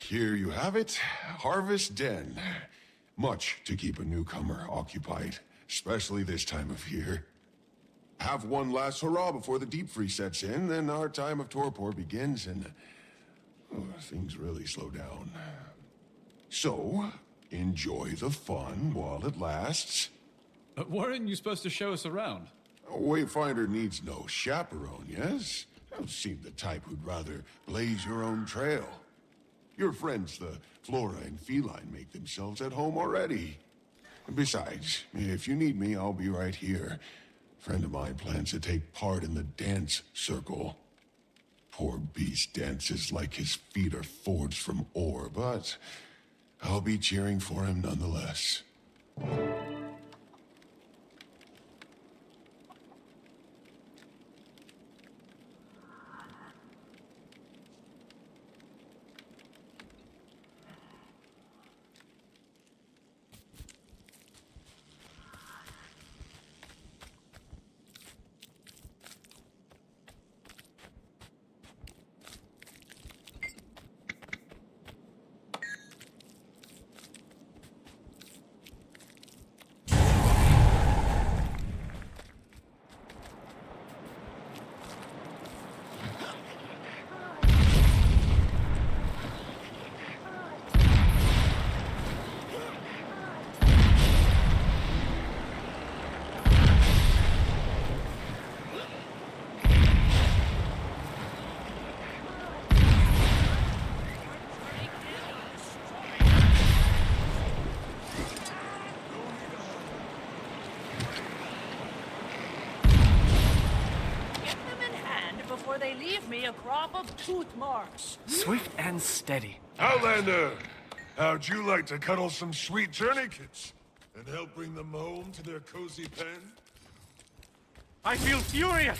Here you have it, Harvest Den. Much to keep a newcomer occupied, especially this time of year. Have one last hurrah before the deep freeze sets in, then our time of torpor begins and things really slow down. So, enjoy the fun while it lasts. Weren't you supposed to show us around? A wayfinder needs no chaperone, yes? You seem the type who'd rather blaze your own trail. Your friends, the flora and feline, make themselves at home already. Besides, if you need me, I'll be right here. Friend of mine plans to take part in the dance circle. Poor beast dances like his feet are forged from ore, but I'll be cheering for him nonetheless. They leave me a crop of tooth marks. Swift and steady. Outlander, how'd you like to cuddle some sweet tourniquets and help bring them home to their cozy pen? I feel furious!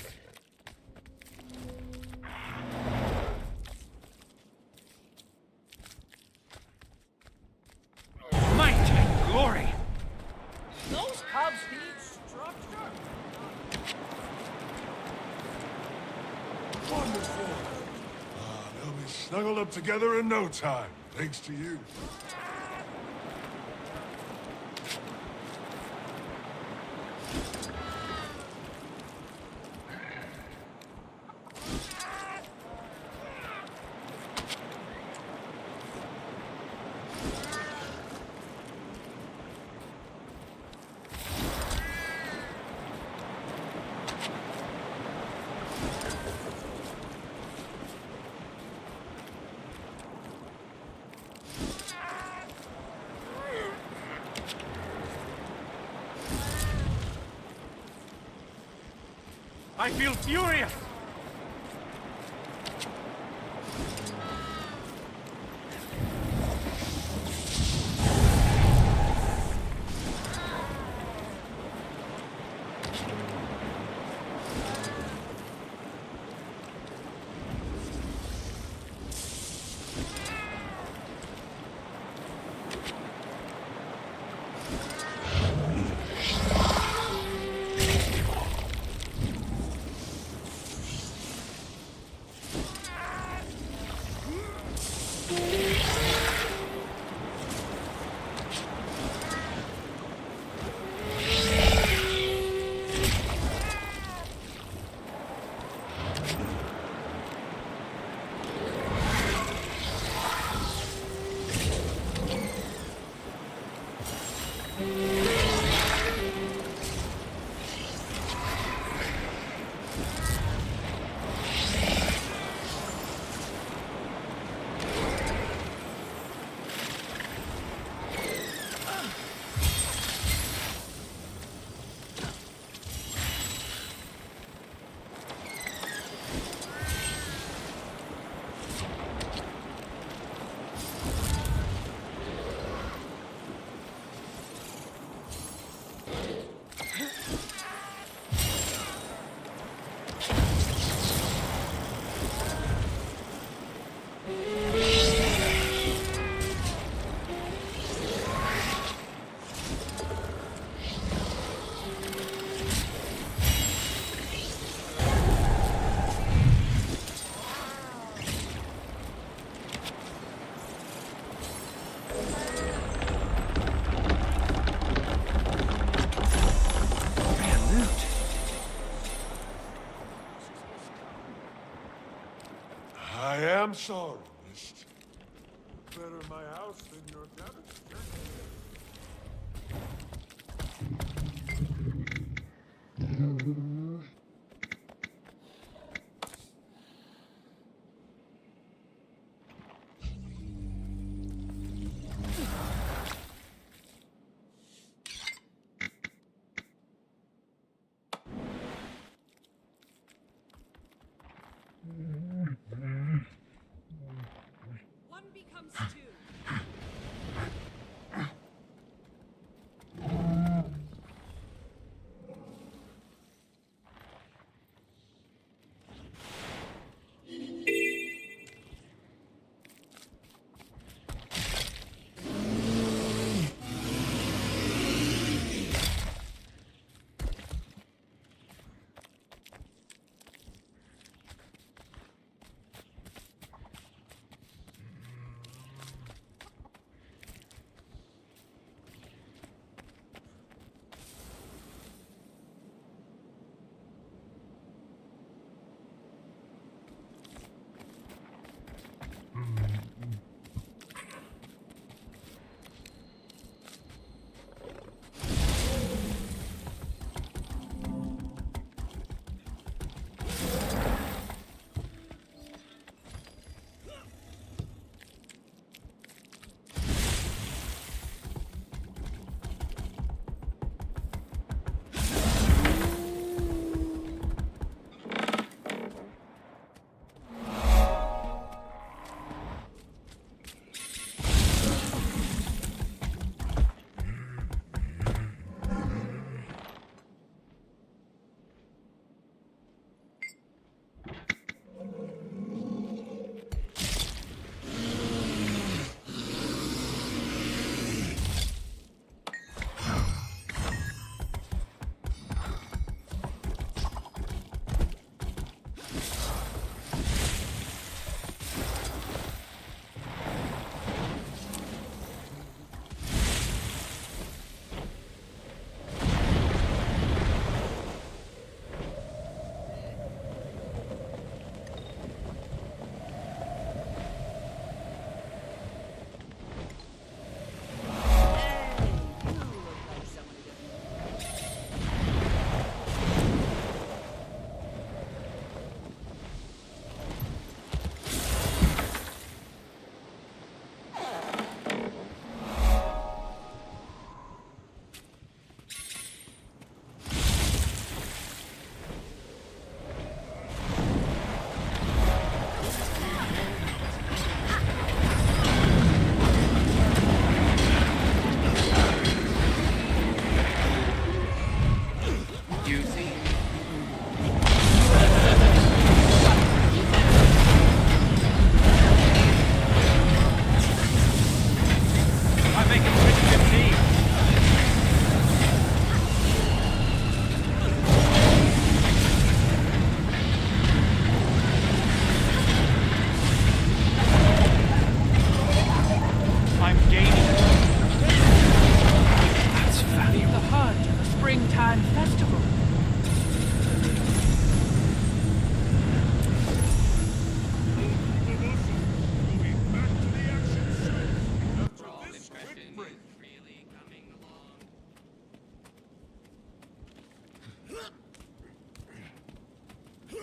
Might and glory! Those cubs need structure. Wonderful. They'll be snuggled up together in no time, thanks to you. I feel furious! am sorry, Mist. Better my house than your cabin. One becomes two.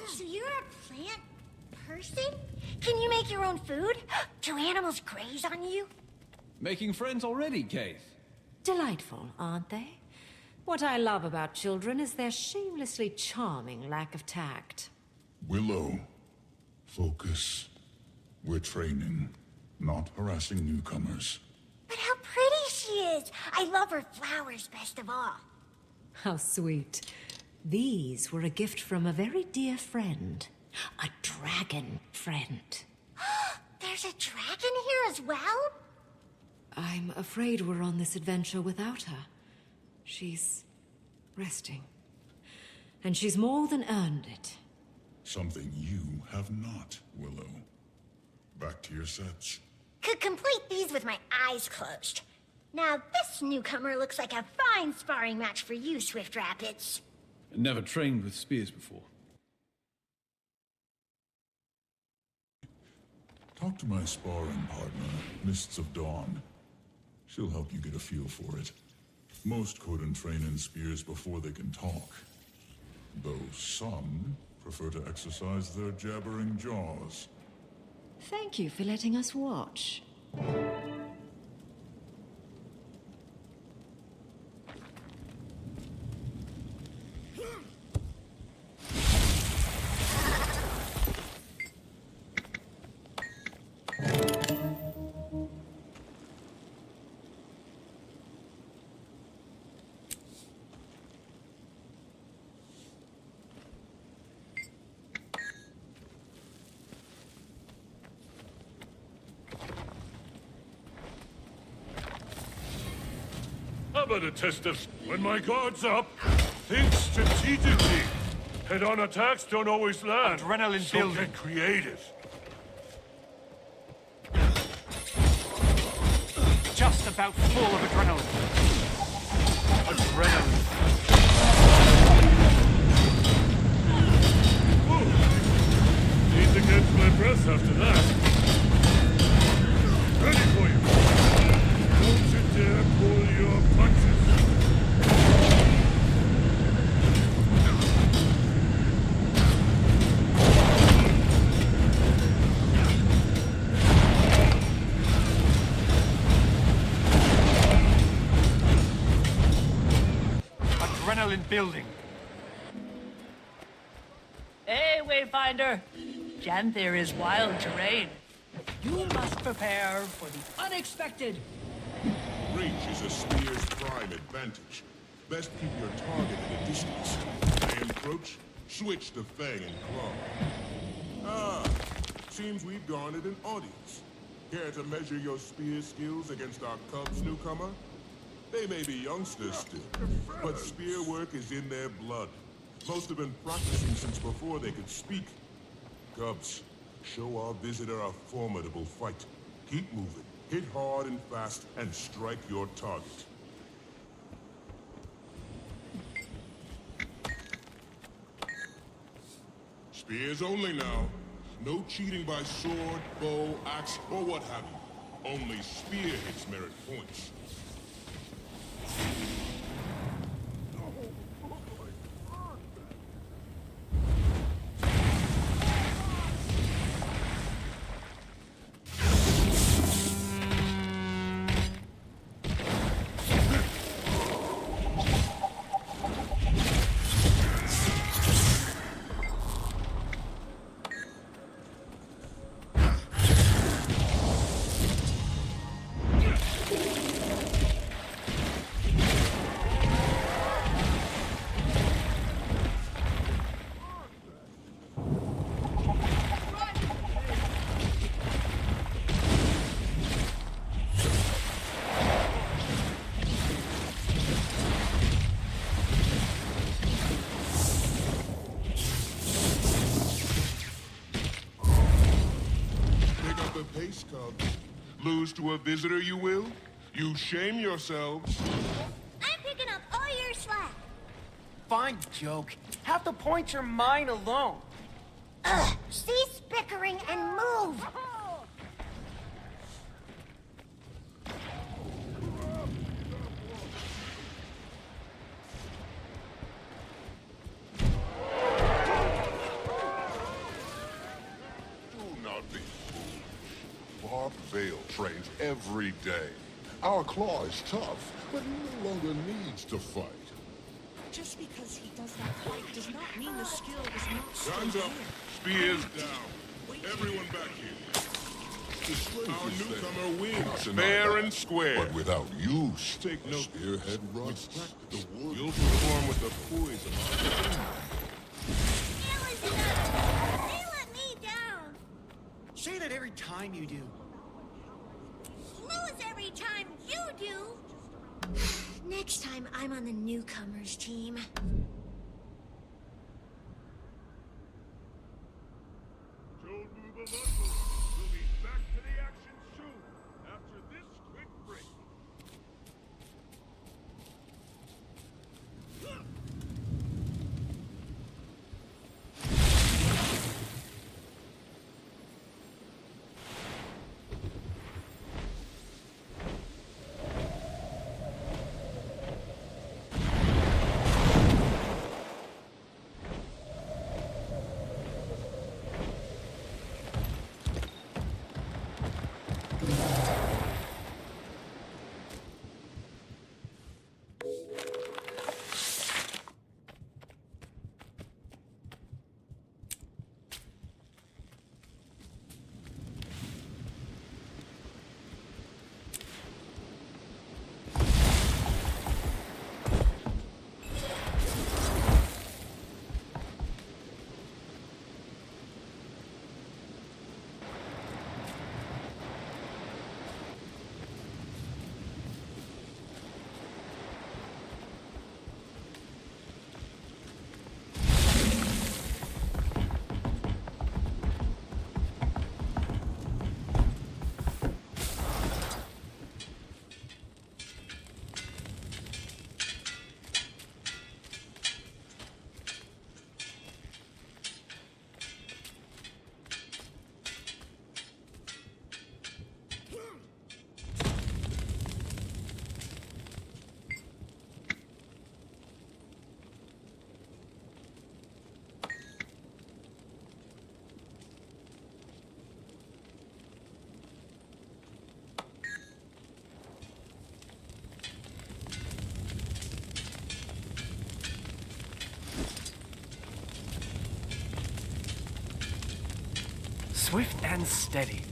So you're a plant person? Can you make your own food? Do animals graze on you? Making friends already, Keith. Delightful, aren't they? What I love about children is their shamelessly charming lack of tact. Willow, focus. We're training, not harassing newcomers. But how pretty she is! I love her flowers best of all. How sweet. These were a gift from a very dear friend. A dragon friend. There's a dragon here as well? I'm afraid we're on this adventure without her. She's resting. And she's more than earned it. Something you have not, Willow. Back to your sets. Could complete these with my eyes closed. Now this newcomer looks like a fine sparring match for you, Swift Rapids. Never trained with spears before. Talk to my sparring partner, Mists of Dawn. She'll help you get a feel for it. Most couldn't train in spears before they can talk. Though some prefer to exercise their jabbering jaws. Thank you for letting us watch. How about a test of... When my guard's up, think strategically. Head-on attacks don't always land. Adrenaline so building. get creative. Just about full of adrenaline. Adrenaline. Whew. Need to catch my breath after that. Ready for you. Don't you dare pull your punches. Adrenaline building. Hey, Wayfinder. Janthir is wild terrain. You must prepare for the unexpected. Reach is a spear's prime advantage. Best keep your target at a distance. They encroach, switch to fang and claw. Ah, seems we've garnered an audience. Care to measure your spear skills against our Cubs newcomer? They may be youngsters still, but spear work is in their blood. Most have been practicing since before they could speak. Cubs, show our visitor a formidable fight. Keep moving, hit hard and fast, and strike your target. Spears only now. No cheating by sword, bow, axe, or what have you. Only spear hits merit points. Pace, Cubs. Lose to a visitor, you will? You shame yourselves. I'm picking up all your slack. Fine joke. Half the points are mine alone. Ugh, cease bickering and move. Barb Vale trains every day. Our Claw is tough, but he no longer needs to fight. Just because he does not fight does not mean the skill is not still Guns up, there. spears down. Everyone back here. Our Our newcomer wins, fair and square. But without use, Take note. spearhead rusts. The wood. You'll perform with the poison. That was enough. They let me down. Say that every time you do. Lose every time you do. Next time, I'm on the newcomers team. Don't move a muscle. We'll be back to the action soon, after this quick break. Swift and steady.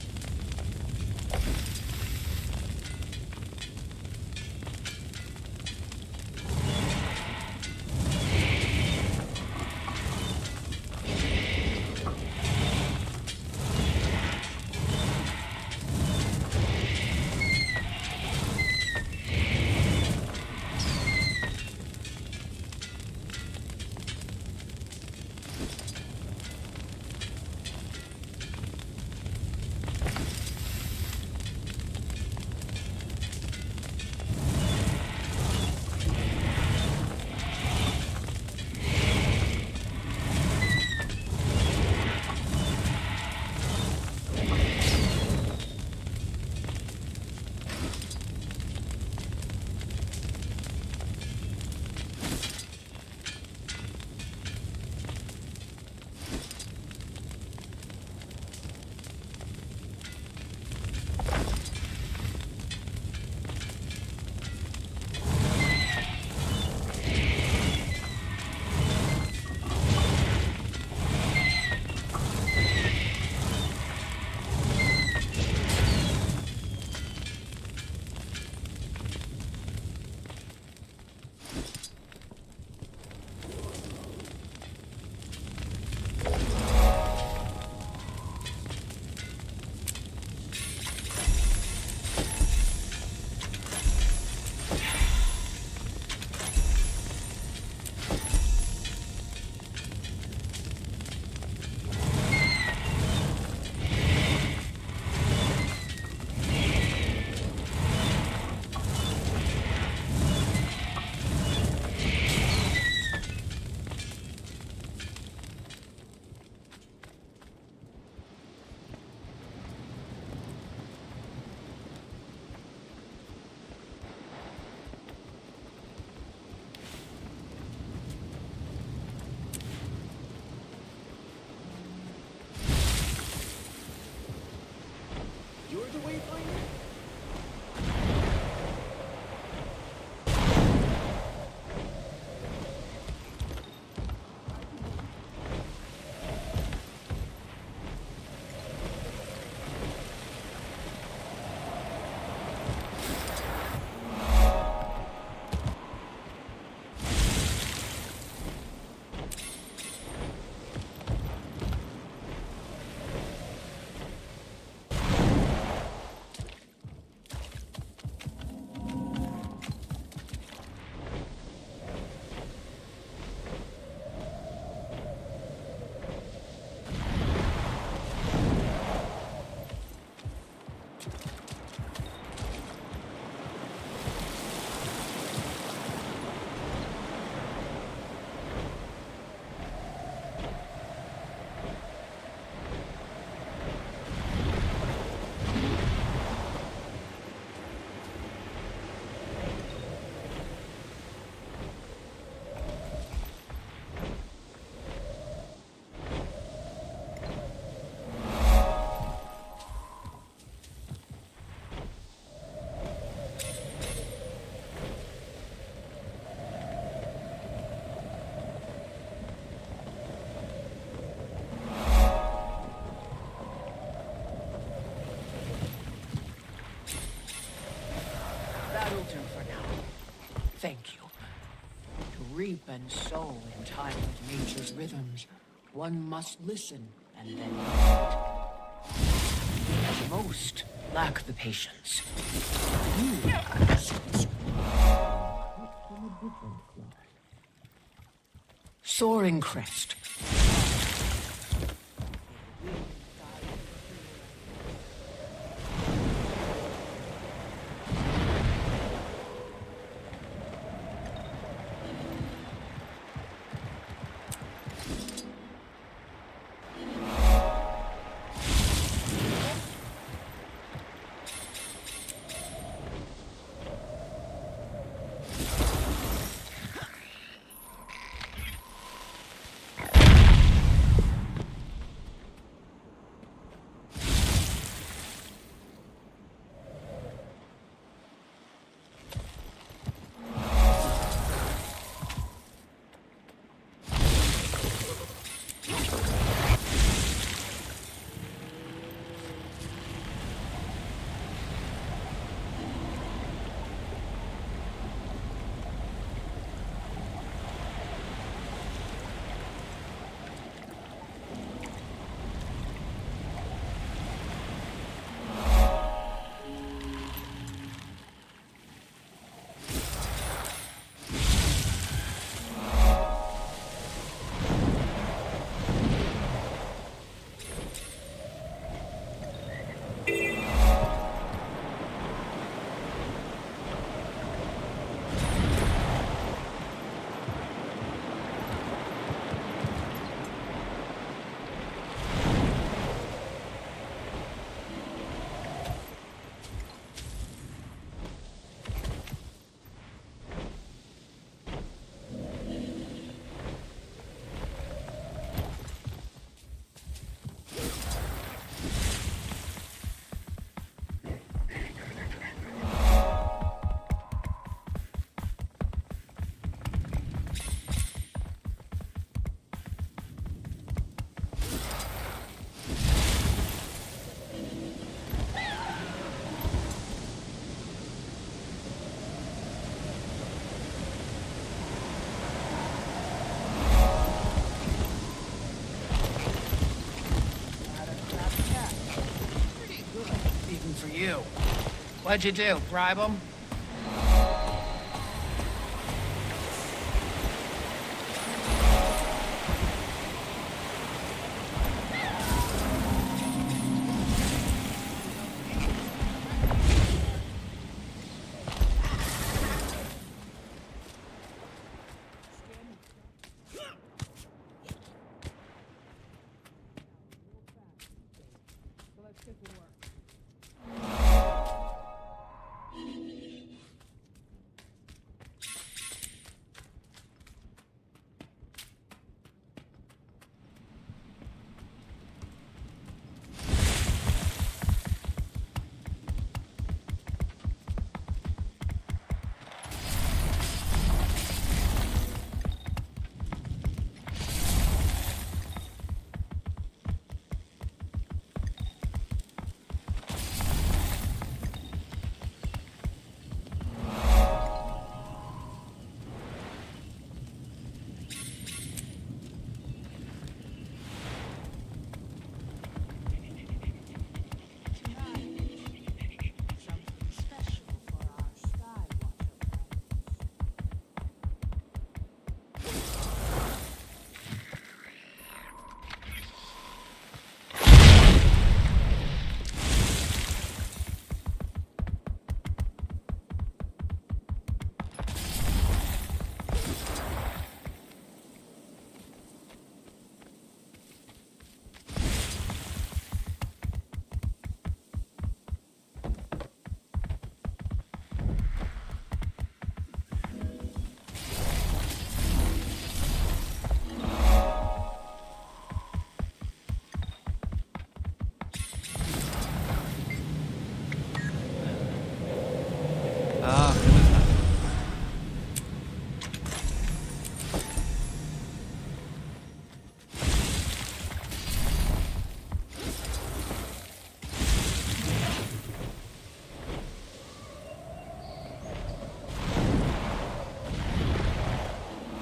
Thank you. To reap and sow in time with nature's rhythms, one must listen and then act. Most lack the patience. You Soaring crest. What'd you do, bribe him?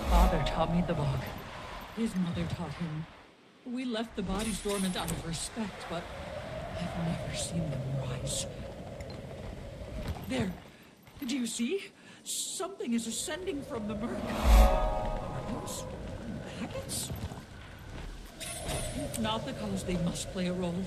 Father taught me the book. His mother taught him. We left the bodies dormant out of respect, but I've never seen them rise. There. Do you see? Something is ascending from the murk. Are those maggots? If not the cause, they must play a role.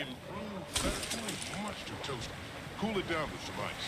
improved. Much too toasty. Cool it down with some ice.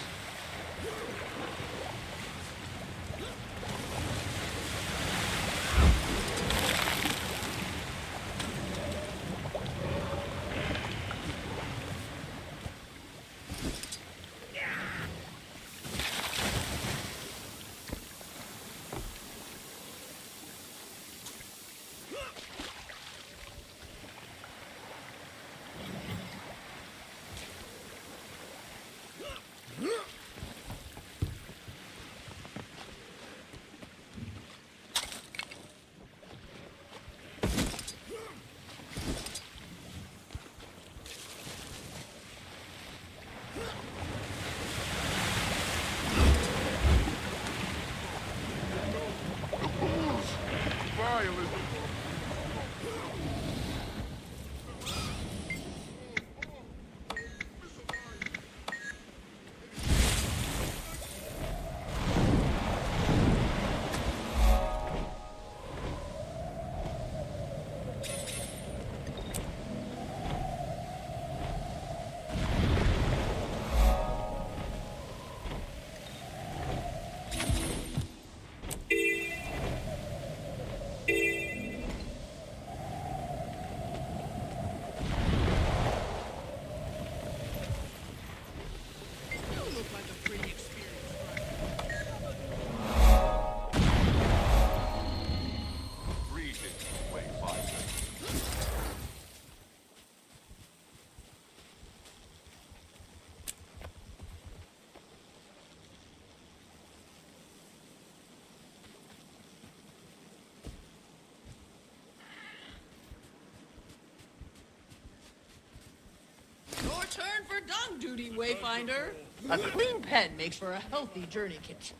Your turn for dog duty, Wayfinder. A clean pen makes for a healthy journey kit.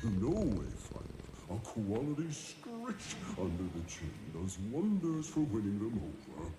No way, Fire. A quality scritch under the chin does wonders for winning them over.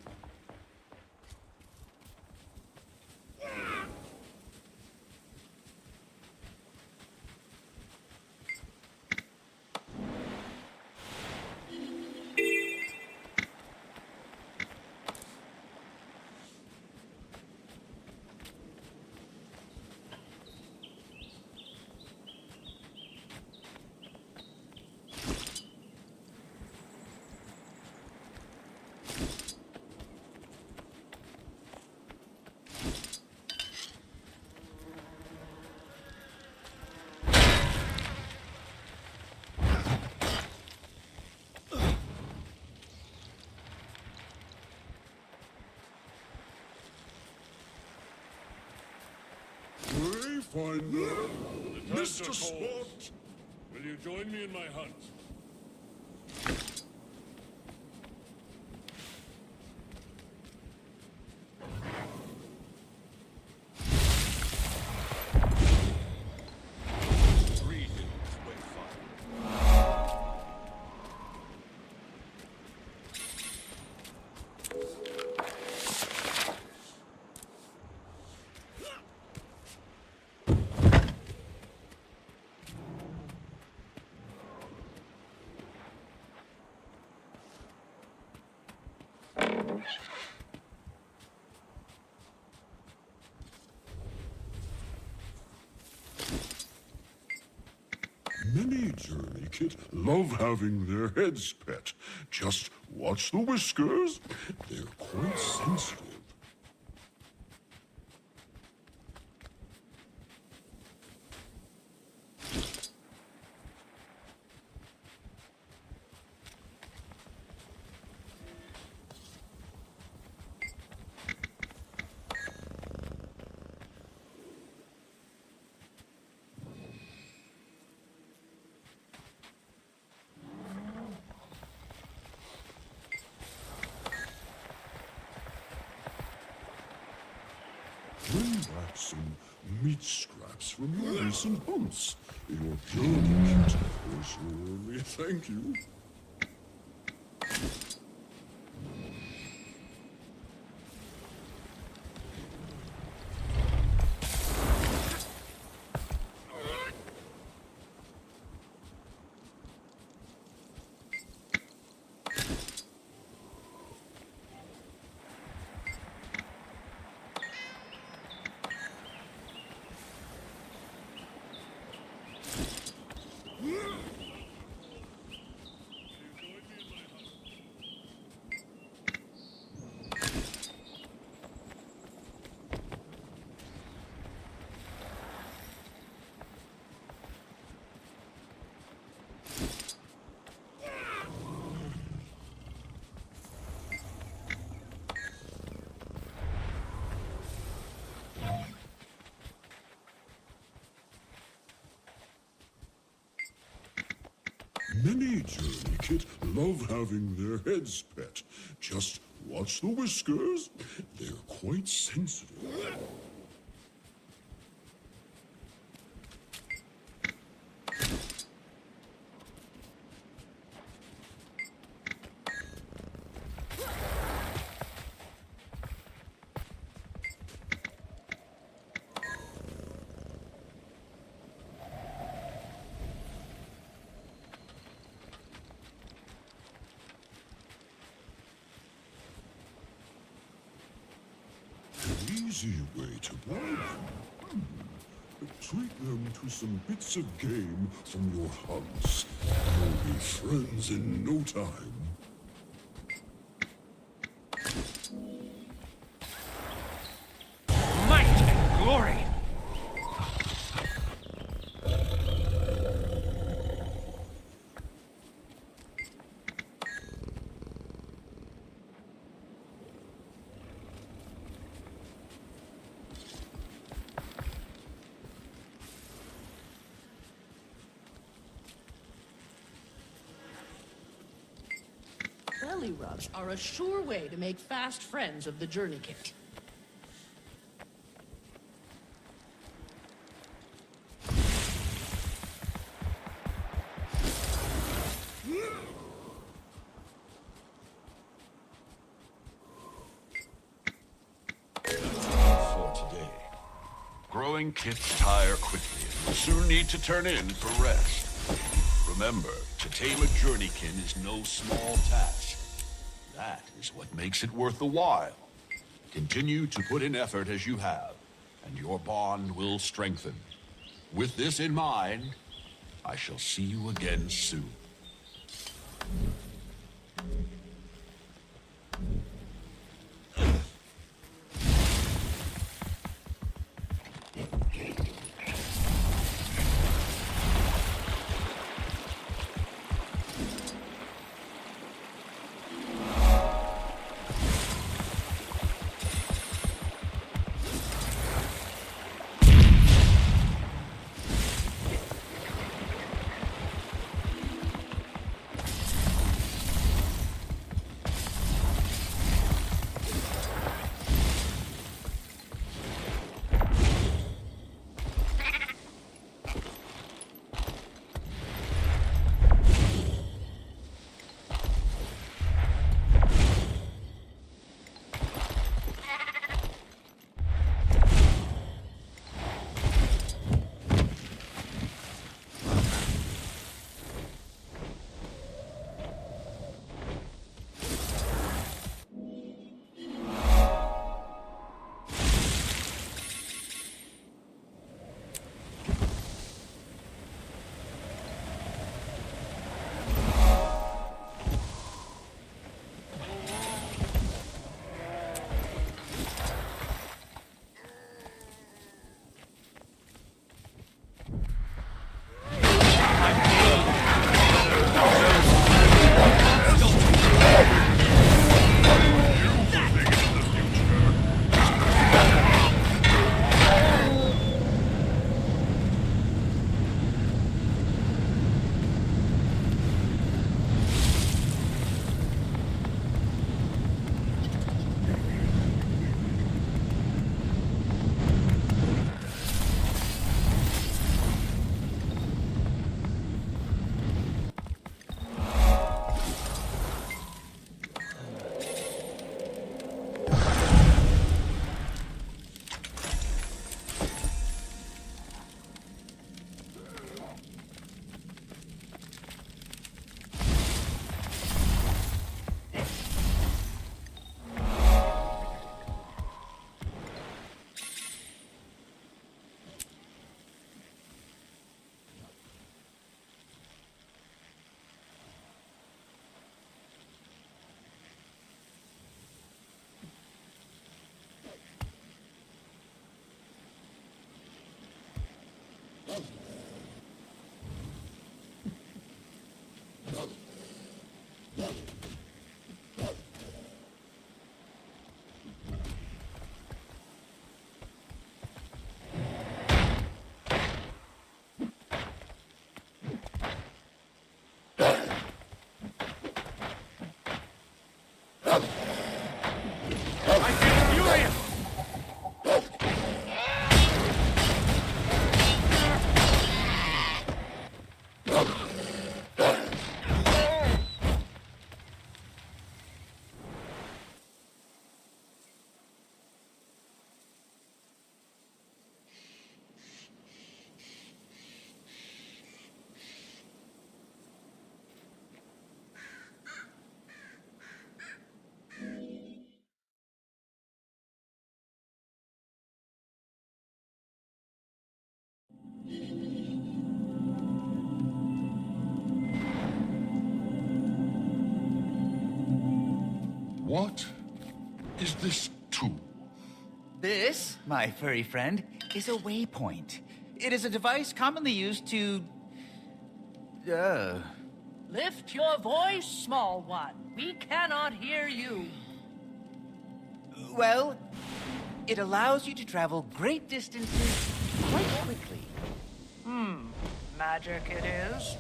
Wayfinder, Mr. Spot. Will you join me in my hunt? Many journey kit love having their heads pet. Just watch the whiskers. They're quite sensitive. Bring back some meat scraps from your recent hunts. Your journey kit will surely thank you. Many journey kit love having their heads pet. Just watch the whiskers. They're quite sensitive. An easy way to bribe them. Treat them to some bits of game from your hunts. You'll be friends in no time. Might and glory! Belly rubs are a sure way to make fast friends of the journey kit. For today. Growing kits tire quickly and will soon need to turn in for rest. Remember, to tame a journeykin is no small task. That is what makes it worth the while. Continue to put in effort as you have, and your bond will strengthen. With this in mind, I shall see you again soon. What is this tool? This, my furry friend, is a waypoint. It is a device commonly used to... Lift your voice, small one. We cannot hear you. Well, it allows you to travel great distances quite quickly. Magic it is.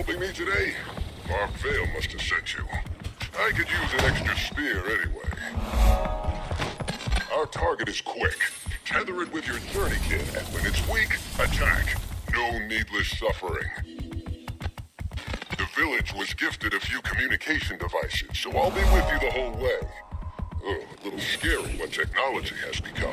helping me today? Mark Vale must have sent you. I could use an extra spear anyway. Our target is quick. Tether it with your journeykin, and when it's weak, attack. No needless suffering. The village was gifted a few communication devices, so I'll be with you the whole way. A little scary what technology has become.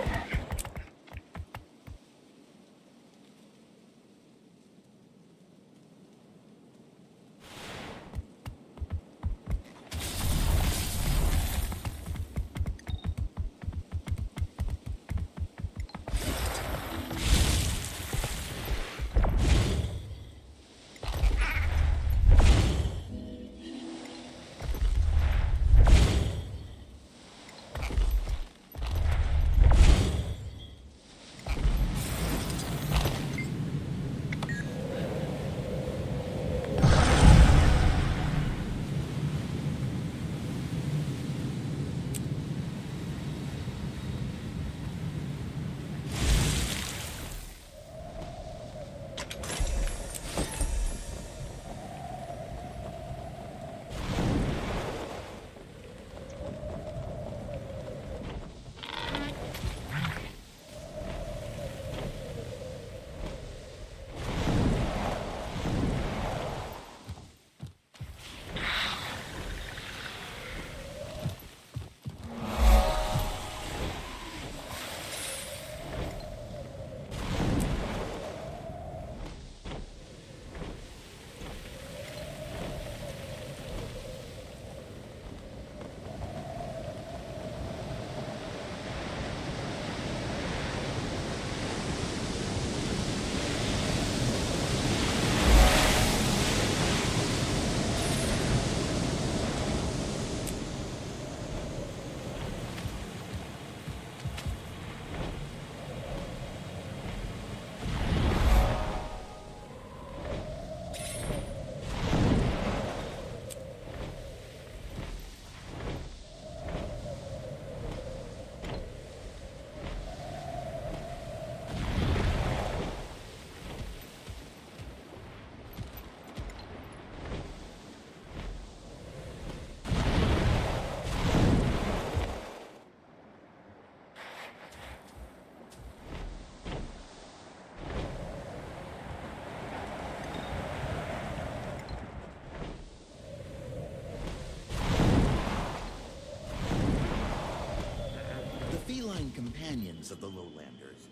Feline companions of the Lowlanders.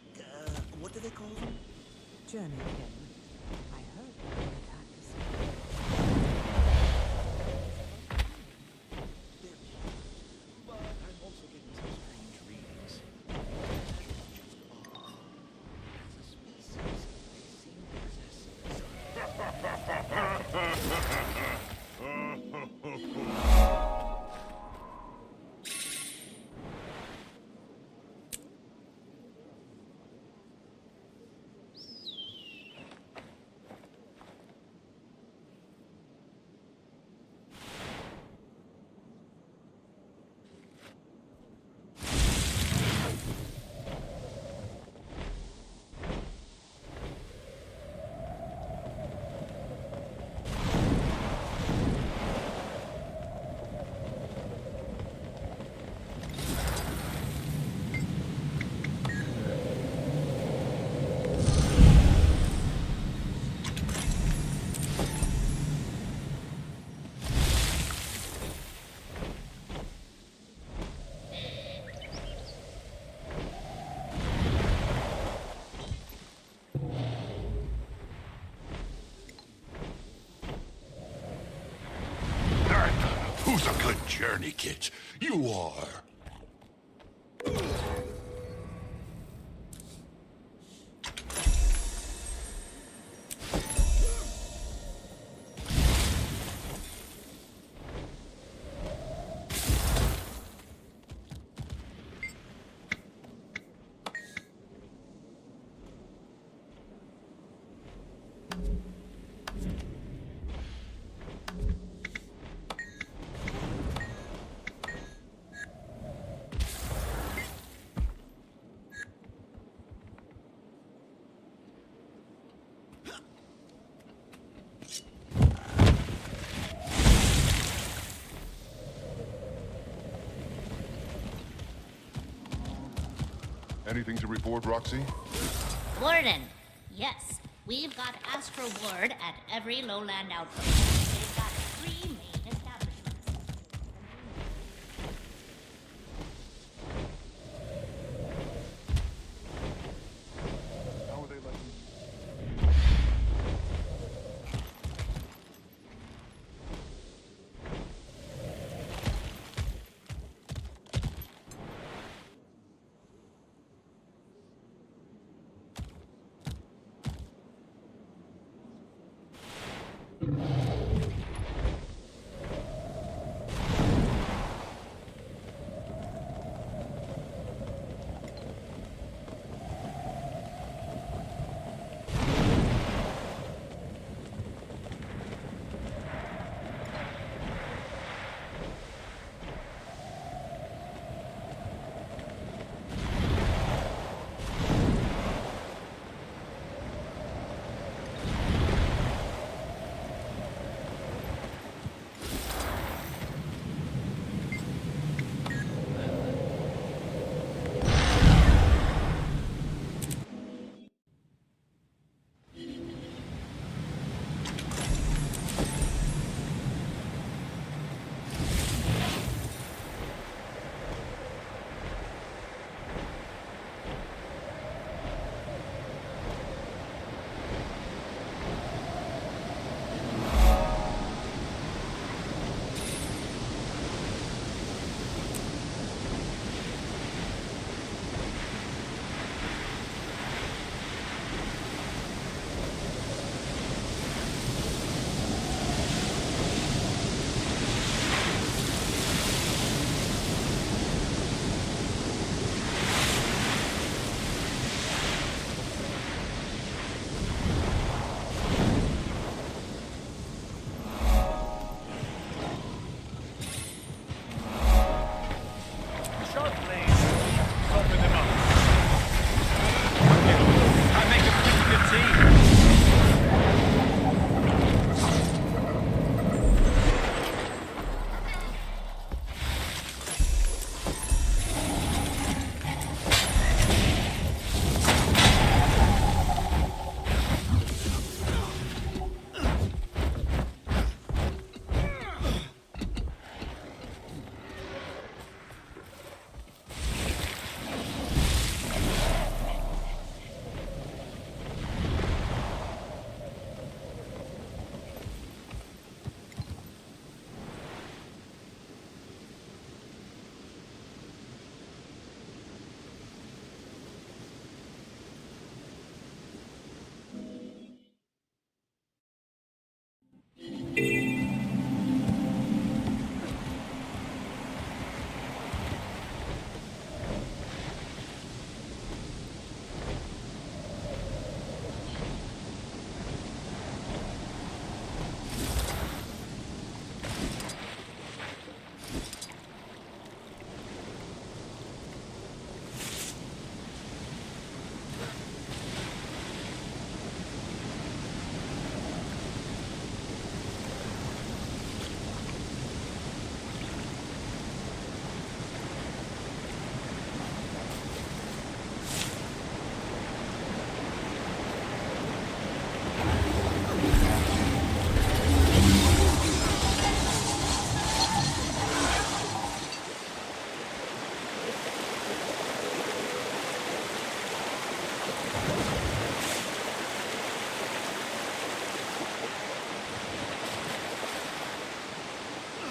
What do they call them? Journeykin. I heard they attacked us. But I'm also getting some strange readings. As a species, they seem to possess Who's a good journey kid? You are. Anything to report, Roxy? Warden, yes. We've got Astro Ward at every lowland outpost. They've got 3 main establishments.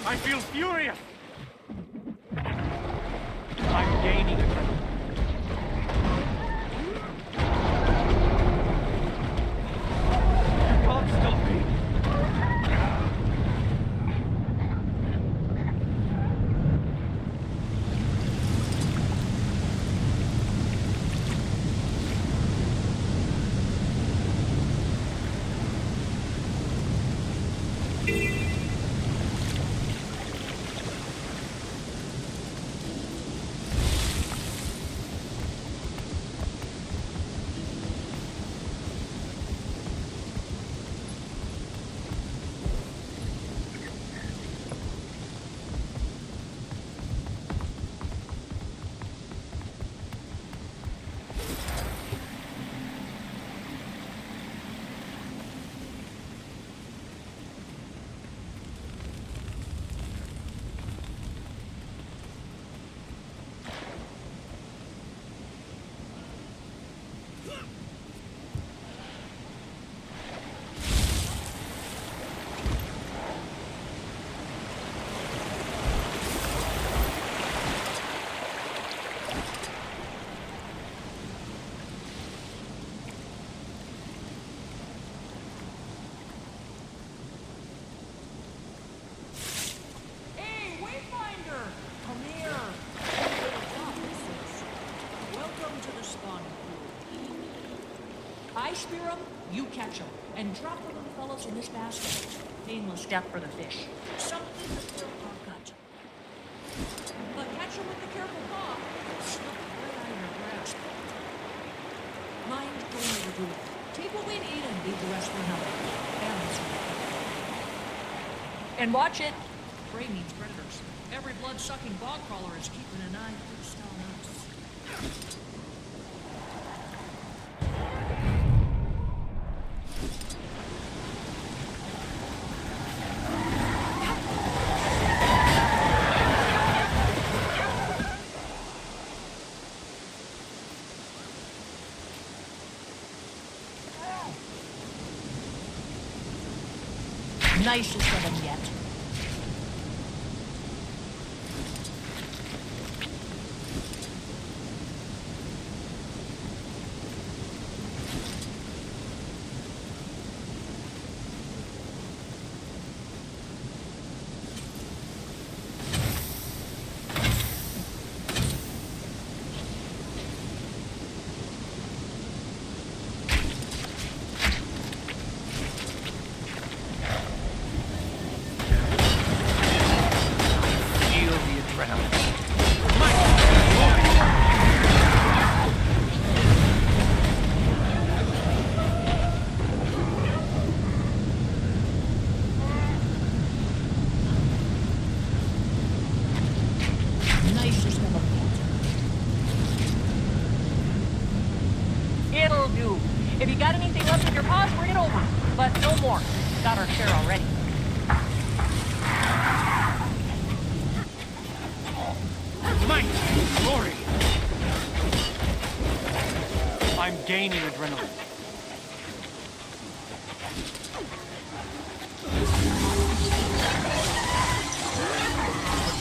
I feel furious! I'm gaining adrenaline. You can't stop me! catch them and drop the little fellows in this basket. Painless death for the fish. Something that will our gut. But catch them with a careful paw. They'll slip right out of your grasp. Mind going overdo it. Take what we need and leave the rest for another. Balance. And watch it. Prey means predators. Every blood-sucking bog crawler is keeping an eye fixed on us. Nicest of them yet. It'll do. If you got anything left in your paws, bring it over. But no more. Got our share already. Might, glory. I'm gaining adrenaline.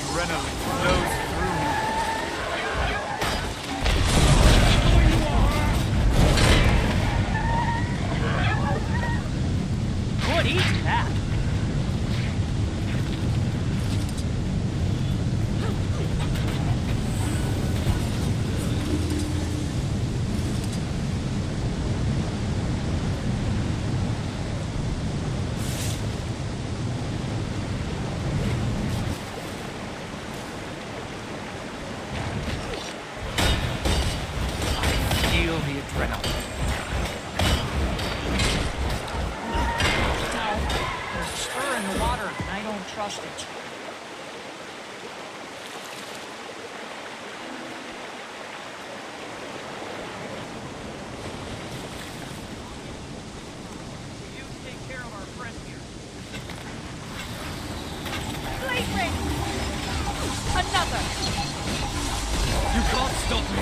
Adrenaline flows through me. Good eat that. Feel the adrenaline. There's a stir in the water, and I don't trust it. You take care of our friend here. Flagrant! Another! You can't stop me.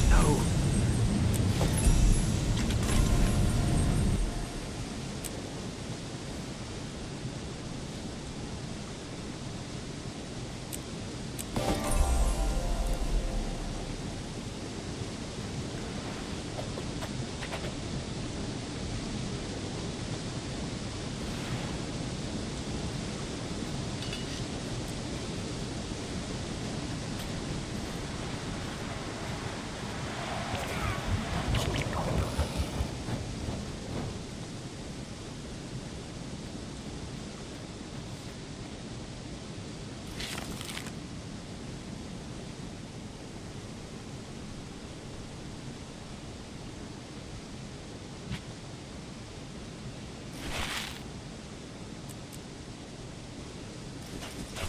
No.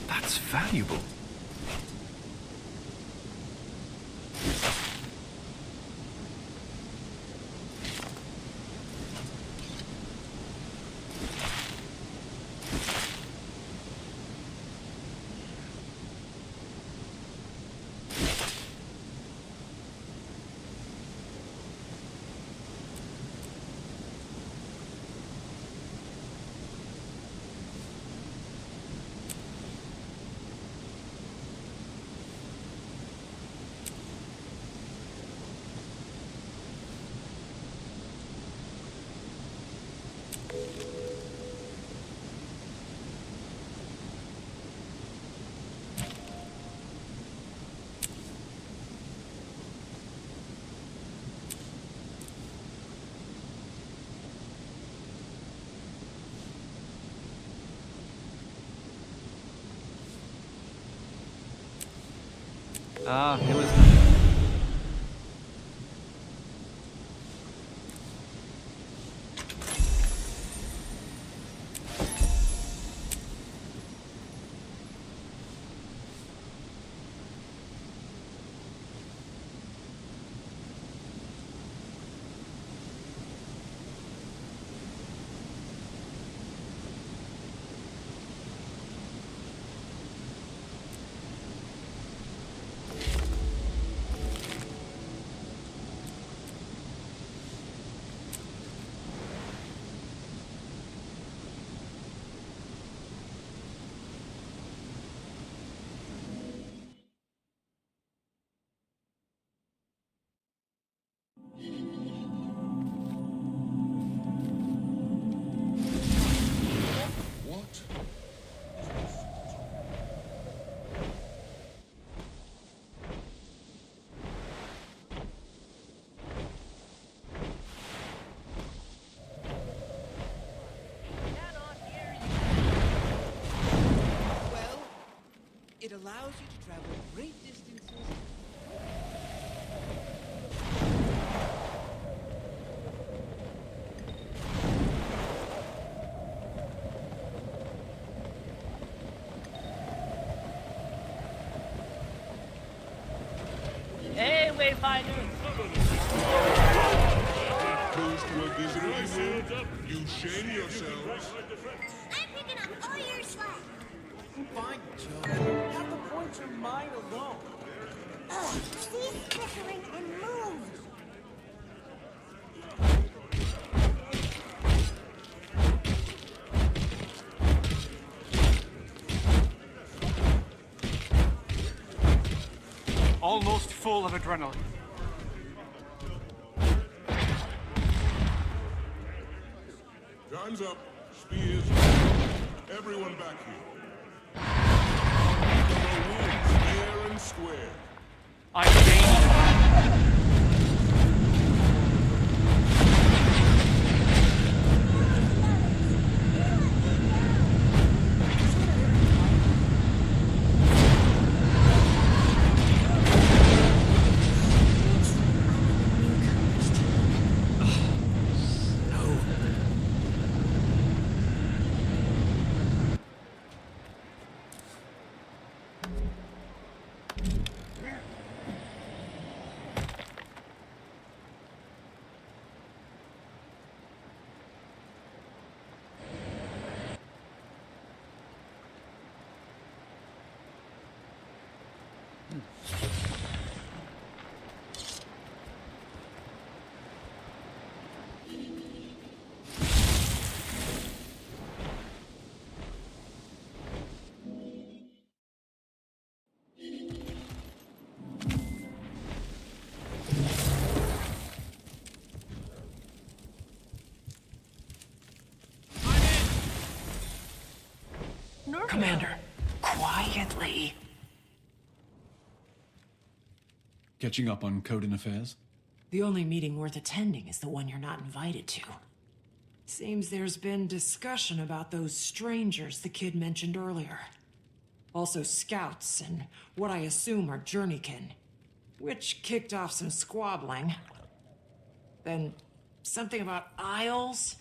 That's valuable. It was... What? Well, it allows you to travel great distances. Hey, Wayfinder! Those to a visitor you shame yourselves. I'm picking up all your slack. Fine, Joe. Half the points are mine alone. Ugh, cease bickering and move. Almost full of adrenaline. Time's up. Spears. Everyone back here. Fair and square. I gained... Commander, quietly. Catching up on Coden affairs? The only meeting worth attending is the one you're not invited to. Seems there's been discussion about those strangers the kid mentioned earlier. Also scouts and what I assume are journeykin, which kicked off some squabbling. Then something about Isles,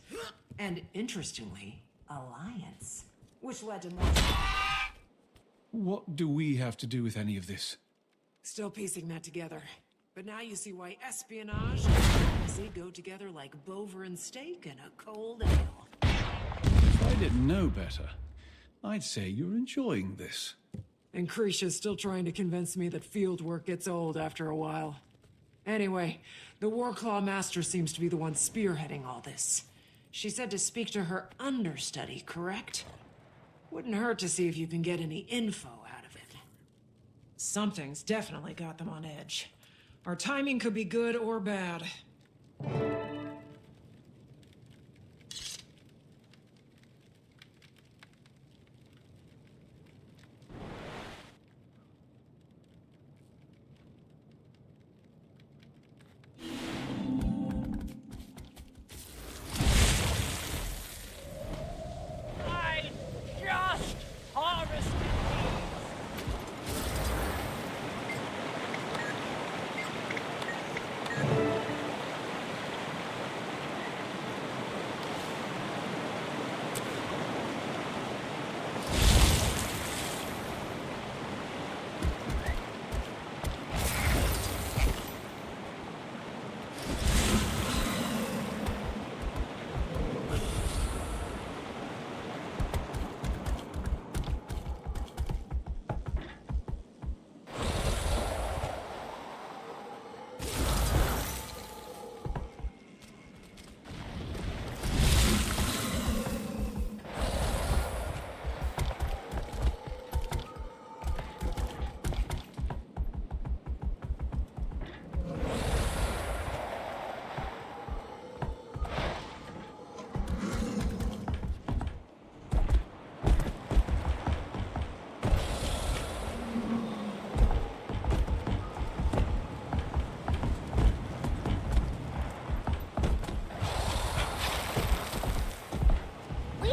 and interestingly, Alliance, which led to more... What do we have to do with any of this? Still piecing that together. But now you see why espionage and diplomacy go together like Bover and steak and a cold ale. If I didn't know better, I'd say you're enjoying this. And Krisha's still trying to convince me that field work gets old after a while. Anyway, the Warclaw Master seems to be the one spearheading all this. She said to speak to her understudy, correct? Wouldn't hurt to see if you can get any info out of it. Something's definitely got them on edge. Our timing could be good or bad. I just harvested these.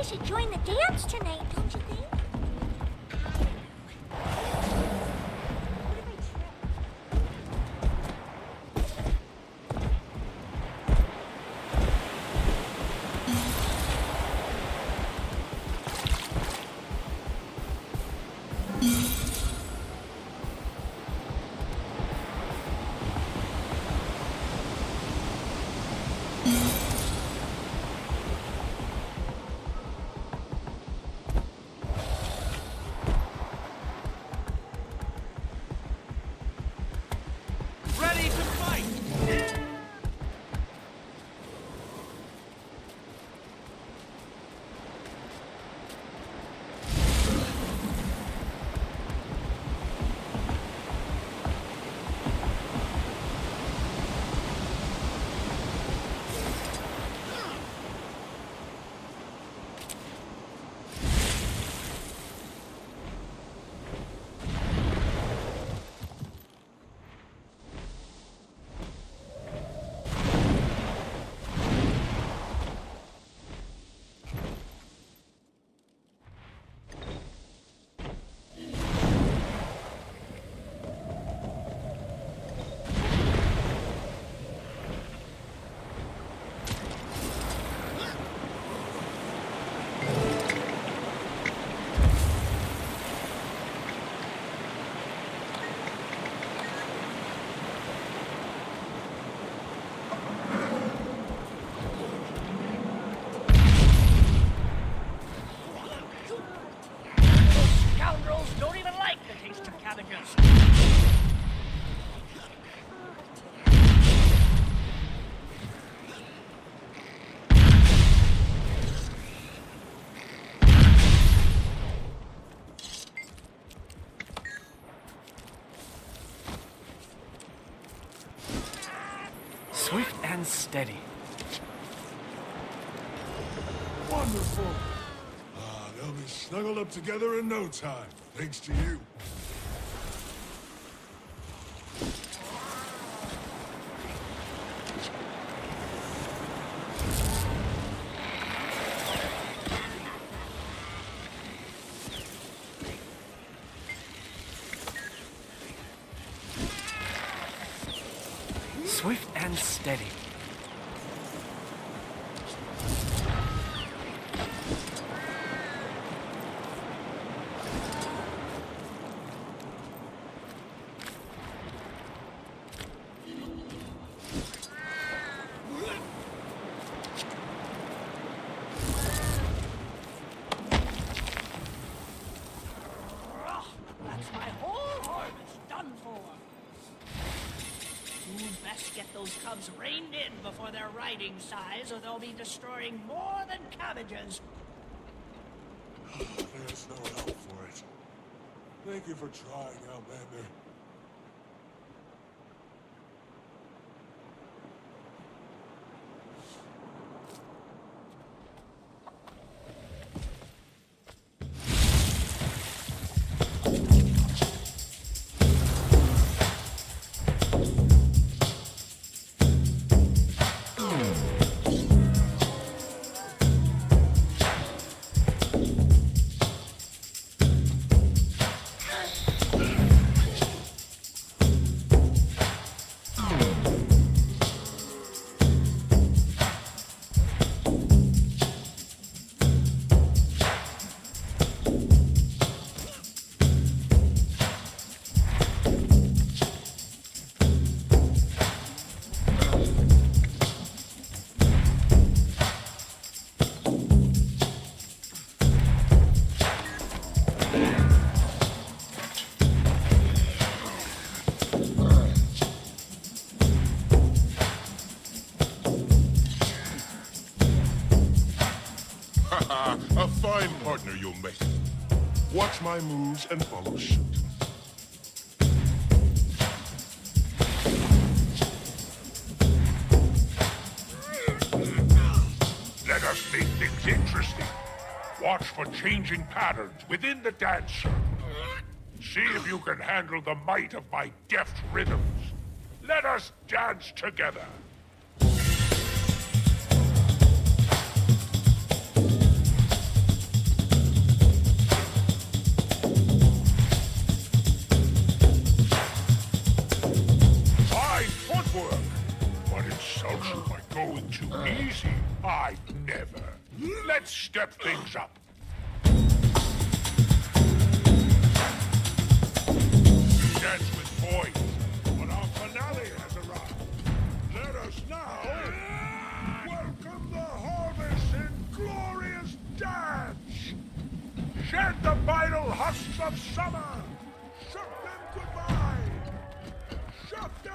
should join the dance tonight, don't you think? Ready to fight! Scoundrels don't even like the taste of cabbages. Swift and steady. Wonderful. They'll be snuggled up together in no time, thanks to you. Swift and steady. That's my whole harvest done for. You'd best get those cubs reined in before they're riding size, or they'll be destroying more than cabbages. There's no help for it. Thank you for trying, Outlander. A fine partner you'll make. Watch my moves and follow suit. Let us make things interesting. Watch for changing patterns within the dance circle. See if you can handle the might of my deft rhythms. Let us dance together. easy. I never. Let's step things up. Dance with boys, but our finale has arrived. Let us now welcome the harvest in glorious dance. Shed the vital husks of summer. Shock them goodbye. Shock them.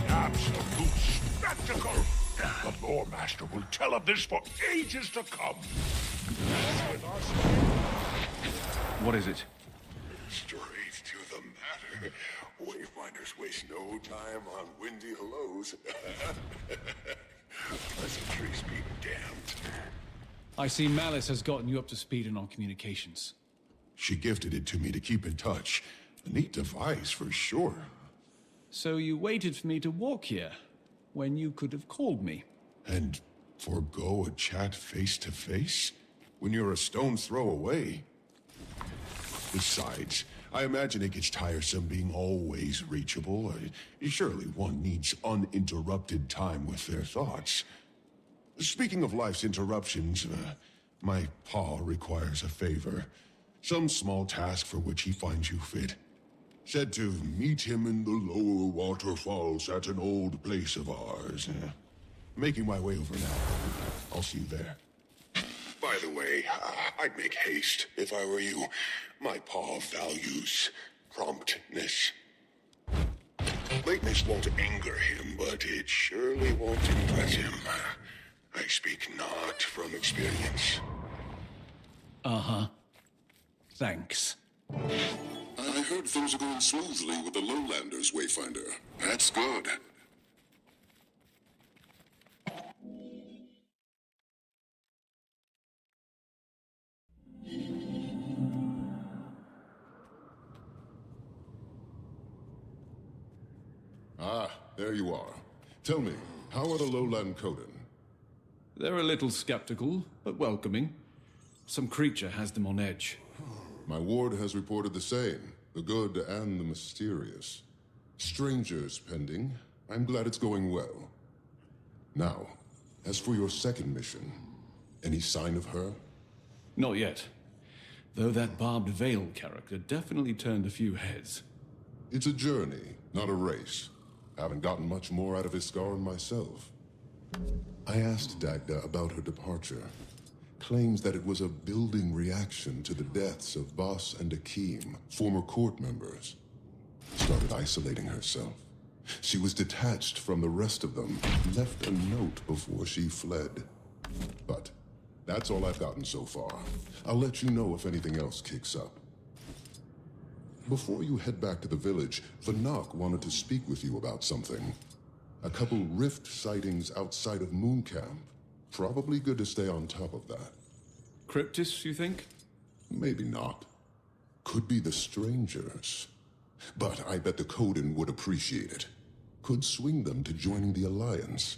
Absolute spectacle. The lore master will tell of this for ages to come. What is it? Straight to the matter. Wayfinders waste no time on windy hellos. Pleasantries be damned. I see Malice has gotten you up to speed in our communications. She gifted it to me to keep in touch. A neat device for sure. So you waited for me to walk here, when you could have called me. And forego a chat face to face? When you're a stone's throw away? Besides, I imagine it gets tiresome being always reachable. Surely one needs uninterrupted time with their thoughts. Speaking of life's interruptions, my paw requires a favor. Some small task for which he finds you fit. Said to meet him in the lower waterfalls at an old place of ours. Making my way over now. I'll see you there. By the way, I'd make haste if I were you. My paw values promptness. Lateness won't anger him, but it surely won't impress him. I speak not from experience. Uh-huh. Thanks. I heard things are going smoothly with the Lowlanders, Wayfinder. That's good. Ah, there you are. Tell me, how are the Lowland Coden? They're a little skeptical, but welcoming. Some creature has them on edge. My ward has reported the same, the good and the mysterious. Strangers pending. I'm glad it's going well. Now, as for your second mission, any sign of her? Not yet. Though that Barbed Veil character definitely turned a few heads. It's a journey, not a race. Haven't gotten much more out of Iskaran myself. I asked Dagda about her departure. Claims that it was a building reaction to the deaths of Boss and Akeem, former court members. Started isolating herself. She was detached from the rest of them, left a note before she fled. But that's all I've gotten so far. I'll let you know if anything else kicks up. Before you head back to the village, Vanak wanted to speak with you about something. A couple rift sightings outside of Moon Camp. Probably good to stay on top of that. Cryptists, you think? Maybe not. Could be the strangers. But I bet the Coden would appreciate it. Could swing them to joining the Alliance.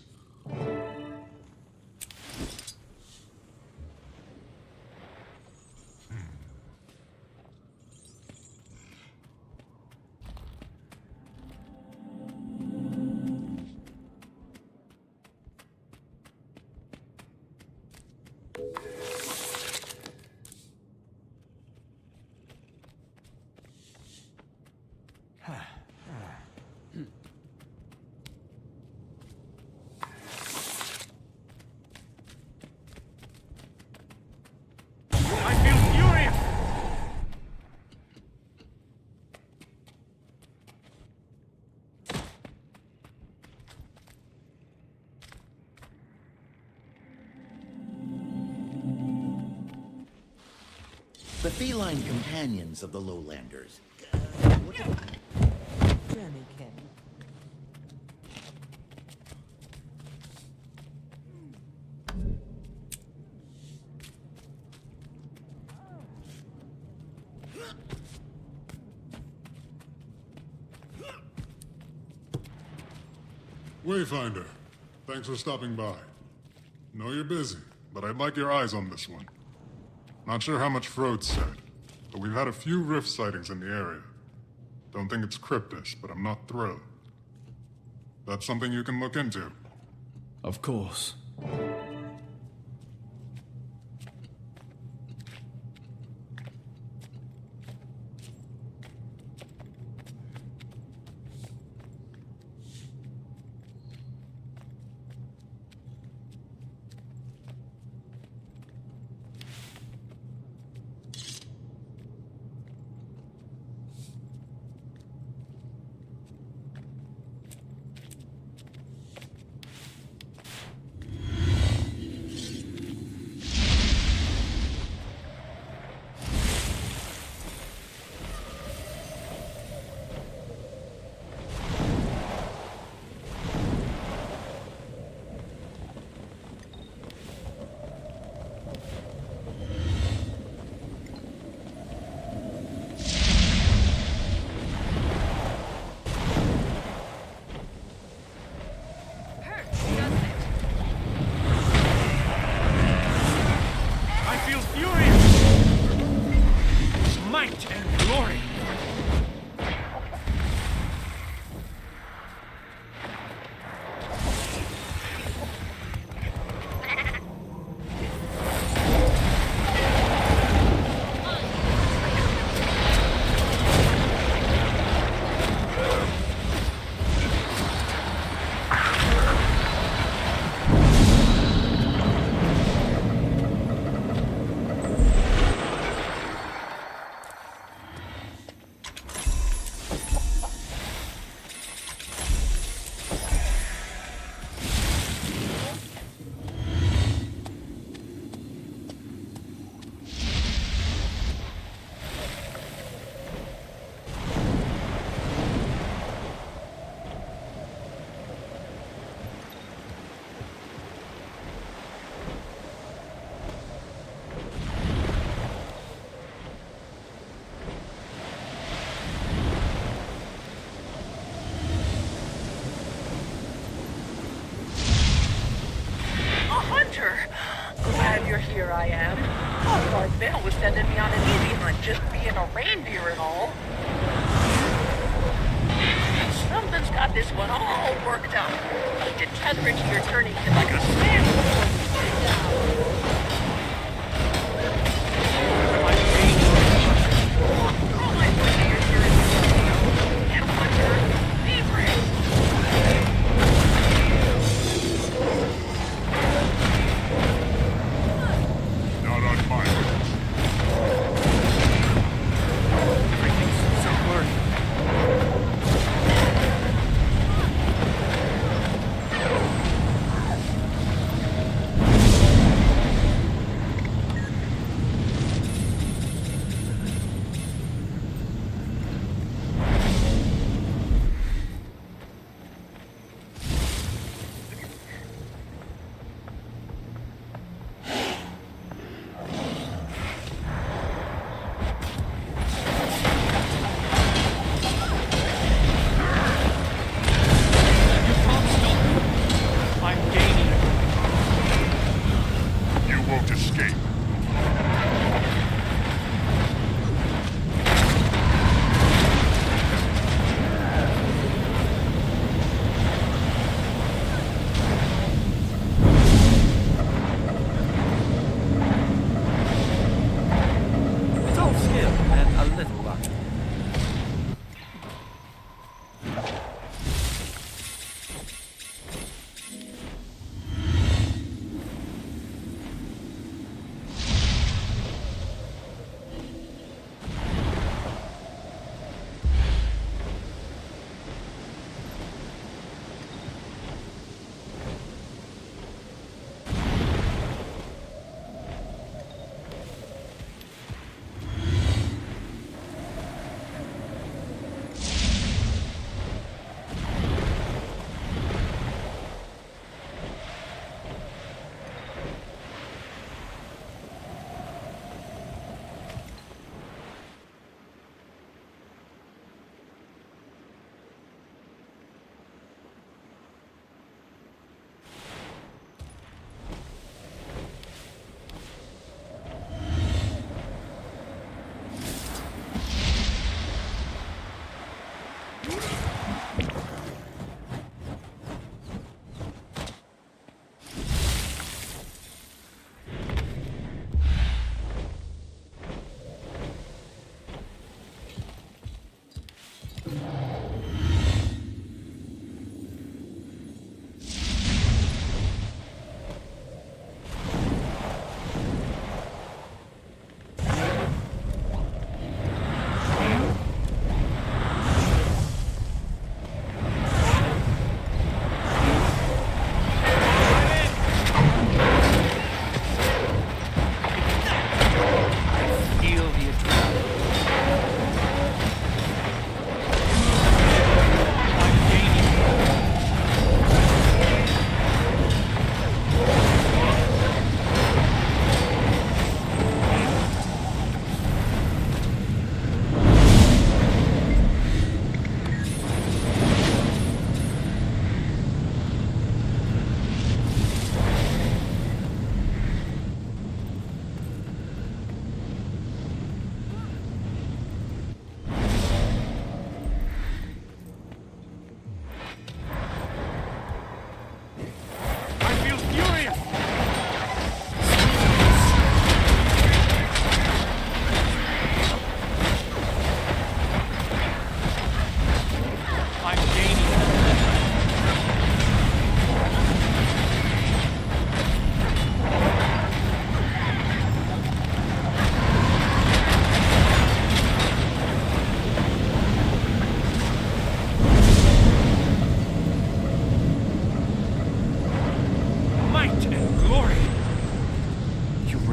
The feline companions of the Lowlanders. Journeykin. Wayfinder, thanks for stopping by. Know you're busy, but I'd like your eyes on this one. Not sure how much Frode said. but we've had a few rift sightings in the area. Don't think it's cryptish, but I'm not thrilled. That's something you can look into. Of course. Here I am. Oh, Lord Vale was sending me on an easy hunt just being a reindeer and all. Something's got this one all worked out. To tether it to your turning kit like a sandwich.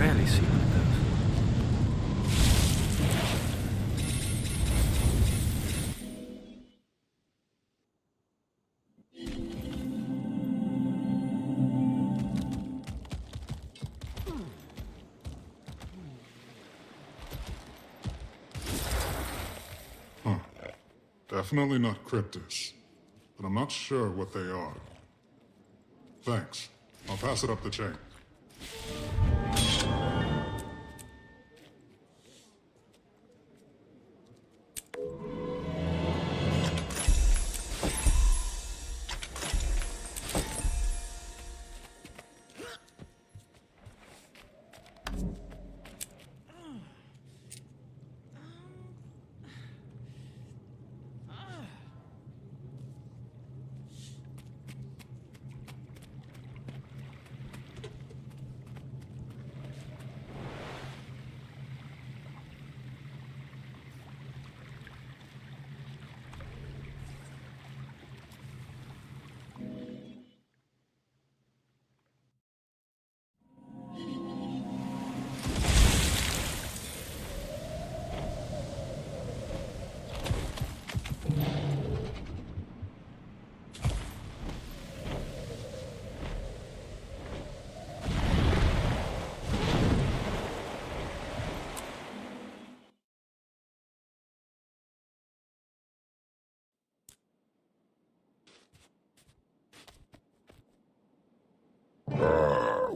rarely see one of those. Definitely not cryptids, but I'm not sure what they are. Thanks. I'll pass it up the chain.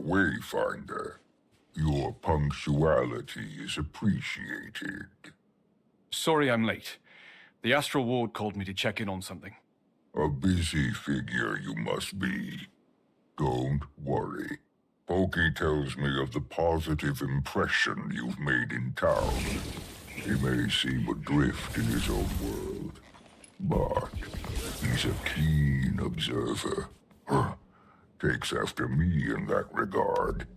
Wayfinder. Your punctuality is appreciated. Sorry I'm late. The Astral Ward called me to check in on something. A busy figure you must be. Don't worry. Pokey tells me of the positive impression you've made in town. He may seem adrift in his own world, but he's a keen observer. Takes after me in that regard.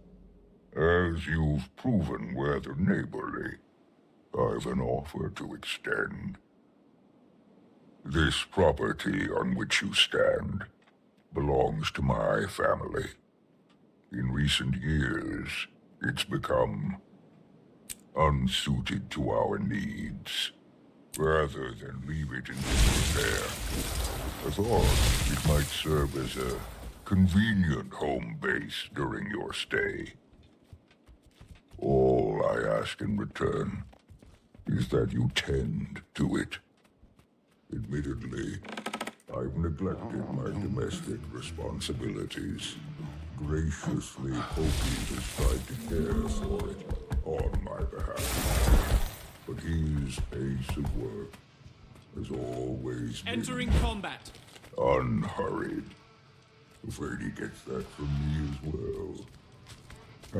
As you've proven rather neighborly, I've an offer to extend. This property on which you stand belongs to my family. In recent years, it's become unsuited to our needs. Rather than leave it in disrepair, I thought it might serve as a convenient home base during your stay. All I ask in return is that you tend to it. Admittedly, I've neglected my domestic responsibilities. Graciously, Pokey has tried to care for it on my behalf. But his pace of work has always been Entering combat. unhurried. Afraid he gets that from me as well.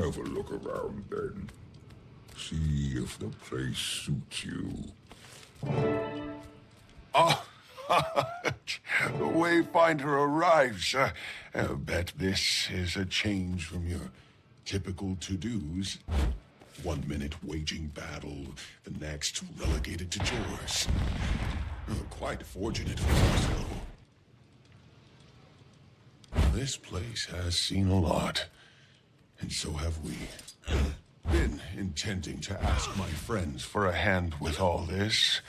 Have a look around then. See if the place suits you. Oh, the Wayfinder arrives. Bet this is a change from your typical to-dos. 1 minute waging battle, the next relegated to chores. Quite fortunate for us, though. This place has seen a lot, and so have we. Been intending to ask my friends for a hand with all this,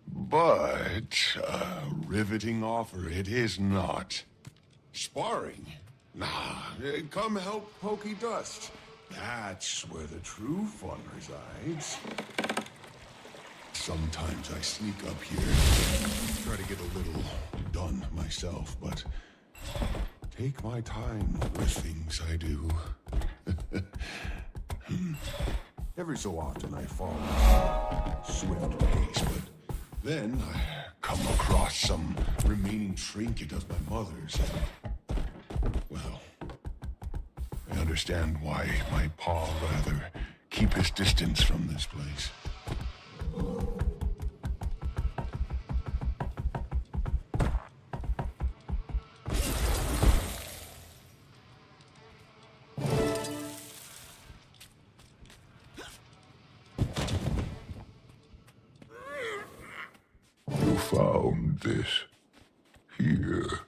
but a riveting offer it is not. Sparring? Nah, come help Pokey Dust. That's where the true fun resides. Sometimes I sneak up here, try to get a little done myself, but take my time with things I do. Every so often I follow a swift pace, but then I come across some remaining trinket of my mother's. Well, I understand why my paw rather keep his distance from this place. You found this here.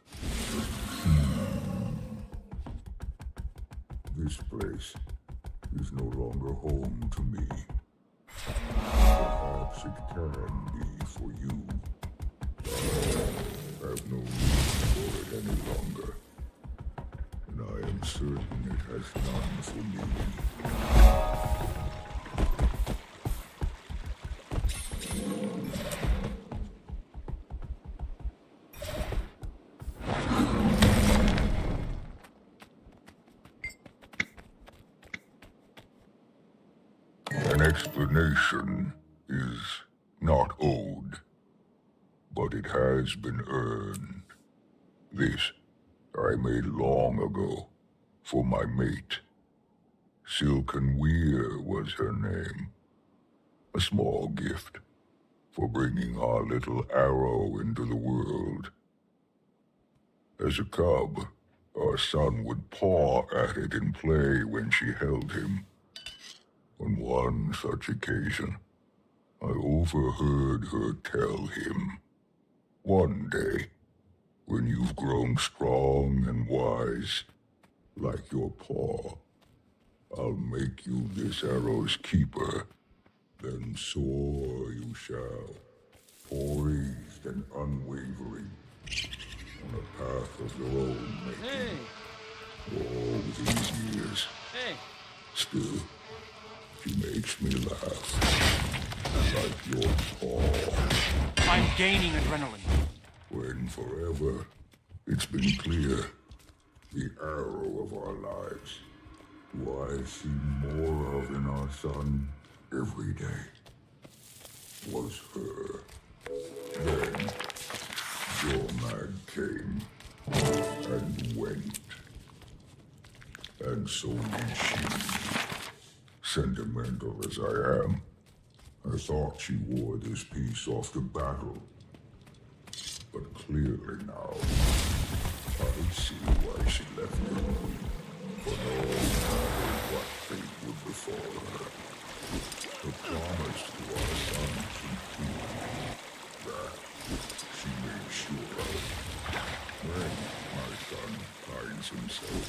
This place is no longer home to me. Perhaps it can be for you. I have no need for it any longer. And I am certain it has none for me. An explanation is not owed, but it has been earned. This I made long ago for my mate. Silken Weir was her name. A small gift for bringing our little arrow into the world. As a cub, our son would paw at it in play when she held him. On one such occasion, I overheard her tell him, "One day, when you've grown strong and wise, like your paw, I'll make you this arrow's keeper. Then soar you shall, poised and unwavering, on a path of your own making. All these years, still, she makes me laugh, like your paw." I'm gaining adrenaline. When forever, it's been clear, the arrow of our lives, who I see more of in our son every day, was her. Then, Jormag came and went, and so did she. Sentimental as I am, I thought she wore this piece off to battle. But clearly now, I see why she left it. For no matter what fate would befall her, the promise to our sons and queen, that she made sure of. When my son finds himself,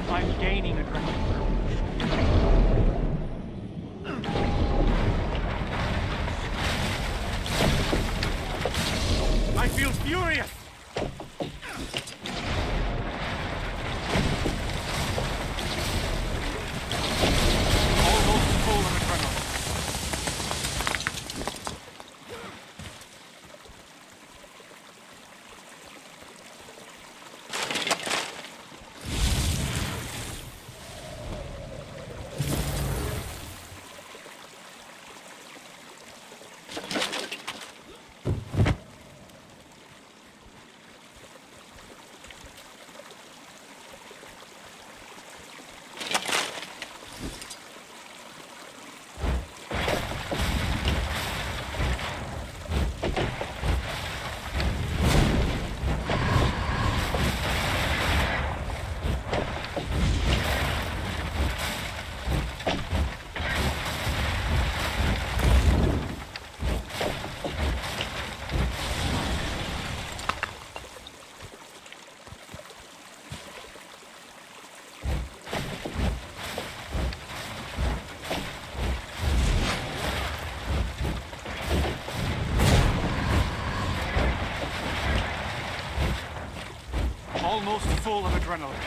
I'm gaining adrenaline. I feel furious! Almost full of adrenaline. Almost full of adrenaline.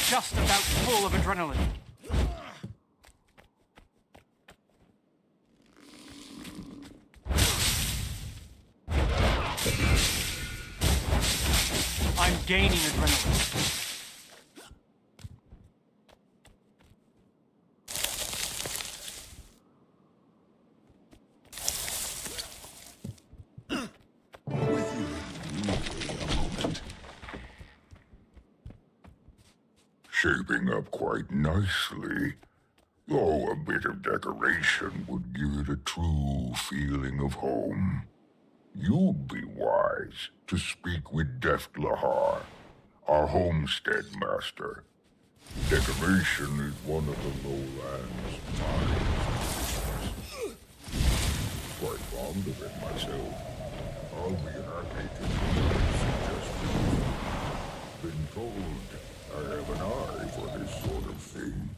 just about full of adrenaline. I'm gaining adrenaline. Shaping up quite nicely. Though a bit of decoration would give it a true feeling of home. You'd be wise to speak with Deft Lahar, our homestead master. Decoration is one of the lowlands' finest. Quite fond of it myself. I'll be happy to hear suggestions. Been told I have an eye for this sort of thing.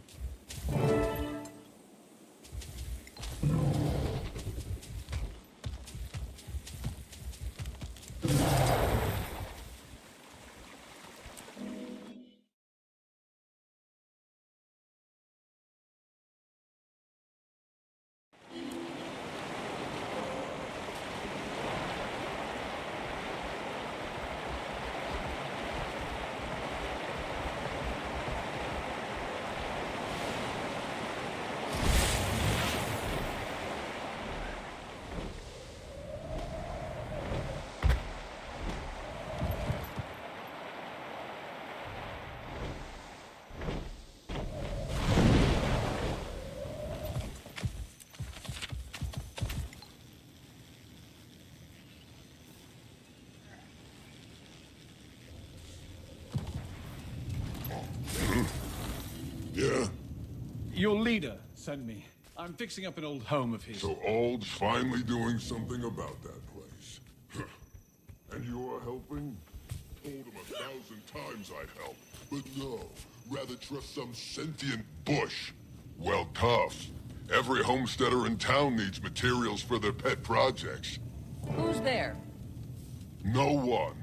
Yeah? Your leader sent me. I'm fixing up an old home of his. So Ald's finally doing something about that place. And you're helping? Told him 1,000 times I'd help. But no, rather trust some sentient bush. Well, tough. Every homesteader in town needs materials for their pet projects. Who's there? No one.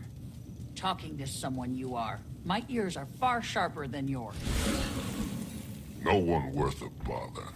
Talking to someone you are. My ears are far sharper than yours. No one worth a bother.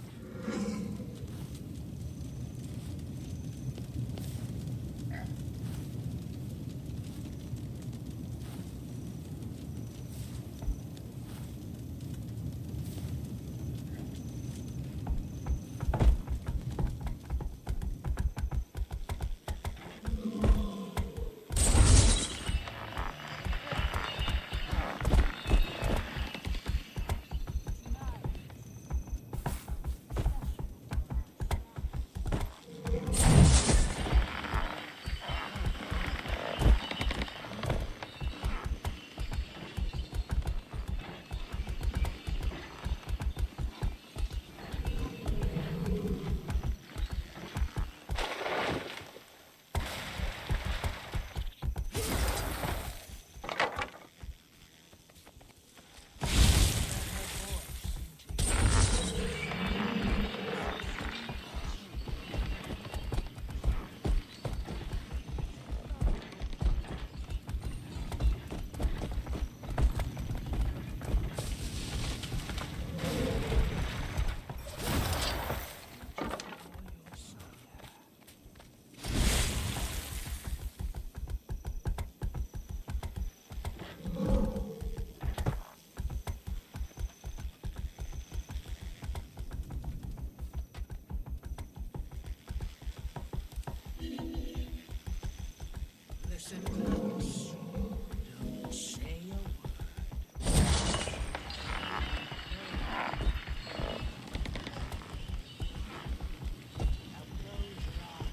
Listen close. Don't say a word. Now close your eyes.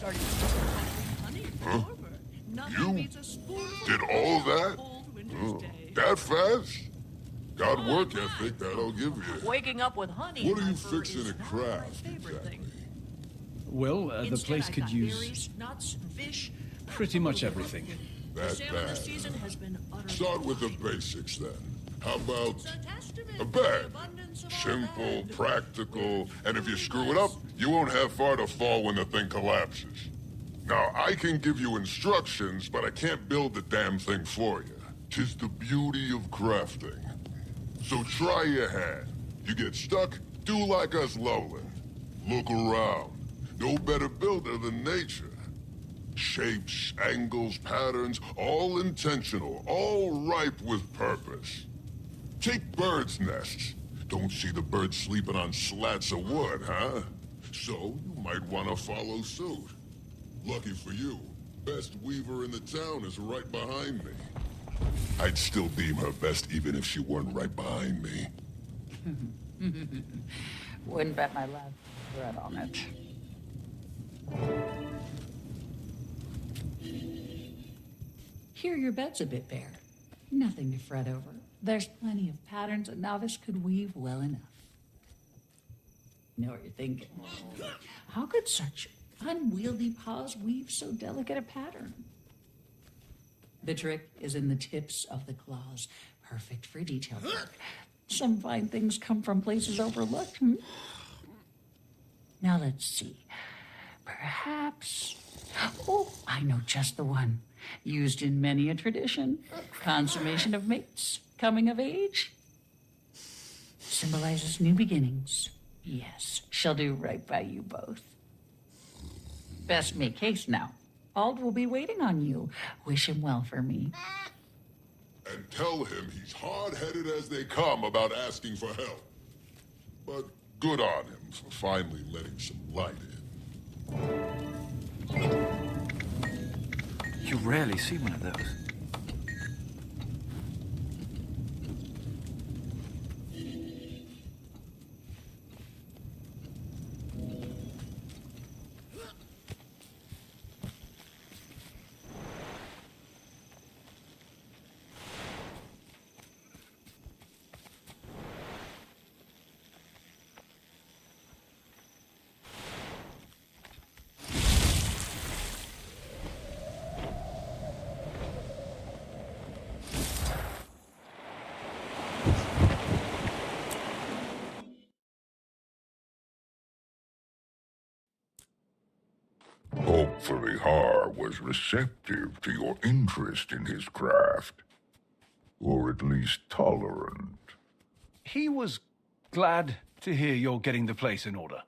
started honey for Huh? Clover. Nothing You beats a spoonful did of all honey on a that? cold winter's Oh, day. that fast? Got work ethic, that'll give you. Waking up with honey What in are my you fur fixing is to not my craft, favorite exactly? thing. Well, the Instead, place I could got use berries, nuts, fish. pretty much everything. The That salmon bad. season has been utterly Start with the basics then. How about It's a testament a to the bag? abundance of our Simple, land. practical, and if you screw it up, you won't have far to fall when the thing collapses. Now, I can give you instructions, but I can't build the damn thing for you. 'Tis the beauty of crafting. So try your hand. You get stuck, do like us lowland. Look around. No better builder than nature. Shapes, angles, patterns, all intentional, all ripe with purpose. Take birds' nests. Don't see the birds sleeping on slats of wood, huh? So, you might want to follow suit. Lucky for you, best weaver in the town is right behind me. I'd still deem her best even if she weren't right behind me. Wouldn't bet my last bread on it. Here your bed's a bit bare. Nothing to fret over. There's plenty of patterns a novice could weave well enough. Know what you're thinking. How could such unwieldy paws weave so delicate a pattern? The trick is in the tips of the claws, perfect for detail work. Some fine things come from places overlooked. Now let's see. Perhaps... Oh, I know just the one. Used in many a tradition. Consummation of mates. Coming of age. Symbolizes new beginnings. Yes, she'll do right by you both. Best make haste now. Ald will be waiting on you. Wish him well for me. And tell him he's hard-headed as they come about asking for help. But good on him for finally letting some light in. You rarely see one of those. Hopefully Har was receptive to your interest in his craft. Or at least tolerant. He was glad to hear you're getting the place in order.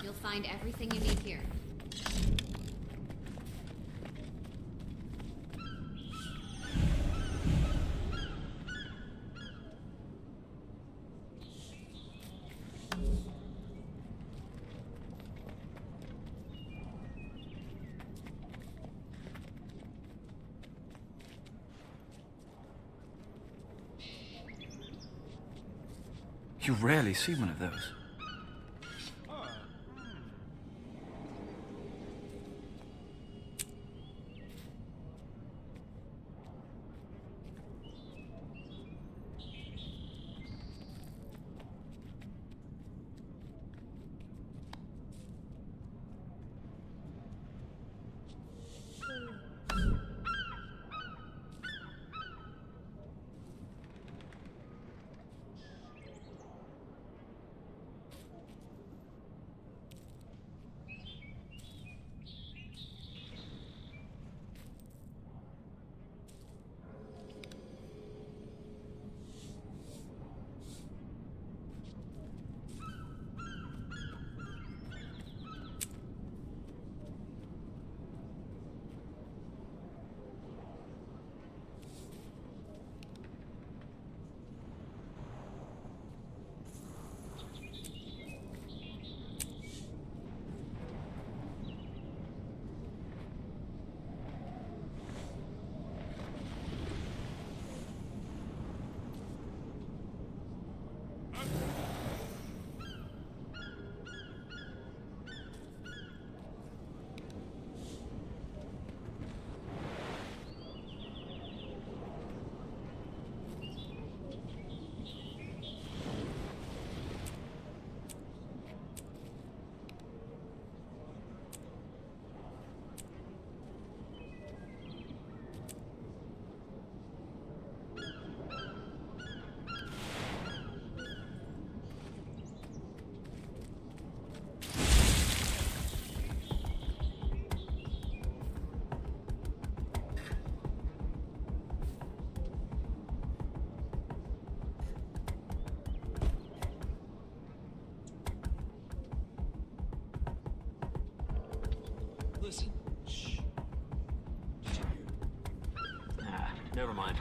You'll find everything you need here. You rarely see one of those. Listen. Shh. Never mind.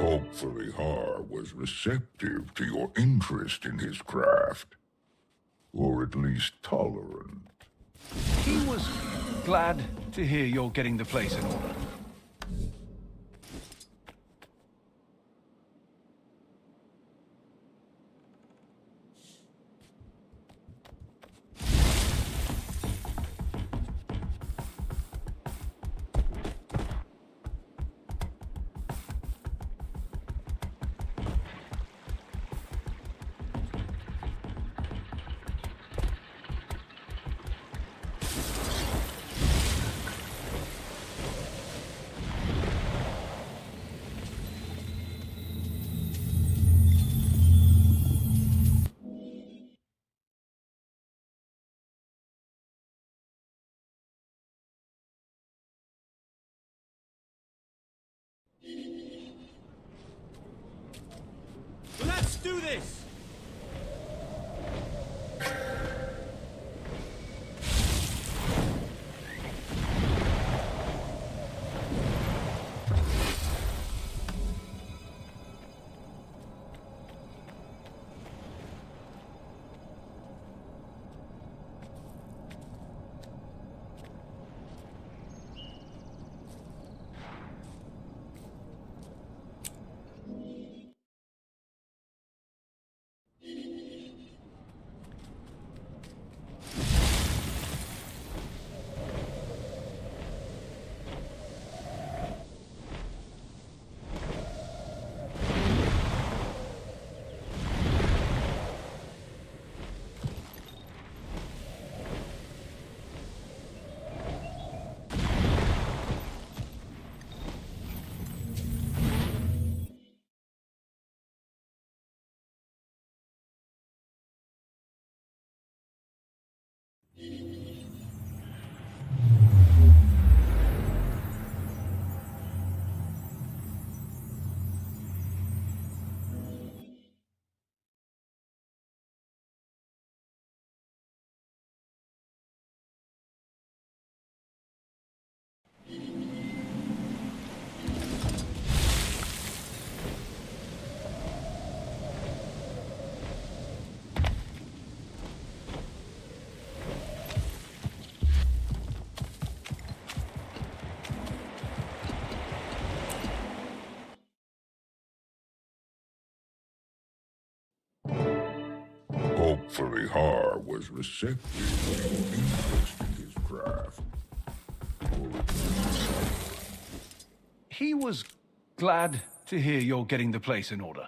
Hopefully Har was receptive to your interest in his craft. Or at least tolerant. He was glad to hear you're getting the place in order. do this! Hopefully Har was receptive to your interest in his craft. He was glad to hear you're getting the place in order.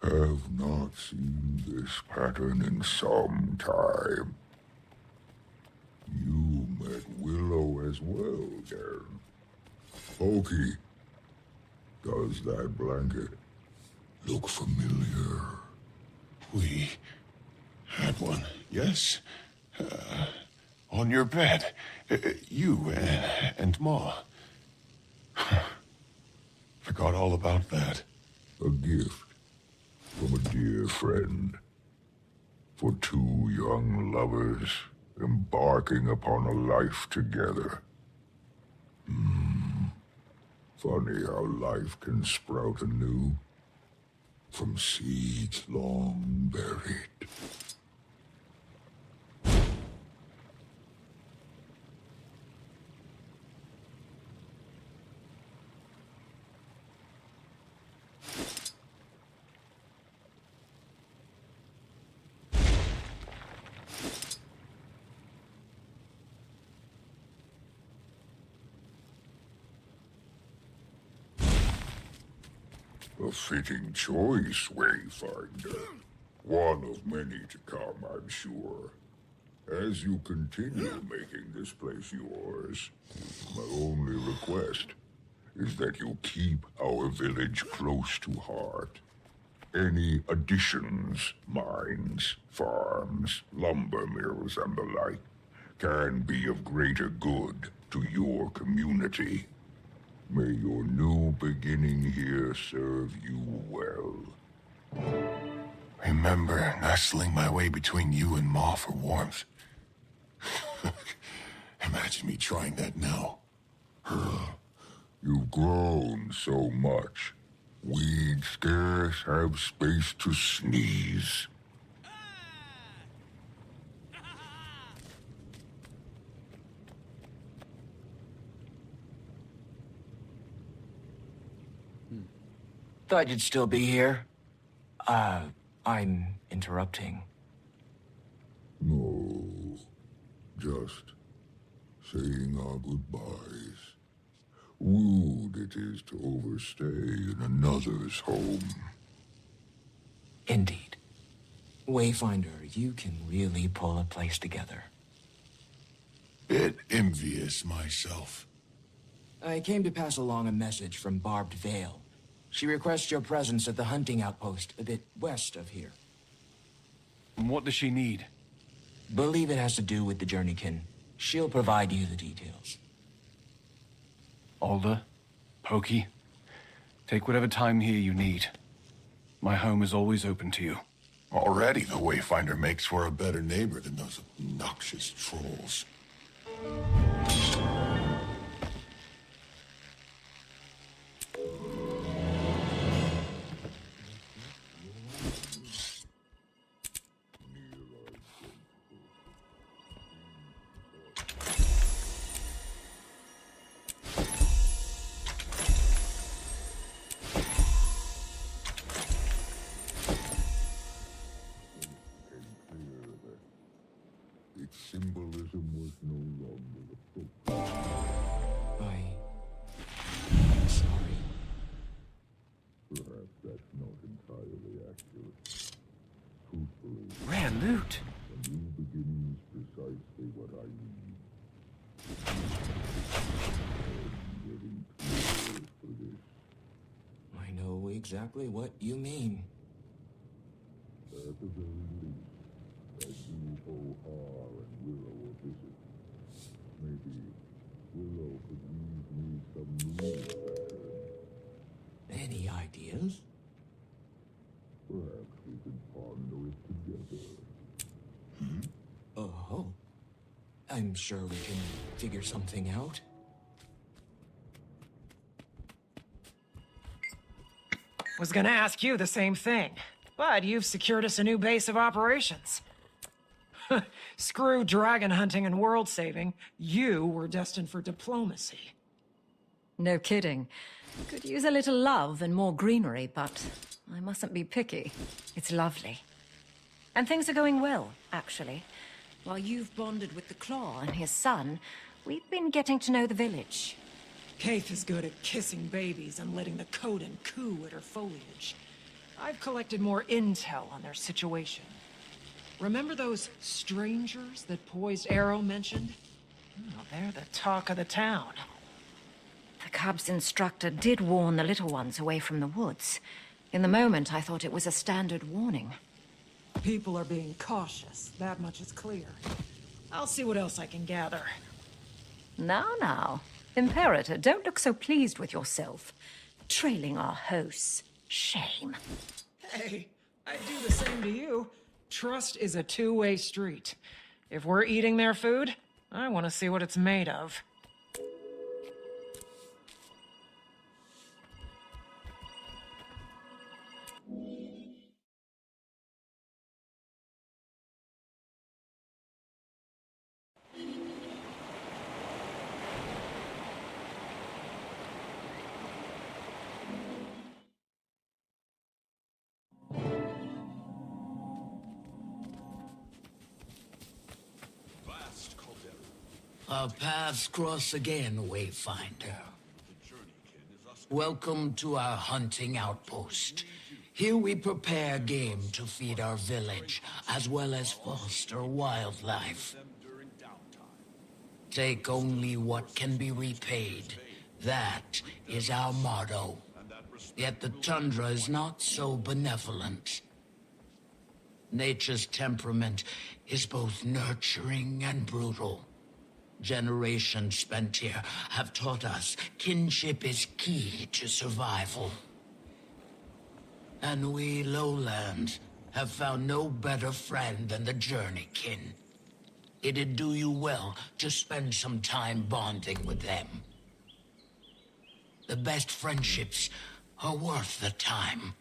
I have not seen this pattern in some time. You met Willow as well, then. Pokey, does that blanket look familiar? We had one, yes? On your bed. You and Ma. Forgot all about that. A gift from a dear friend. For two young lovers embarking upon a life together. Funny how life can sprout anew from seeds long buried. A fitting choice, Wayfinder. One of many to come, I'm sure. As you continue making this place yours, my only request is that you keep our village close to heart. Any additions, mines, farms, lumber mills, and the like, can be of greater good to your community. May your new beginning here serve you well. Remember nestling my way between you and Ma for warmth. Imagine me trying that now. You've grown so much. We'd scarce have space to sneeze. thought you'd still be here. I'm interrupting. No. Just saying our goodbyes. Rude it is to overstay in another's home. Indeed. Wayfinder, you can really pull a place together. Bit envious myself. I came to pass along a message from Barbed Vale. She requests your presence at the hunting outpost a bit west of here. And what does she need? Believe it has to do with the Journeykin. She'll provide you the details. Alder, Pokey, take whatever time here you need. My home is always open to you. Already the Wayfinder makes for a better neighbor than those obnoxious trolls. Its symbolism was no longer appropriate. I'm sorry. Perhaps that's not entirely accurate. Truthfully, Rare loot. a new beginning is precisely what I need. I'm getting too old for this. I know exactly what you mean. At the very least, I do owe Har and Willow a visit. Maybe Willow could leave me some news. Any ideas? Perhaps we can ponder it together. Oh. I'm sure we can figure something out. Was gonna ask you the same thing, but you've secured us a new base of operations. Screw dragon hunting and world saving. You were destined for diplomacy. No kidding. Could use a little love and more greenery, but I mustn't be picky. It's lovely. And things are going well, actually. While you've bonded with the Claw and his son, we've been getting to know the village. Kaith is good at kissing babies and letting the Coden coo at her foliage. I've collected more intel on their situation. Remember those strangers that Poised Arrow mentioned? Oh, they're the talk of the town. The cub's instructor did warn the little ones away from the woods. In the moment, I thought it was a standard warning. People are being cautious, that much is clear. I'll see what else I can gather. Now. Imperator, don't look so pleased with yourself. Trailing our hosts. Shame. Hey, I do the same to you. Trust is a two-way street. If we're eating their food, I want to see what it's made of. Our paths cross again, Wayfinder. Welcome to our hunting outpost. Here we prepare game to feed our village, as well as foster wildlife. Take only what can be repaid. That is our motto. Yet the tundra is not so benevolent. Nature's temperament is both nurturing and brutal. Generations spent here have taught us kinship is key to survival. And we lowlands have found no better friend than the Journeykin. It'd do you well to spend some time bonding with them. The best friendships are worth the time.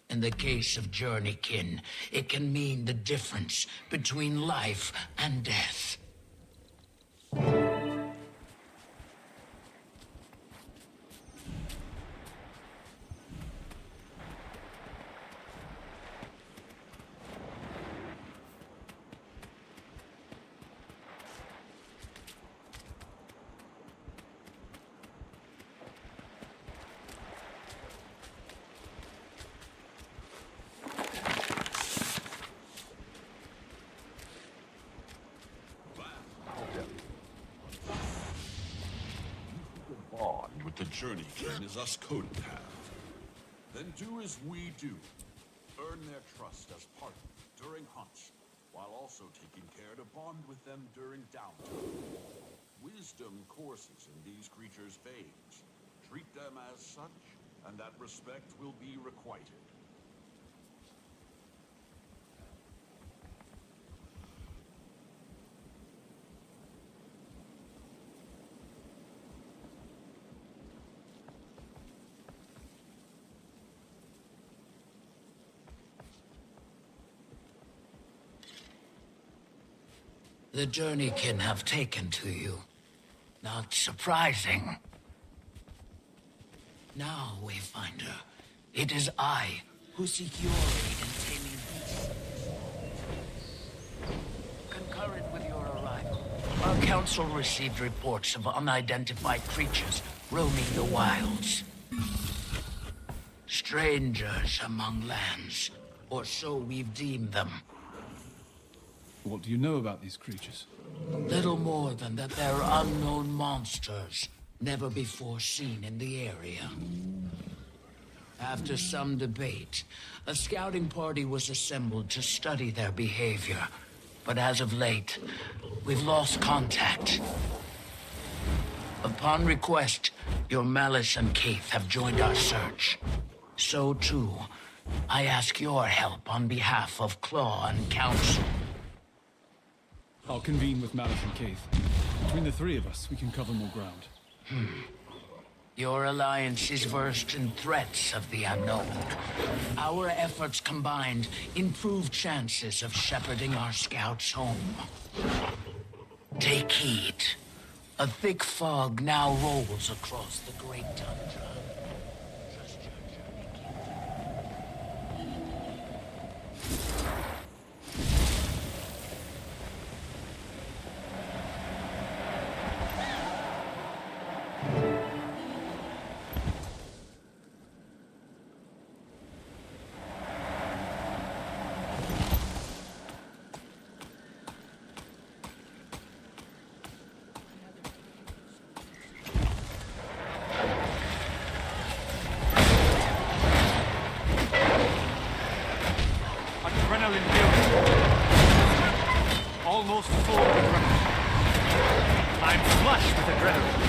In the case of Journeykin, it can mean the difference between life and death. the Journeykin as us Coden have. Then do as we do. Earn their trust as partners during hunts, while also taking care to bond with them during downtime. Wisdom courses in these creatures' veins. Treat them as such, and that respect will be requited. The Journeykin have taken to you. Not surprising. Now, Wayfinder, it is I who seek your aid in taming beasts. Concurrent with your arrival, our council received reports of unidentified creatures roaming the wilds. Strangers among lands, or so we've deemed them. What do you know about these creatures? Little more than that they're unknown monsters, never before seen in the area. After some debate, a scouting party was assembled to study their behavior. But as of late, we've lost contact. Upon request, your Malice and Keith have joined our search. So too, I ask your help on behalf of Claw and Council. I'll convene with Malice and Keith. Between the three of us, we can cover more ground. Your alliance is versed in threats of the unknown. Our efforts combined improve chances of shepherding our scouts home. Take heed. A thick fog now rolls across the great tundra. Trust your Adrenaline building. Almost full of adrenaline. I'm flush with adrenaline.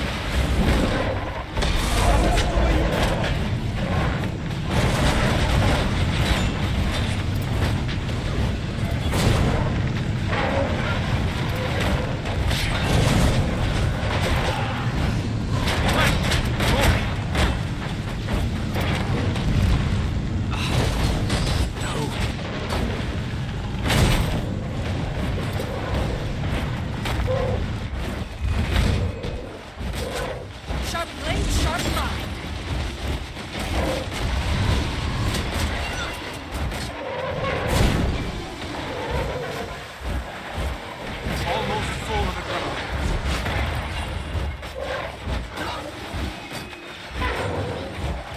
Sharp blade, sharp mind. Almost full of adrenaline.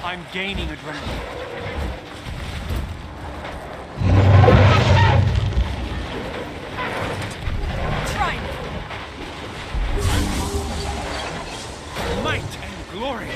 I'm gaining adrenaline. Try me. Might and glory.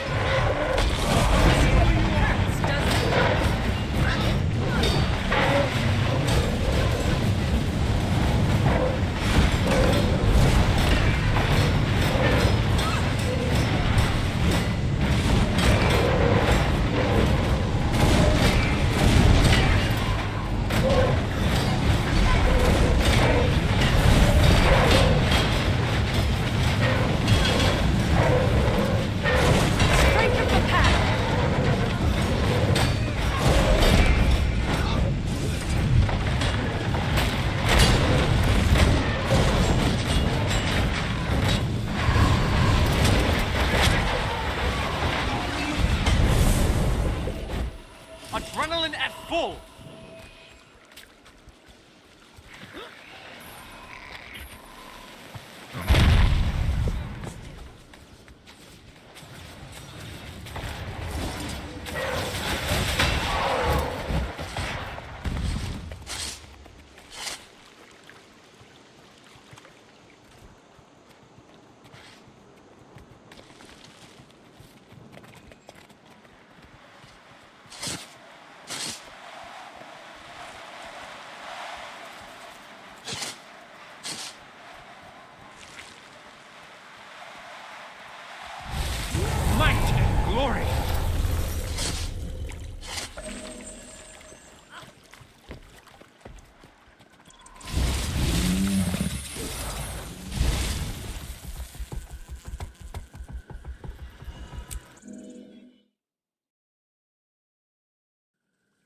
glory!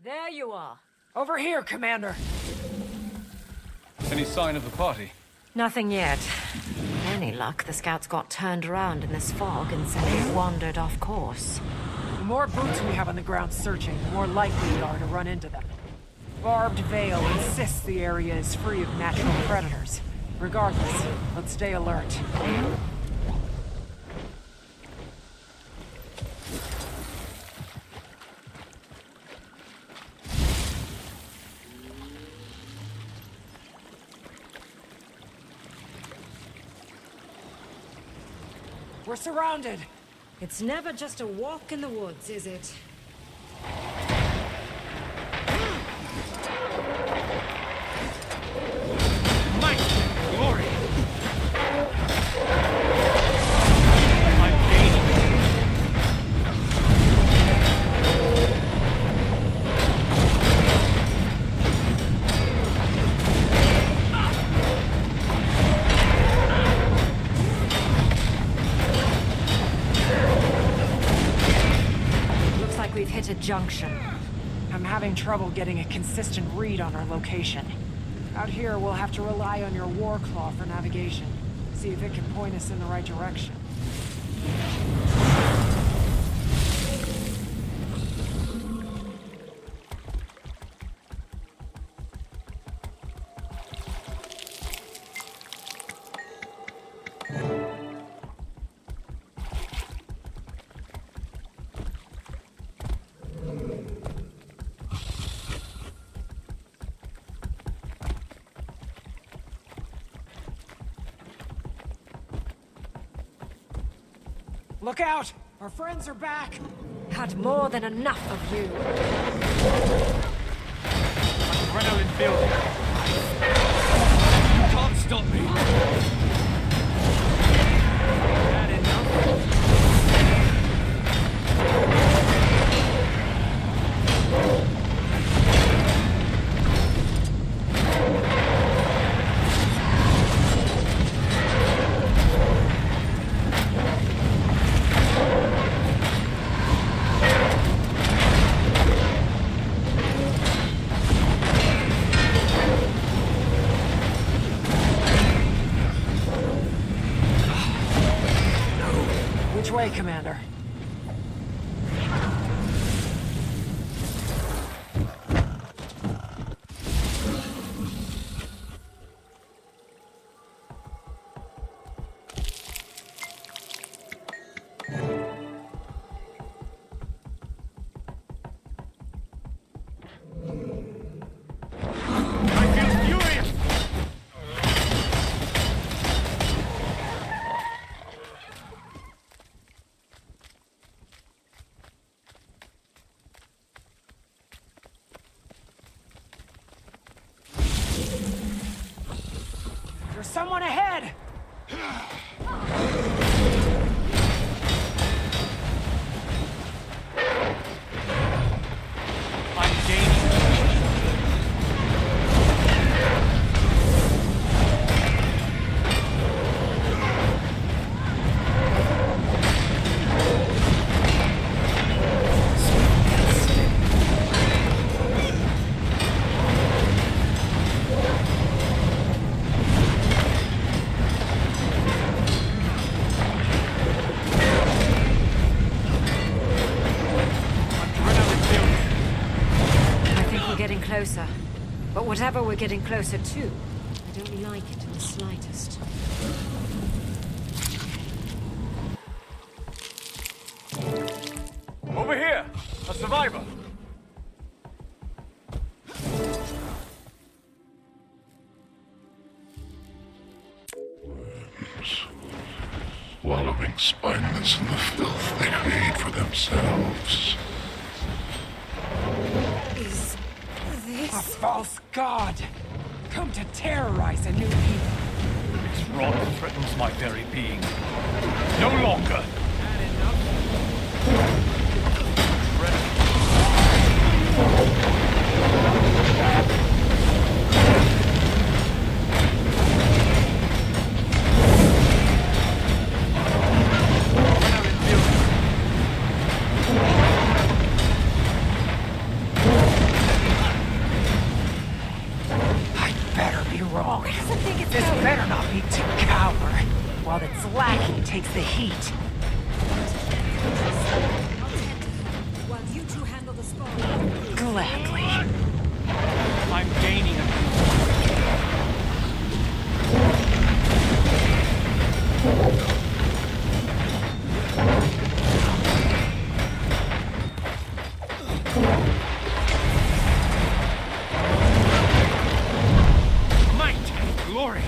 There you are. Over here, Commander. Any sign of the party? Nothing yet. Any luck, the scouts got turned around in this fog and simply wandered off course. The more boots we have on the ground searching, the more likely we are to run into them. Barbed Veil insists the area is free of natural predators. Regardless, let's stay alert. We're surrounded. It's never just a walk in the woods, is it? Might! Glory! We've hit a junction. I'm having trouble getting a consistent read on our location. Out here, we'll have to rely on your war claw for navigation. See if it can point us in the right direction. Look out! Our friends are back! Had more than enough of you. Adrenaline building. You can't stop me. Had enough? Which way, Commander? There's someone ahead! I'm gaining. Closer. But whatever we're getting closer to, I don't like it in the slightest. Over here! A survivor! Wallowing spineless in the filth they create for themselves. Is this a false god? Come to terrorize a new people. Its rod threatens my very being. No longer! Had enough? While its lackey takes the heat. While you two handle the score. Gladly. I'm gaining a might and glory.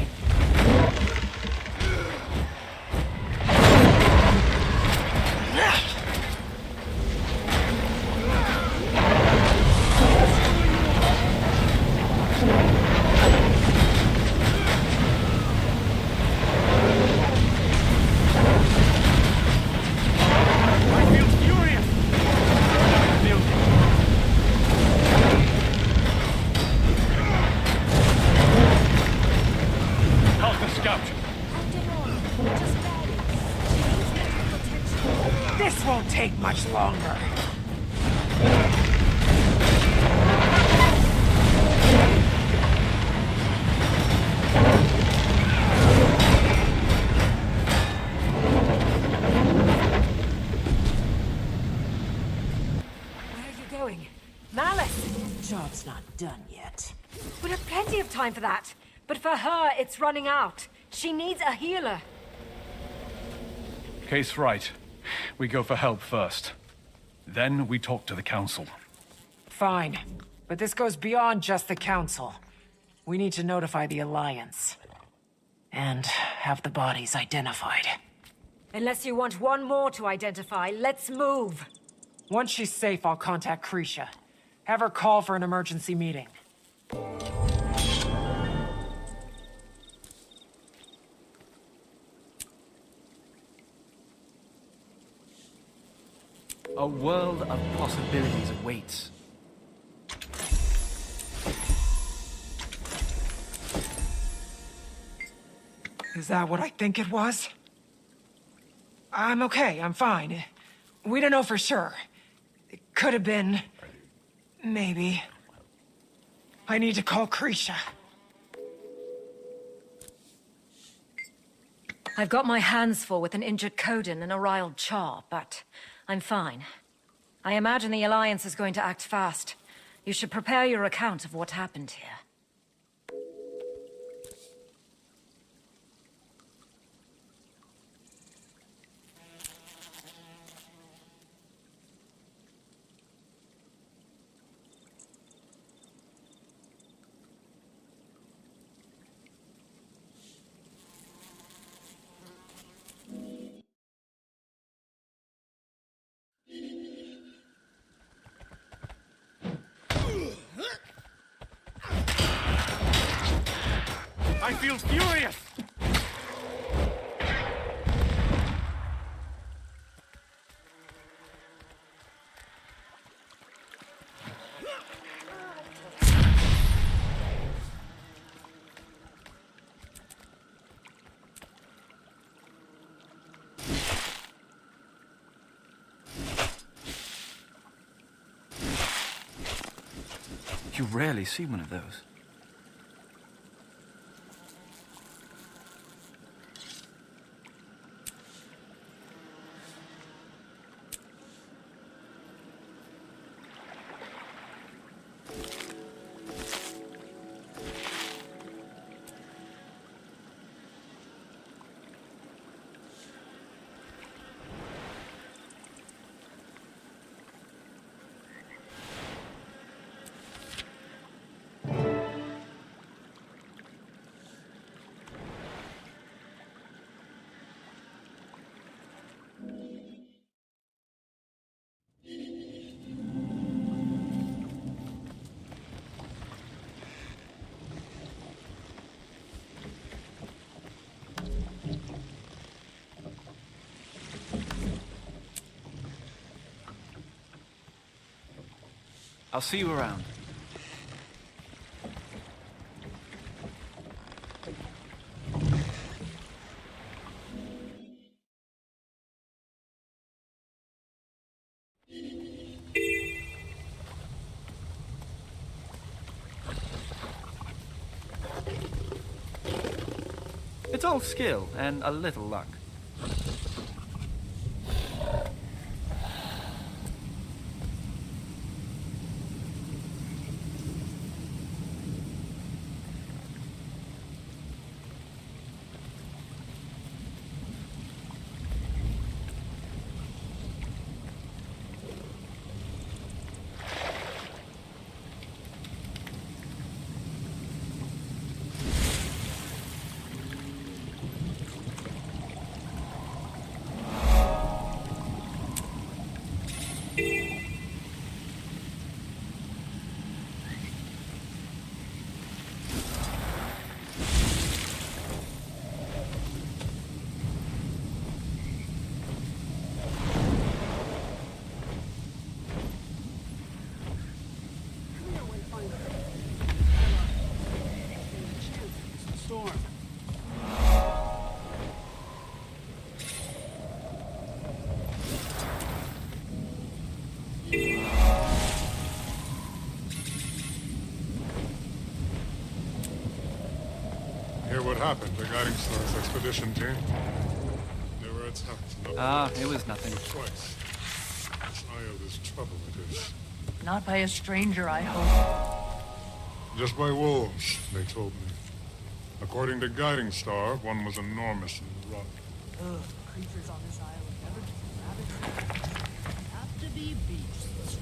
This won't take much longer. Where are you going? Malice! Job's not done yet. We'll have plenty of time for that. But for her, it's running out. She needs a healer. Case right. We go for help first. Then we talk to the Council. Fine. But this goes beyond just the Council. We need to notify the Alliance. And have the bodies identified. Unless you want one more to identify, let's move. Once she's safe, I'll contact Krisha. Have her call for an emergency meeting. A world of possibilities awaits. Is that what I think it was? I'm okay, I'm fine. We don't know for sure. It could have been... maybe. I need to call Krisha. I've got my hands full with an injured Coden and a riled Char, but I'm fine. I imagine the Alliance is going to act fast. You should prepare your account of what happened here. I feel furious! You rarely see one of those. I'll see you around. It's all skill and a little luck. Storm. Hear what happened to Guiding Star's expedition team? They were attacked. Ah, it was nothing. Twice. Child's trouble it is. Not by a stranger, I hope. Just by wolves, they told me. According to Guiding Star, one was enormous and rough. Ugh, creatures on this island never just rabbits. Have to be beasts.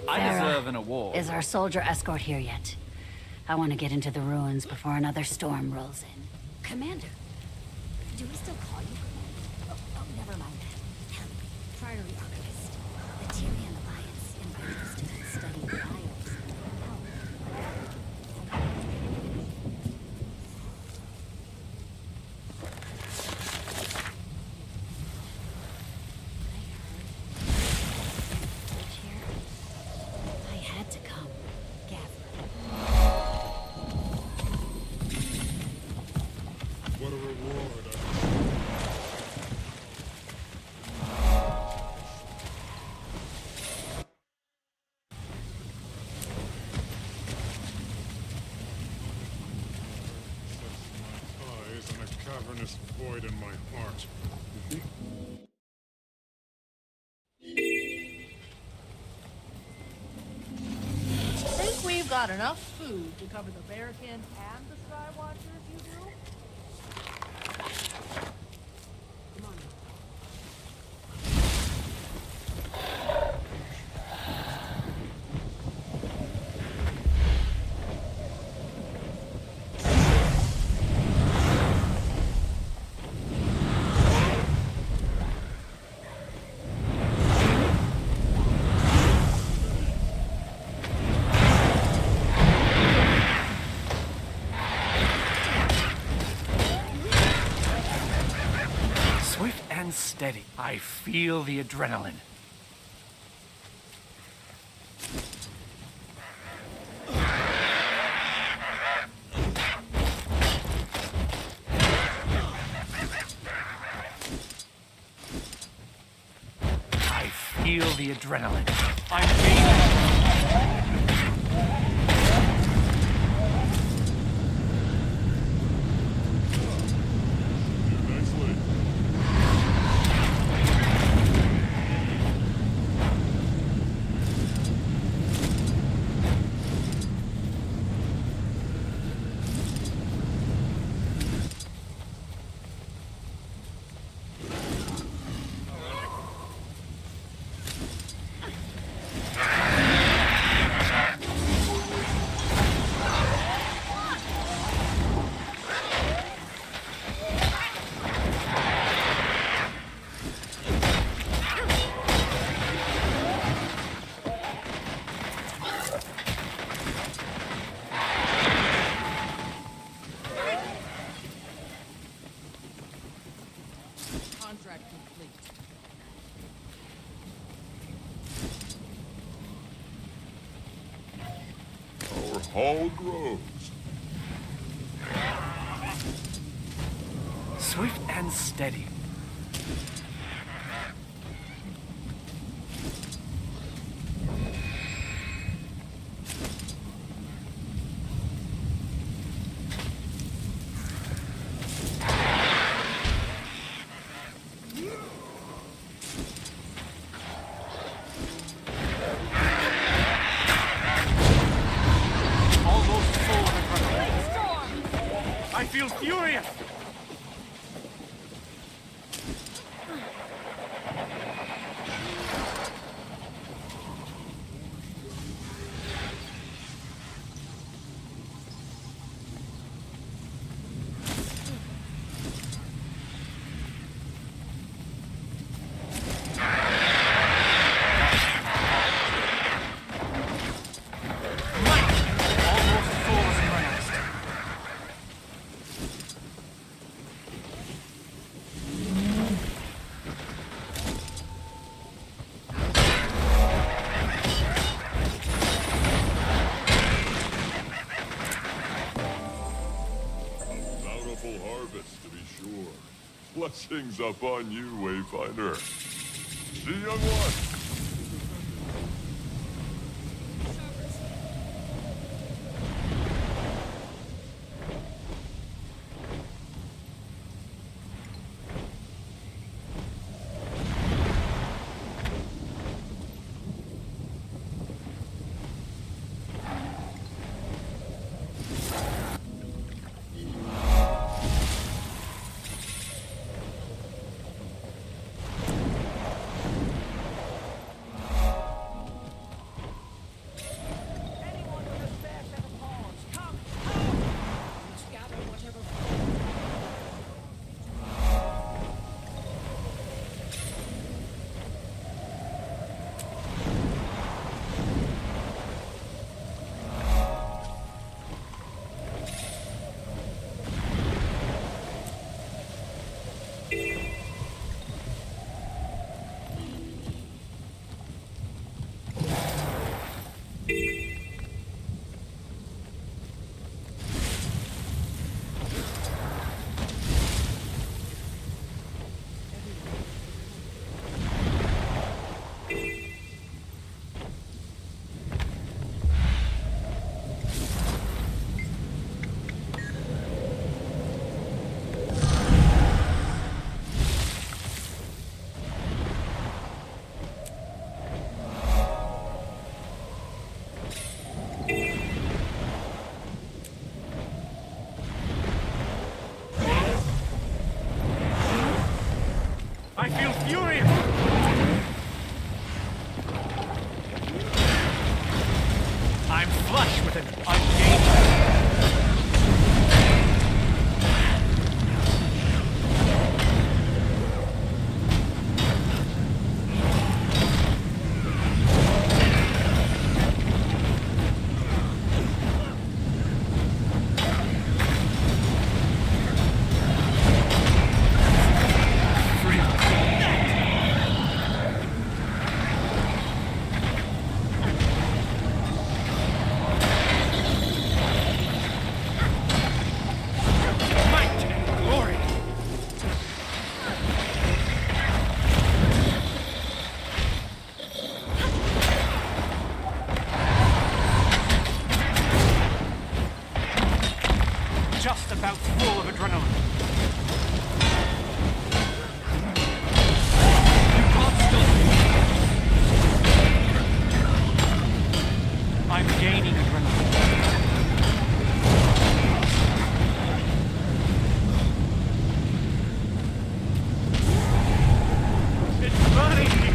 I deserve an award. Is our soldier escort here yet? I want to get into the ruins before another storm rolls in. Commander. Do we still call you Commander? Oh, never mind that. Priory Archivist. The Tyrian Alliance invited us to study the Isles. I had to come. What a reward. Eyes and a cavernous void in my heart. Think we've got enough food to cover the Bearkin and the Sky Watchers, you do? Come on. Swift and steady. I feel the adrenaline. I feel the adrenaline. I'm gaining. tall grows. Swift and steady. I feel furious! Bountiful harvest, to be sure. Blessings upon you, Wayfinder. See, young one? I feel furious! I'm flush with an ungainly. Just about full of adrenaline. You can't stop me. I'm gaining adrenaline. It's burning me.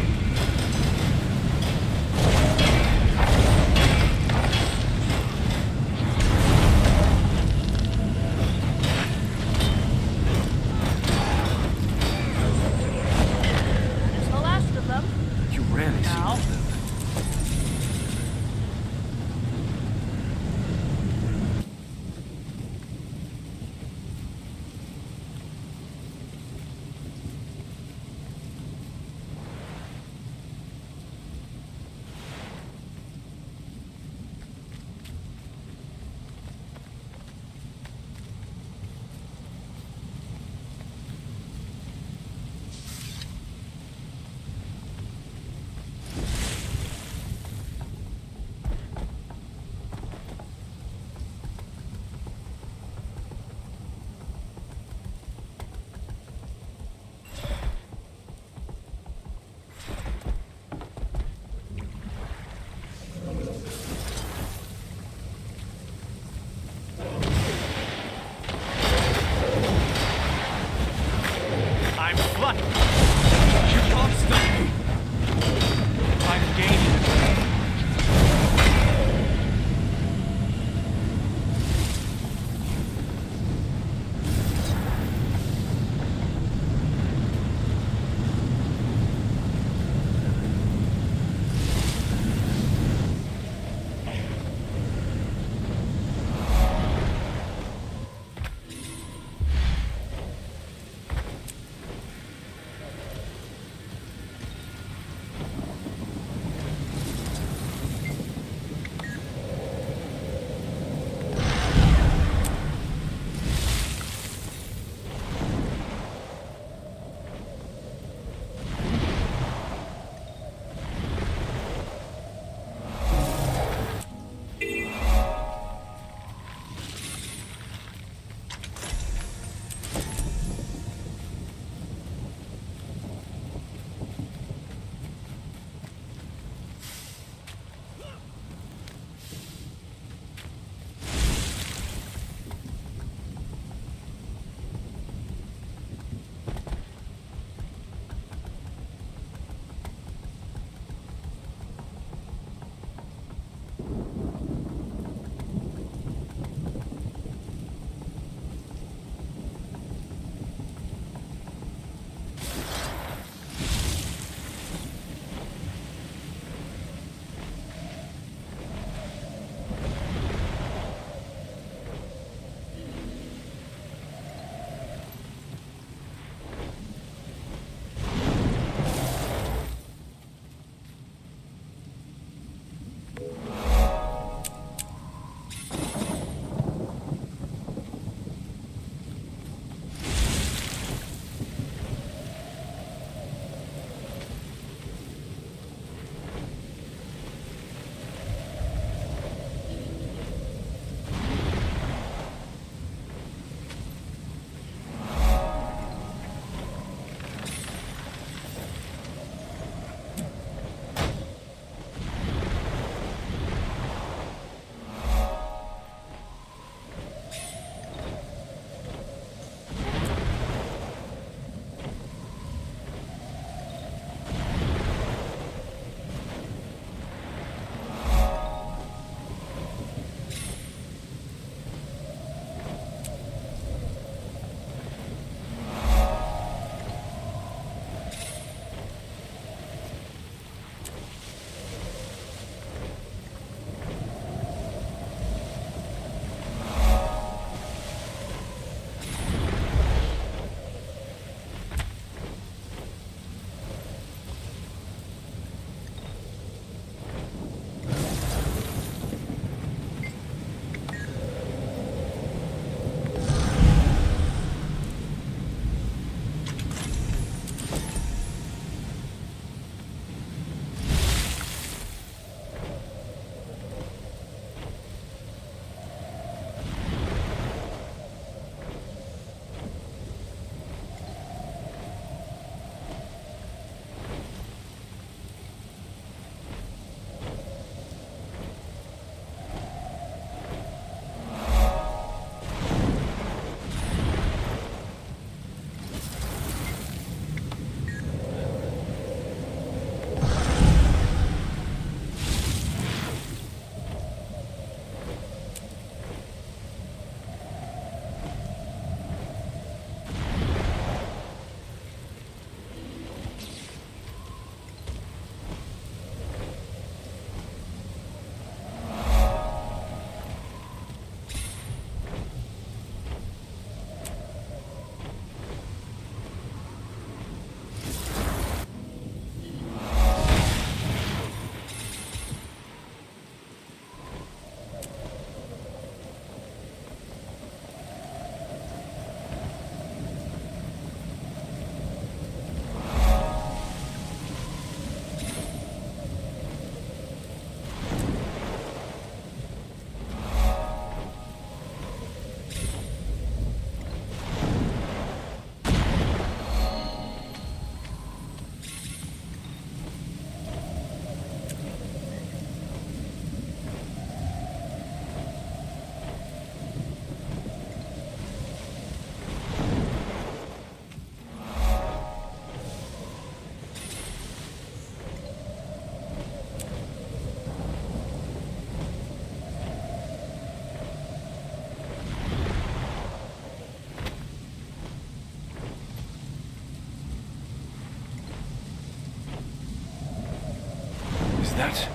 that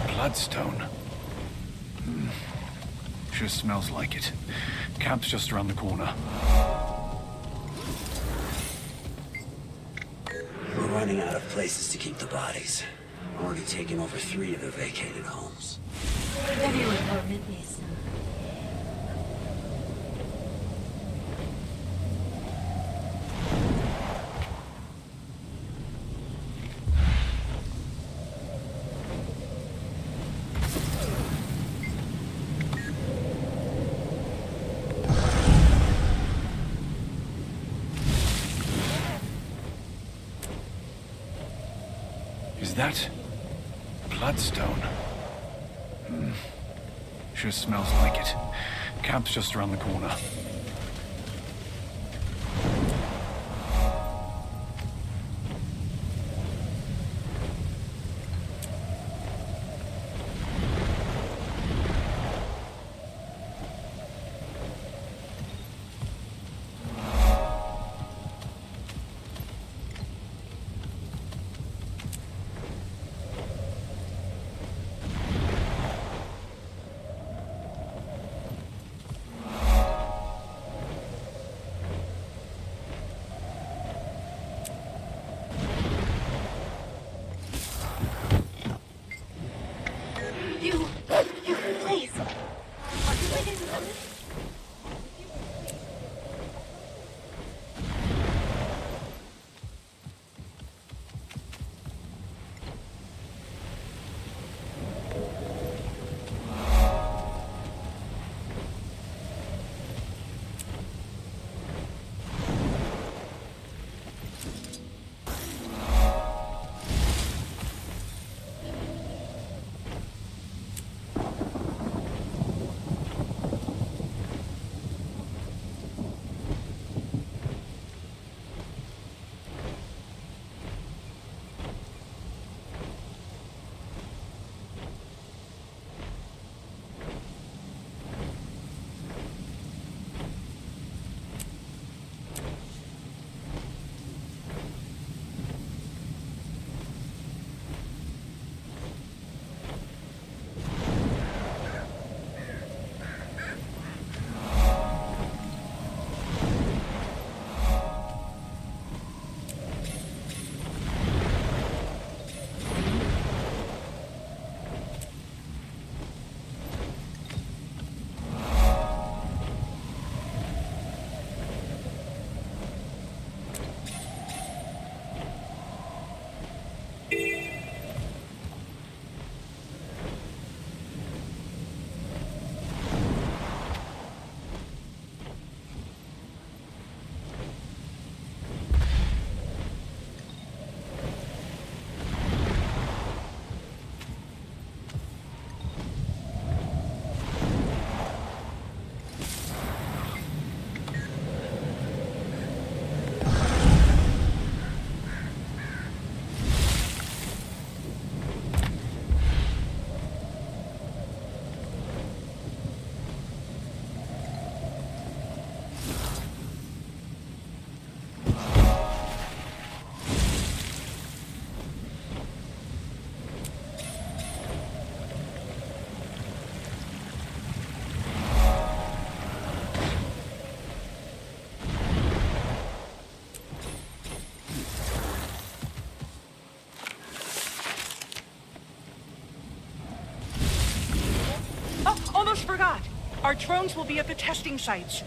bloodstone? Sure smells like it. Camp's just around the corner. We're running out of places to keep the bodies. Already taken over 3 of the vacated homes. Maybe we permit me some. Is that bloodstone? Sure smells like it. Camp's just around the corner. You, please. Are you waiting for me? Almost forgot. Our drones will be at the testing sites.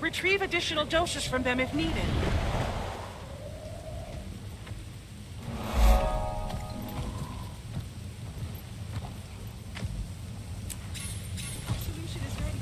Retrieve additional doses from them if needed. Solution is ready.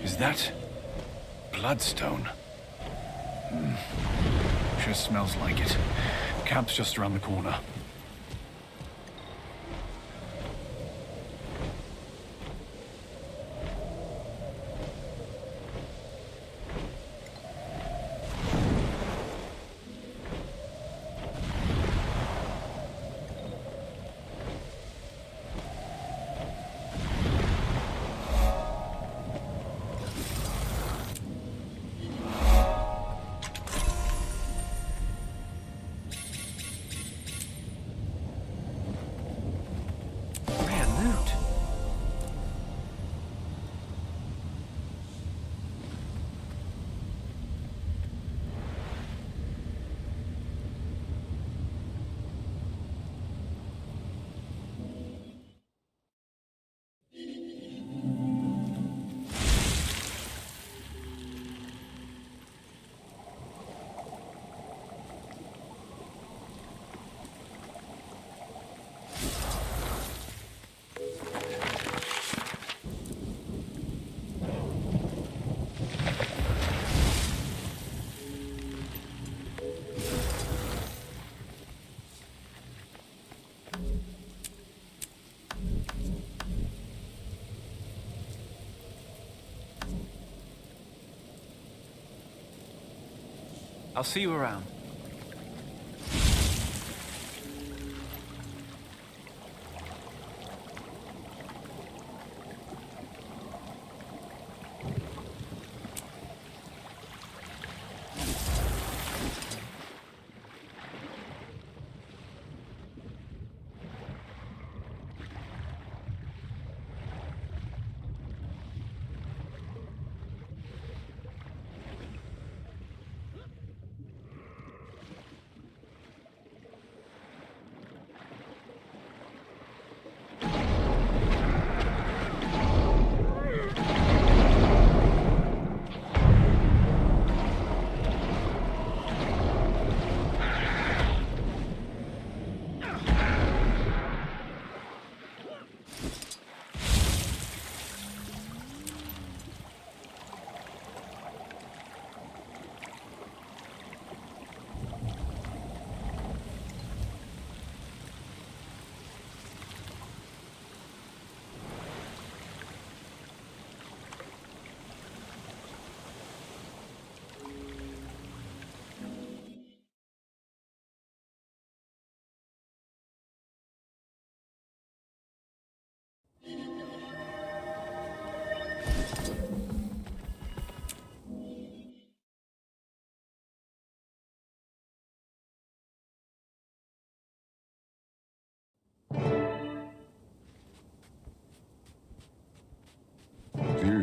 Is that bloodstone? Sure smells like it. Camp's just around the corner. I'll see you around.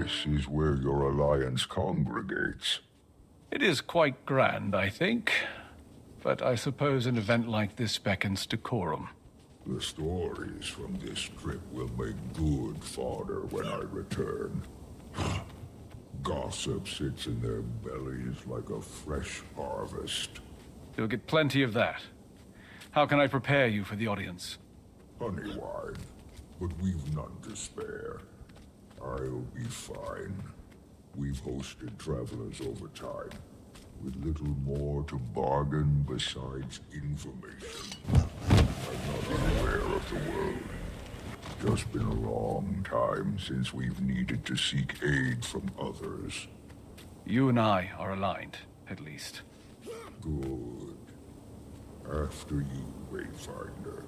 This is where your alliance congregates. It is quite grand, I think. But I suppose an event like this beckons decorum. The stories from this trip will make good fodder when I return. Gossip sits in their bellies like a fresh harvest. You'll get plenty of that. How can I prepare you for the audience? Honey wine, but we've none to spare. I'll be fine. We've hosted travelers over time, with little more to bargain besides information. I'm not unaware of the world. Just been a long time since we've needed to seek aid from others. You and I are aligned, at least. Good. After you, Wayfinder.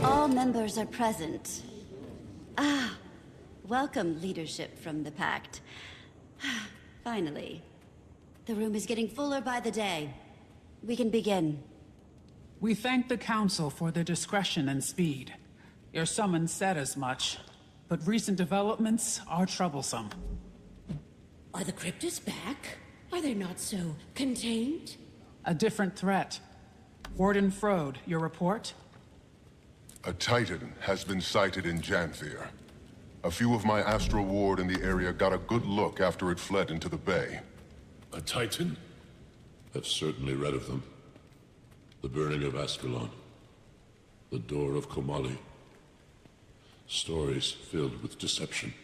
All members are present. Ah, welcome, leadership from the Pact. Finally. The room is getting fuller by the day. We can begin. We thank the Council for their discretion and speed. Your summons said as much, but recent developments are troublesome. Are the cryptids back? Are they not so contained? A different threat. Warden Frode, your report? A Titan has been sighted in Janthir. A few of my Astral Ward in the area got a good look after it fled into the bay. A Titan? I've certainly read of them. The burning of Ascalon. The door of Komali. Stories filled with deception.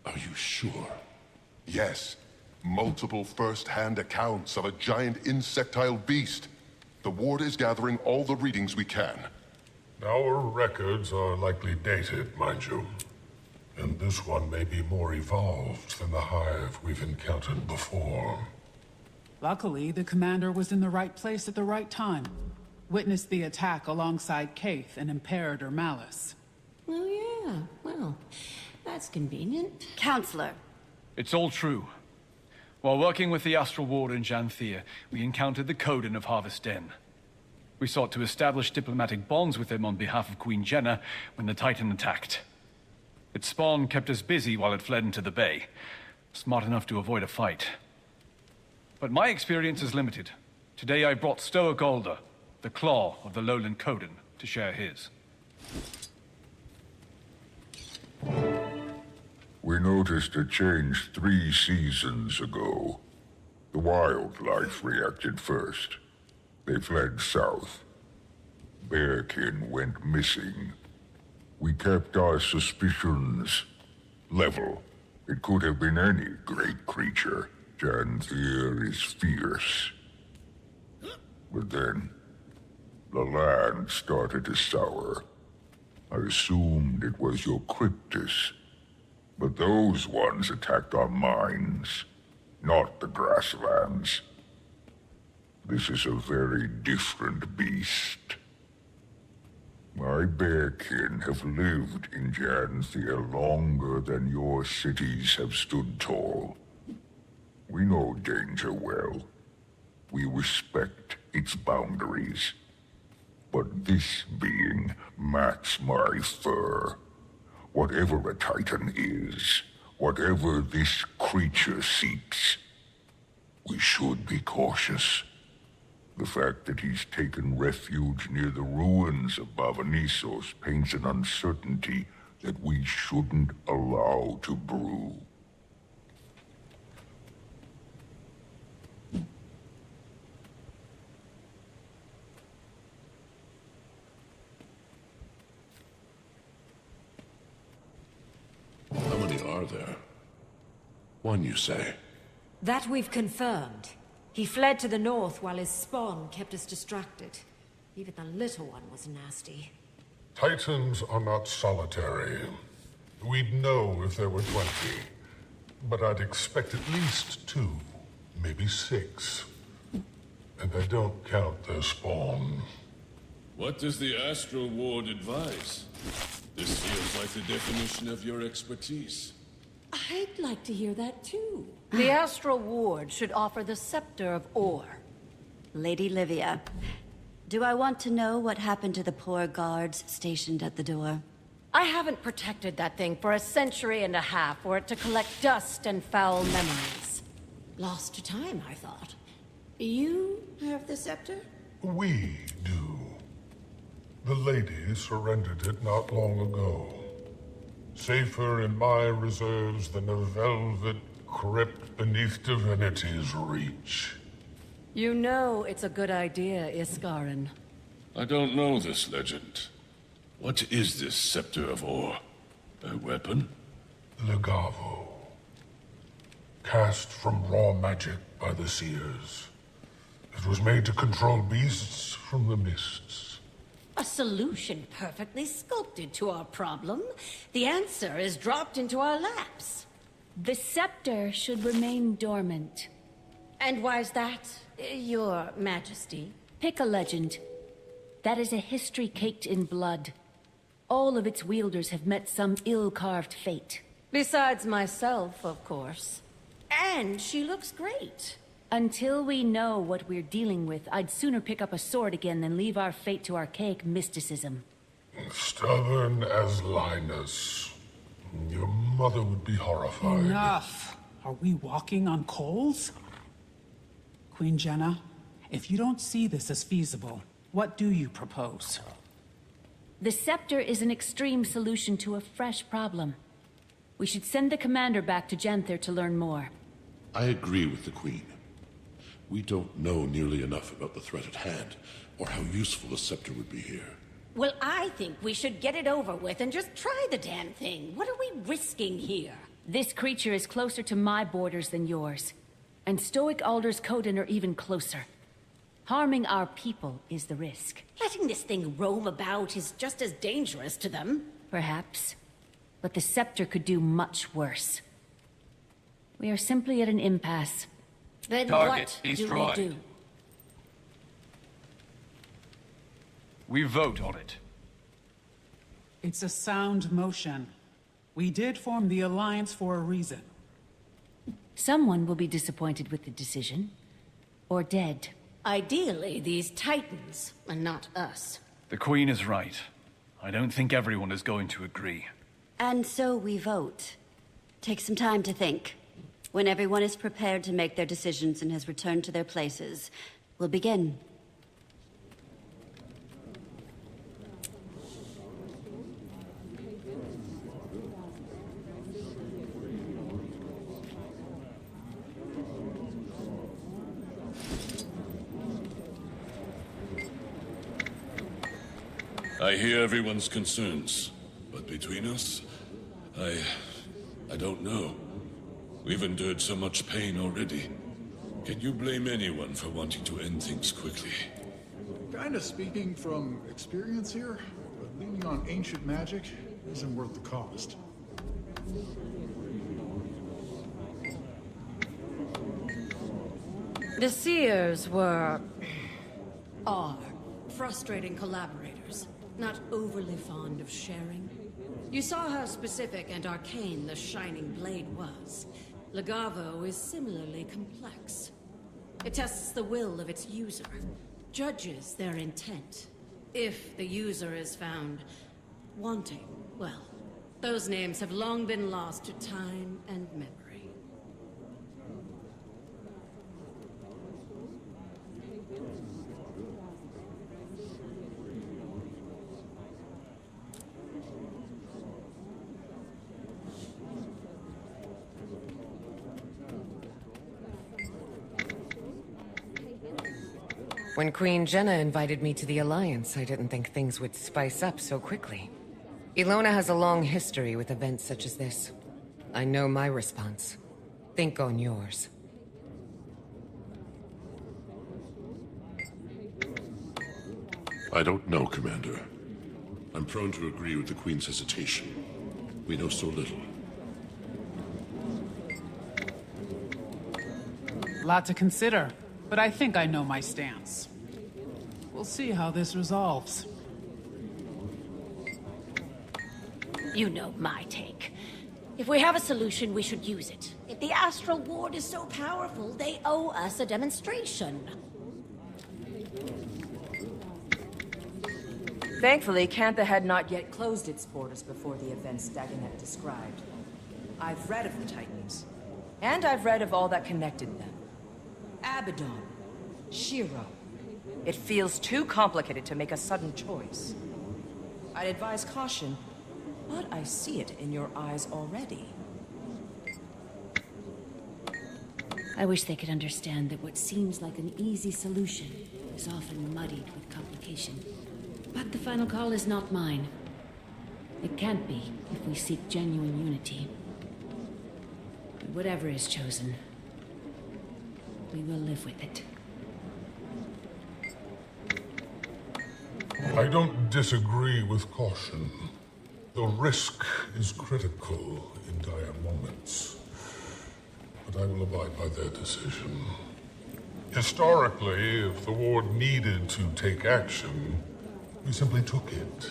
Are you sure? Yes. Multiple first-hand accounts of a giant insectile beast. The Ward is gathering all the readings we can. Our records are likely dated, mind you. And this one may be more evolved than the hive we've encountered before. Luckily, the commander was in the right place at the right time. Witnessed the attack alongside Kaith and Imperator Malice. Oh yeah, well, that's convenient. Counselor. It's all true. While working with the Astral Ward in Janthir, we encountered the Coden of Harvest Den. We sought to establish diplomatic bonds with them on behalf of Queen Jenna when the Titan attacked. Its spawn kept us busy while it fled into the bay, smart enough to avoid a fight. But my experience is limited. Today I brought Stoic Alder, the claw of the Lowland Coden, to share his. We noticed a change 3 seasons ago. The wildlife reacted first. They fled south. Bearkin went missing. We kept our suspicions level. It could have been any great creature. Janthir is fierce. But then, the land started to sour. I assumed it was your cryptis. But those ones attacked our mines, not the grasslands. This is a very different beast. My bearkin have lived in Janthir longer than your cities have stood tall. We know danger well. We respect its boundaries. But this being mats my fur. Whatever a Titan is, whatever this creature seeks, we should be cautious. The fact that he's taken refuge near the ruins of Bavanisos paints an uncertainty that we shouldn't allow to brew. How many are there? One, you say? That we've confirmed. He fled to the north while his spawn kept us distracted. Even the little one was nasty. Titans are not solitary. We'd know if there were 20. But I'd expect at least 2, maybe 6. And I don't count their spawn. What does the Astral Ward advise? This feels like the definition of your expertise. I'd like to hear that too. The Astral Ward should offer the Scepter of Ore. Lady Livia, do I want to know what happened to the poor guards stationed at the door? I haven't protected that thing for a century and a half for it to collect dust and foul memories. Lost to time, I thought. You have the scepter? We do. The lady surrendered it not long ago. Safer in my reserves than a velvet crypt beneath divinity's reach. You know it's a good idea, Iskarin. I don't know this legend. What is this Scepter of Ore? A weapon? Legavo. Cast from raw magic by the seers. It was made to control beasts from the mists. A solution perfectly sculpted to our problem. The answer is dropped into our laps. The scepter should remain dormant. And why's that, Your Majesty? Pick a legend. That is a history caked in blood. All of its wielders have met some ill-carved fate. Besides myself, of course. And she looks great. Until we know what we're dealing with, I'd sooner pick up a sword again than leave our fate to archaic mysticism. Stubborn as Linus. Your mother would be horrified. Enough! Are we walking on coals? Queen Jenna, if you don't see this as feasible, what do you propose? The scepter is an extreme solution to a fresh problem. We should send the commander back to Janthir to learn more. I agree with the Queen. We don't know nearly enough about the threat at hand, or how useful the scepter would be here. Well, I think we should get it over with and just try the damn thing. What are we risking here? This creature is closer to my borders than yours. And Stoic Alder's Coden are even closer. Harming our people is the risk. Letting this thing roam about is just as dangerous to them. Perhaps. But the scepter could do much worse. We are simply at an impasse. Then Target what destroyed. do we do? We vote on it. It's a sound motion. We did form the Alliance for a reason. Someone will be disappointed with the decision. Or dead. Ideally, these Titans, and not us. The Queen is right. I don't think everyone is going to agree. And so we vote. Take some time to think. When everyone is prepared to make their decisions and has returned to their places, we'll begin. I hear everyone's concerns, but between us, I don't know. We've endured so much pain already. Can you blame anyone for wanting to end things quickly? Kinda speaking from experience here, but leaning on ancient magic isn't worth the cost. The Seers are frustrating collaborators, not overly fond of sharing. You saw how specific and arcane the Shining Blade was. Legavo is similarly complex. It tests the will of its user, judges their intent. If the user is found wanting, well, those names have long been lost to time and memory. When Queen Jenna invited me to the Alliance, I didn't think things would spice up so quickly. Ilona has a long history with events such as this. I know my response. Think on yours. I don't know, Commander. I'm prone to agree with the Queen's hesitation. We know so little. Lot to consider, but I think I know my stance. We'll see how this resolves. You know my take. If we have a solution, we should use it. If the Astral Ward is so powerful, they owe us a demonstration. Thankfully, Cantha had not yet closed its borders before the events Dagonet described. I've read of the Titans, and I've read of all that connected them. Abaddon, Shiro. It feels too complicated to make a sudden choice. I'd advise caution, but I see it in your eyes already. I wish they could understand that what seems like an easy solution is often muddied with complication. But the final call is not mine. It can't be if we seek genuine unity. But whatever is chosen, we will live with it. I don't disagree with caution. The risk is critical in dire moments. But I will abide by their decision. Historically, if the Ward needed to take action, we simply took it.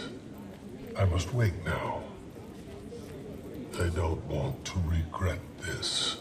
I must wait now. I don't want to regret this.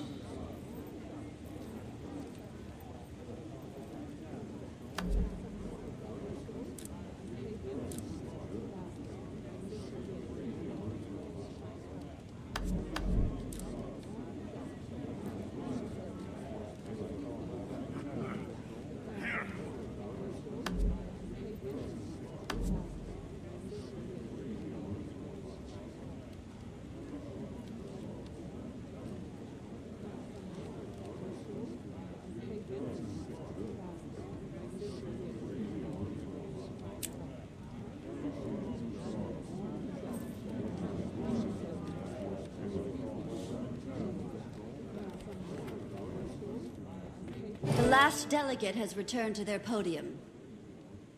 The last delegate has returned to their podium.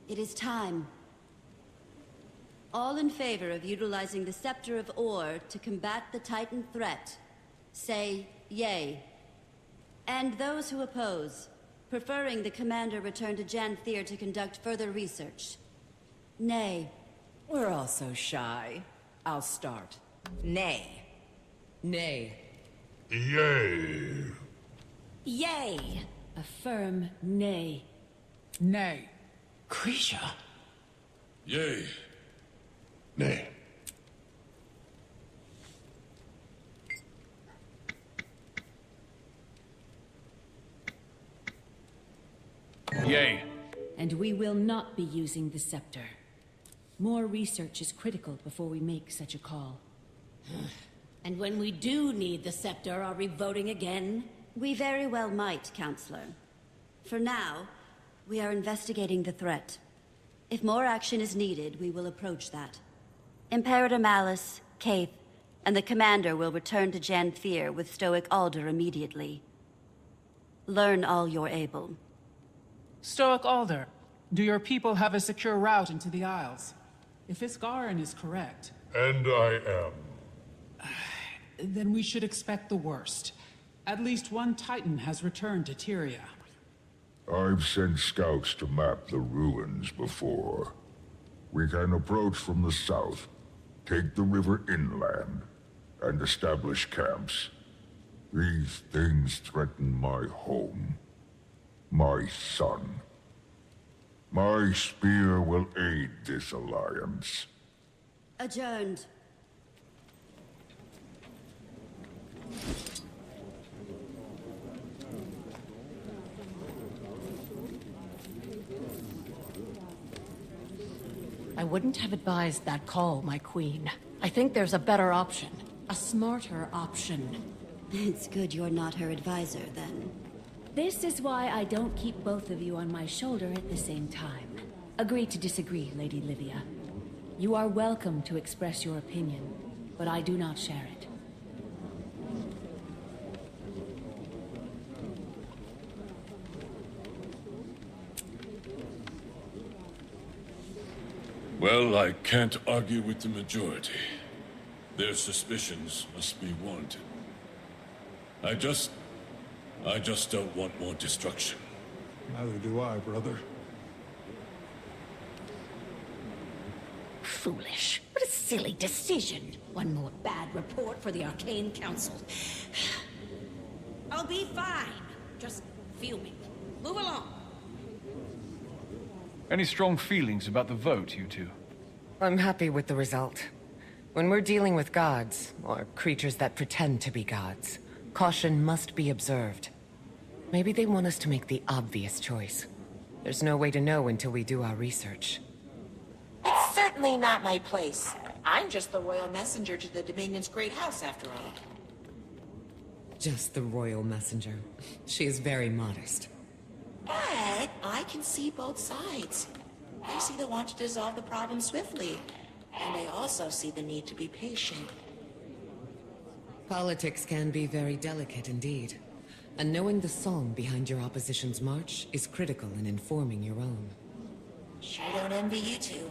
It is time. All in favor of utilizing the Scepter of Ore to combat the Titan threat, say yay. And those who oppose, preferring the commander return to Janthir to conduct further research, nay. We're all so shy. I'll start. Nay. Nay. Yay. Yay! A firm nay. Nay. Grisha. Yay. Nay. Yay. And we will not be using the scepter. More research is critical before we make such a call. And when we do need the scepter, are we voting again? We very well might, Counselor. For now, we are investigating the threat. If more action is needed, we will approach that. Imperator Malice, Kaith, and the commander will return to Janthir with Stoic Alder immediately. Learn all you're able. Stoic Alder, do your people have a secure route into the Isles? If Isgarin is correct... And I am. Then we should expect the worst. At least one Titan has returned to Tyria. I've sent scouts to map the ruins before. We can approach from the south, take the river inland, and establish camps. These things threaten my home, my son. My spear will aid this alliance. Adjourned. I wouldn't have advised that call, my queen. I think there's a better option. A smarter option. It's good you're not her advisor, then. This is why I don't keep both of you on my shoulder at the same time. Agree to disagree, Lady Livia. You are welcome to express your opinion, but I do not share it. Well, I can't argue with the majority. Their suspicions must be warranted. I just don't want more destruction. Neither do I, brother. Foolish. What a silly decision. One more bad report for the Arcane Council. I'll be fine. Just fuming. Move along. Any strong feelings about the vote, you two? I'm happy with the result. When we're dealing with gods, or creatures that pretend to be gods, caution must be observed. Maybe they want us to make the obvious choice. There's no way to know until we do our research. It's certainly not my place. I'm just the royal messenger to the Dominion's great house, after all. Just the royal messenger. She is very modest. But I can see both sides. I see the want to dissolve the problem swiftly. And I also see the need to be patient. Politics can be very delicate indeed. And knowing the song behind your opposition's march is critical in informing your own. Sure don't envy you two.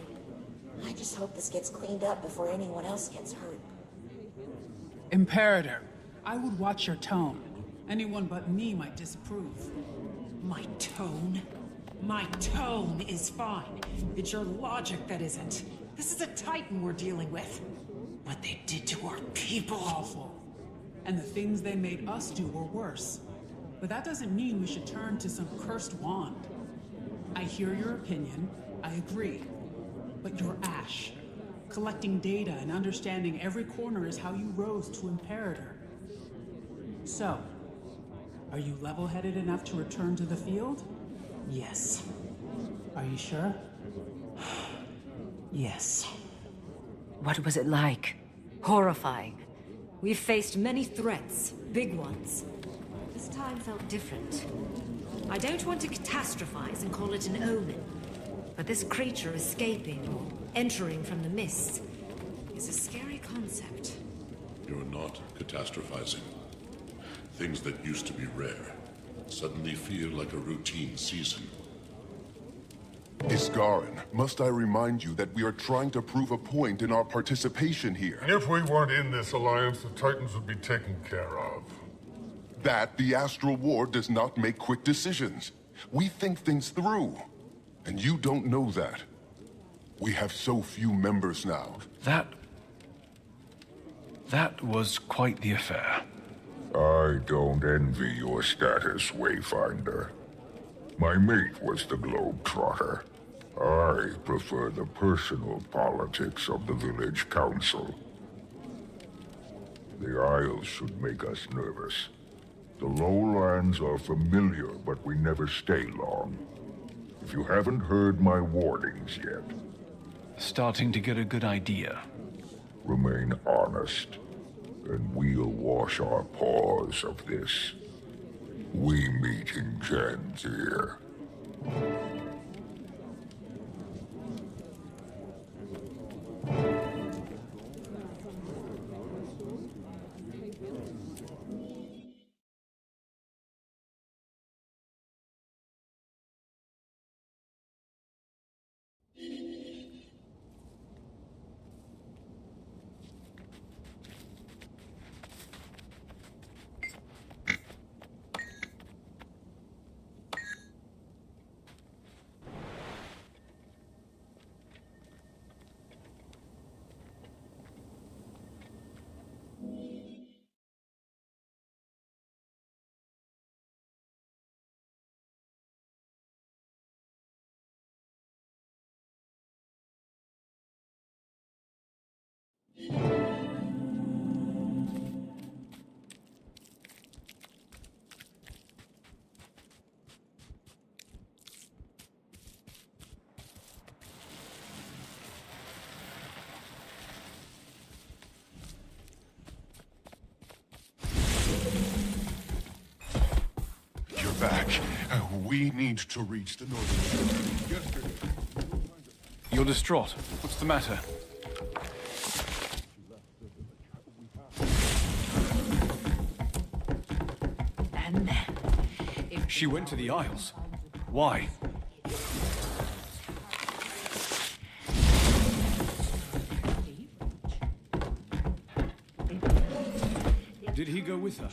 I just hope this gets cleaned up before anyone else gets hurt. Imperator, I would watch your tone. Anyone but me might disapprove. My tone? My tone is fine. It's your logic that isn't. This is a Titan we're dealing with. What they did to our people. Awful. And the things they made us do were worse. But that doesn't mean we should turn to some cursed wand. I hear your opinion, I agree. But you're Ash. Collecting data and understanding every corner is how you rose to Imperator. So, are you level-headed enough to return to the field? Yes. Are you sure? Yes. What was it like? Horrifying. We've faced many threats, big ones. This time felt different. I don't want to catastrophize and call it an omen, but this creature escaping or entering from the mists is a scary concept. You're not catastrophizing. Things that used to be rare suddenly feel like a routine season. Isgarin, must I remind you that we are trying to prove a point in our participation here? If we weren't in this alliance, the Titans would be taken care of. That the Astral Ward does not make quick decisions. We think things through. And you don't know that. We have so few members now. That was quite the affair. I don't envy your status, Wayfinder. My mate was the Globetrotter. I prefer the personal politics of the village council. The Isles should make us nervous. The lowlands are familiar, but we never stay long. If you haven't heard my warnings yet... Starting to get a good idea. Remain honest, and we'll wash our paws of this. We meet in Janthir. back. We need to reach the northern. Yesterday. You're distraught. What's the matter? And then, She went to the Isles. Why? Did he go with her?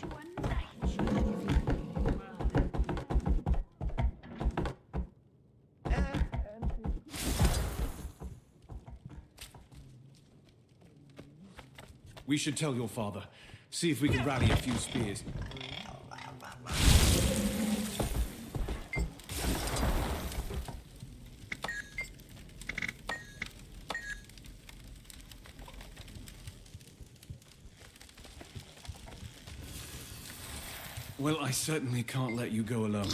We should tell your father. See if we can rally a few spears. Well, I certainly can't let you go alone.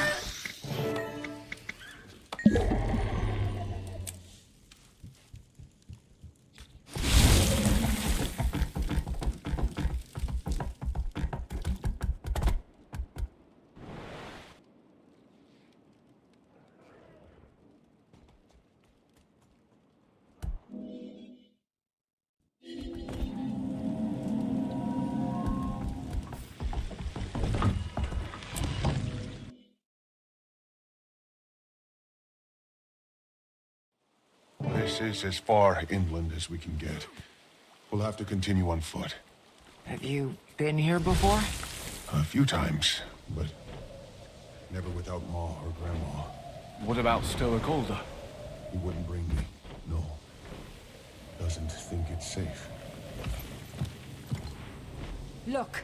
This is as far inland as we can get. We'll have to continue on foot. Have you been here before? A few times, but never without Ma or Grandma. What about Stoic Alder? He wouldn't bring me. No. Doesn't think it's safe. look.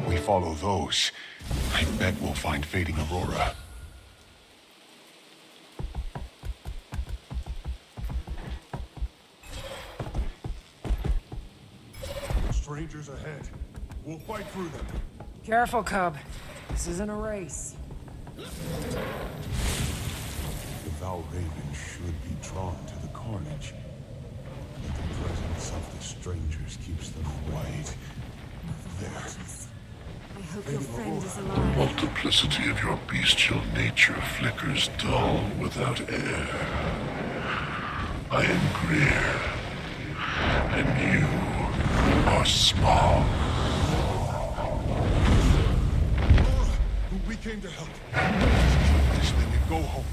We follow those. I bet we'll find fading Aurora. Strangers ahead. We'll fight through them. Careful, Cub. This isn't a race. The Val Raven should be drawn to the carnage. But the presence of the strangers keeps them right there. I hope your friend is alive. Multiplicity of your bestial nature flickers dull without air. I am Greer, and you are small. We came to help. This thing and go home.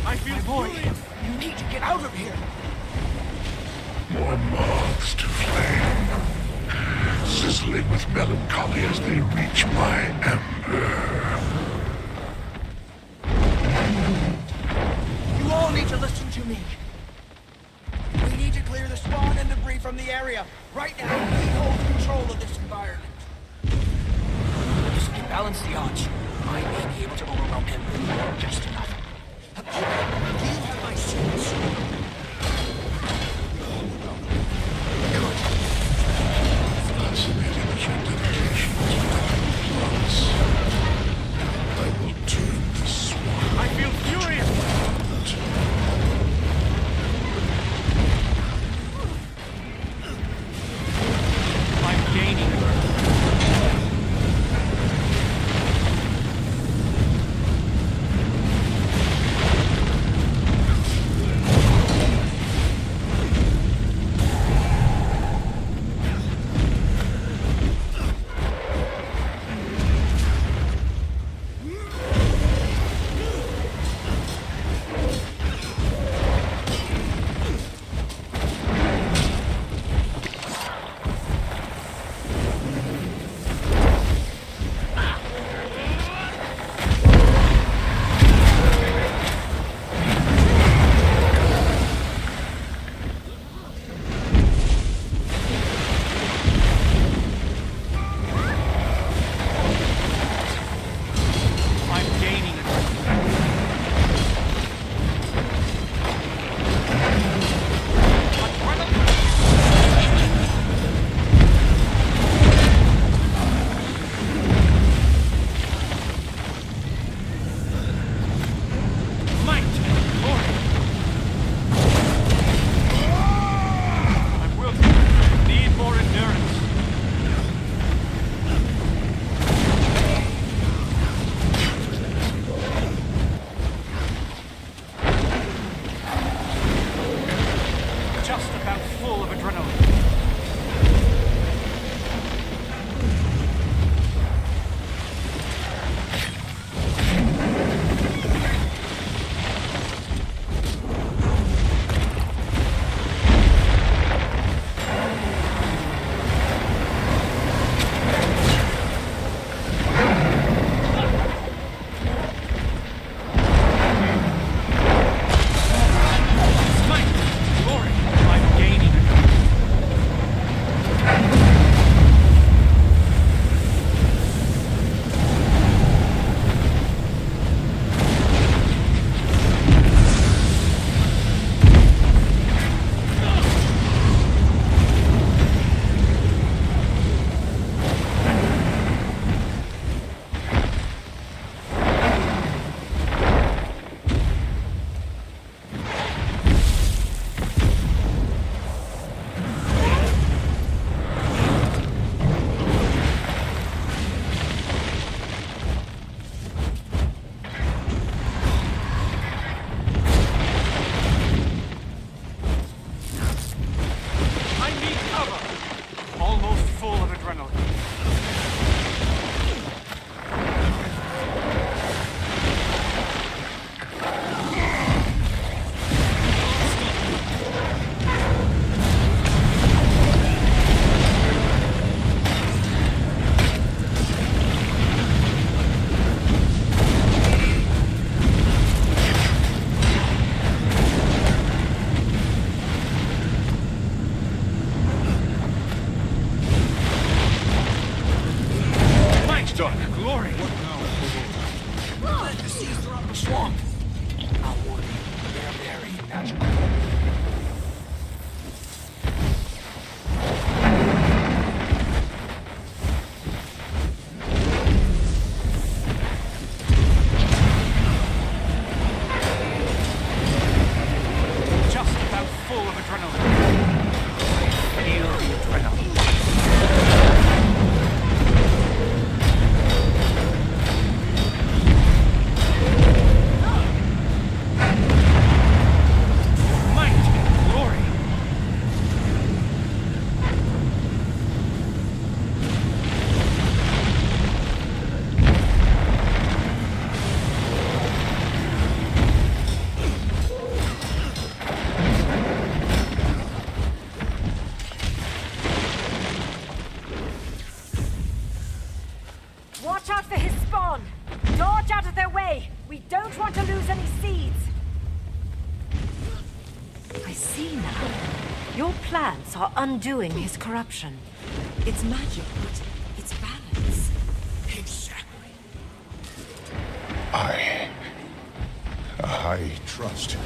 I feel furious. You need to get out of here. More moths to flame, sizzling with melancholy as they reach my ember. You all need to listen to me. We need to clear the spawn and debris from the area. Right now, we hold control of this environment. This can balance the odds. I may be able to overwhelm him just enough. Do you have my suits? Fascinating as your dedication to plants. I will turn this swamp. I feel furious! I'm gaining. adrenaline. Feel the adrenaline. Might and glory. Watch out for his spawn! Dodge out of their way! We don't want to lose any seeds! I see now. Your plants are undoing his corruption. It's magic, but it's balance. Exactly. I trust you.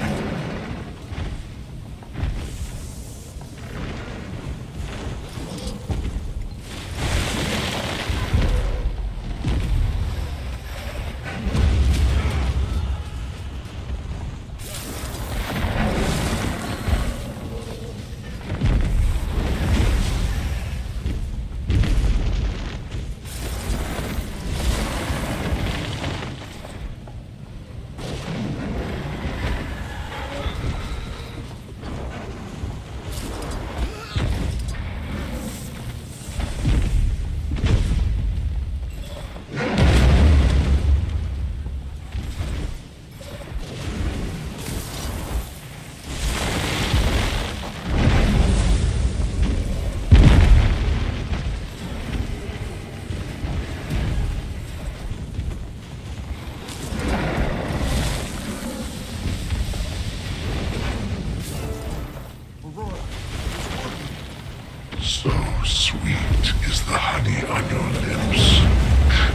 So sweet is the honey on your lips,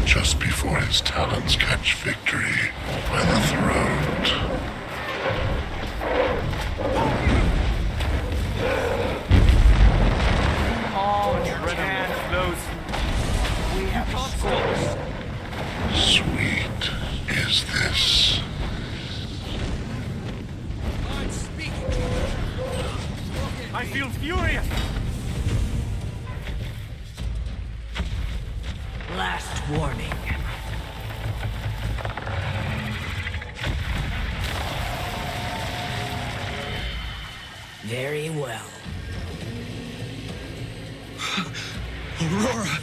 just before his talons catch victory by the throat. Oh, you can't lose. We have scores. Sweet is this. I'm speaking to you. I feel furious. Last warning. Very well. Aurora!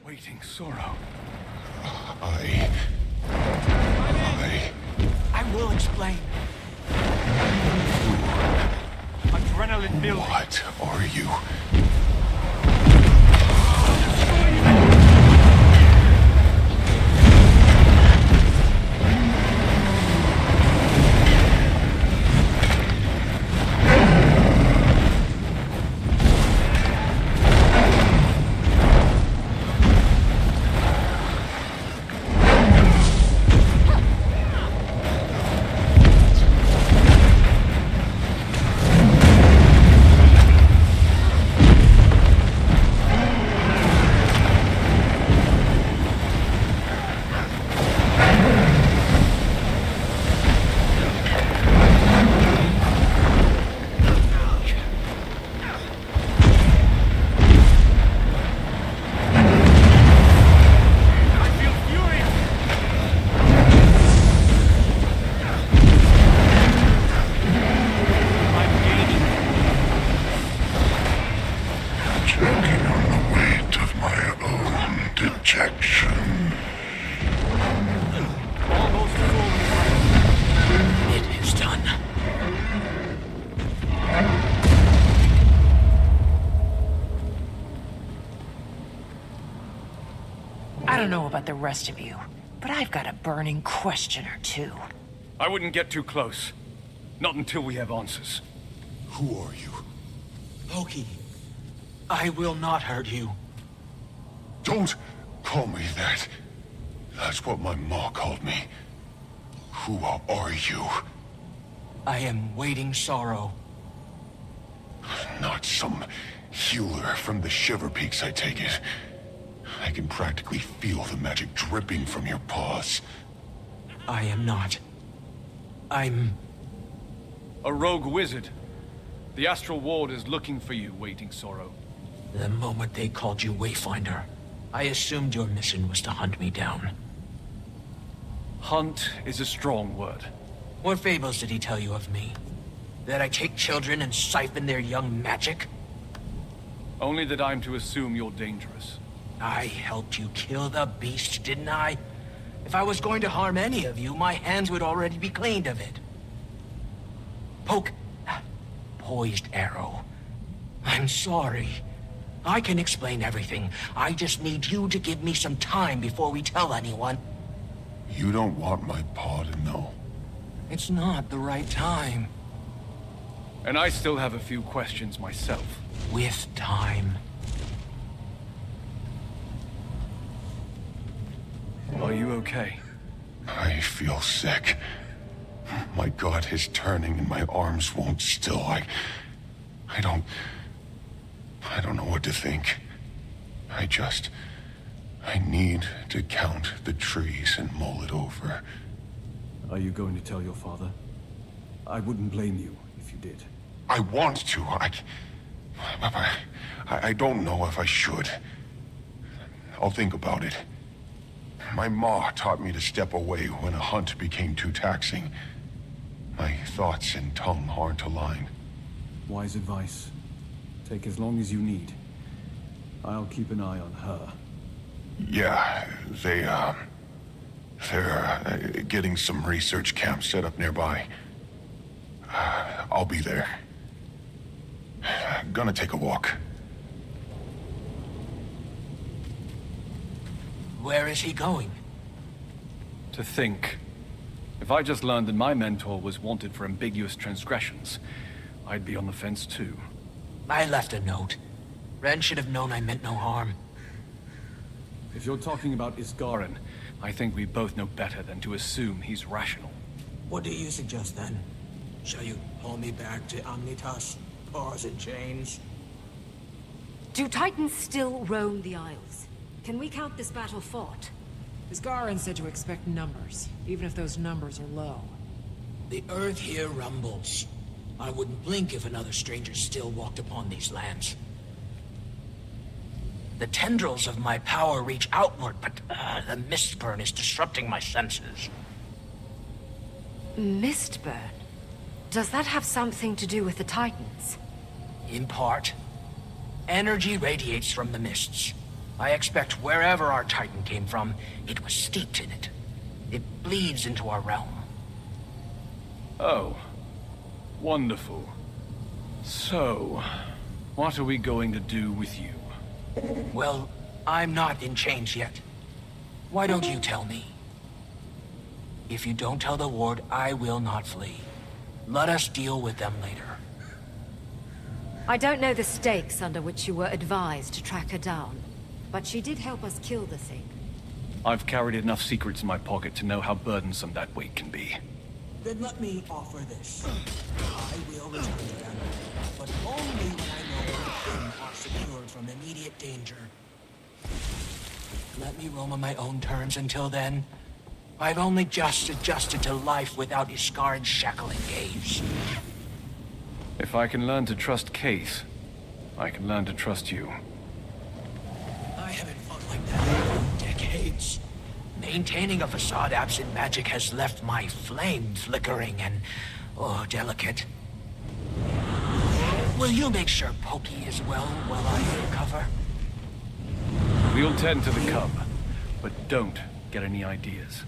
Waiting sorrow. I will explain. Adrenaline building. What are you? I don't know about the rest of you, but I've got a burning question or two. I wouldn't get too close. Not until we have answers. Who are you? Loki, I will not hurt you. Don't call me that. That's what my ma called me. Who are you? I am Waiting Sorrow. Not some healer from the Shiver Peaks, I take it. I can practically feel the magic dripping from your paws. I am not. I'm... a rogue wizard. The Astral Ward is looking for you, Waiting Sorrow. The moment they called you Wayfinder, I assumed your mission was to hunt me down. Hunt is a strong word. What fables did he tell you of me? That I take children and siphon their young magic? Only that I'm to assume you're dangerous. I helped you kill the beast, didn't I? If I was going to harm any of you, my hands would already be cleaned of it. Poised arrow. I'm sorry. I can explain everything. I just need you to give me some time before we tell anyone. You don't want my paw to know. It's not the right time. And I still have a few questions myself. With time. Are you okay? I feel sick. My gut is turning and my arms won't still. I don't know what to think. I need to count the trees and mull it over. Are you going to tell your father? I wouldn't blame you if you did. I want to. I don't know if I should. I'll think about it. My ma taught me to step away when a hunt became too taxing. My thoughts and tongue aren't aligned. Wise advice. Take as long as you need. I'll keep an eye on her. Yeah, they're getting some research camps set up nearby. I'll be there. Gonna take a walk. Where is he going? To think. If I just learned that my mentor was wanted for ambiguous transgressions, I'd be on the fence too. I left a note. Ren should have known I meant no harm. If you're talking about Isgarin, I think we both know better than to assume he's rational. What do you suggest then? Shall you haul me back to Omnitas? Paws and chains? Do Titans still roam the Isles? Can we count this battle fought? Isgarin said to expect numbers, even if those numbers are low. The earth here rumbles. I wouldn't blink if another stranger still walked upon these lands. The tendrils of my power reach outward, but the mistburn is disrupting my senses. Mistburn? Does that have something to do with the Titans? In part. Energy radiates from the mists. I expect wherever our Titan came from, it was steeped in it. It bleeds into our realm. Oh. Wonderful. So, what are we going to do with you? Well, I'm not in chains yet. Why don't you tell me? If you don't tell the ward, I will not flee. Let us deal with them later. I don't know the stakes under which you were advised to track her down, but she did help us kill the thing. I've carried enough secrets in my pocket to know how burdensome that weight can be. Then let me offer this. I will return to them, but only when I know the thing are secured from immediate danger. Let me roam on my own terms until then. I've only just adjusted to life without Isgarin's shackling gaze. If I can learn to trust Case, I can learn to trust you. I haven't fought like that in decades. Maintaining a facade absent magic has left my flame flickering and, delicate. Will you make sure Pokey is well while I recover? We'll tend to the cub, but don't get any ideas.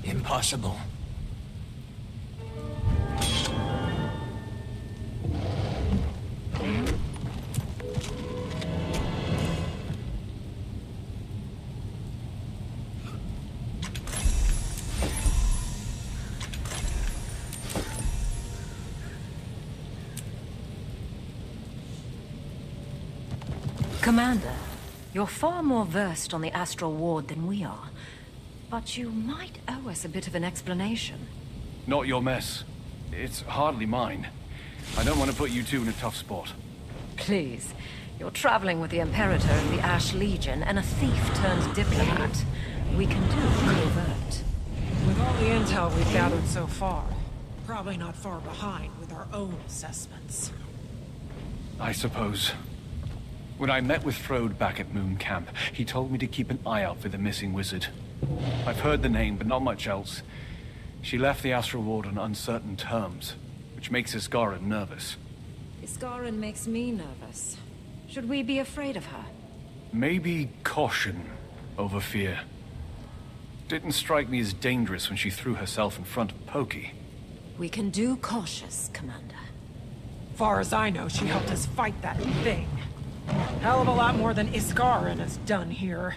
Impossible. Commander, you're far more versed on the Astral Ward than we are. But you might owe us a bit of an explanation. Not your mess. It's hardly mine. I don't want to put you two in a tough spot. Please. You're traveling with the Imperator of the Ash Legion and a thief-turned-diplomat. We can do covert. With all the intel we've gathered so far, probably not far behind with our own assessments. I suppose. When I met with Frode back at Moon Camp, he told me to keep an eye out for the missing wizard. I've heard the name, but not much else. She left the Astral Ward on uncertain terms, which makes Iskaran nervous. Iskaran makes me nervous. Should we be afraid of her? Maybe caution over fear. Didn't strike me as dangerous when she threw herself in front of Pokey. We can do cautious, Commander. Far as I know, she helped us fight that thing. Hell of a lot more than Iskaran has done here.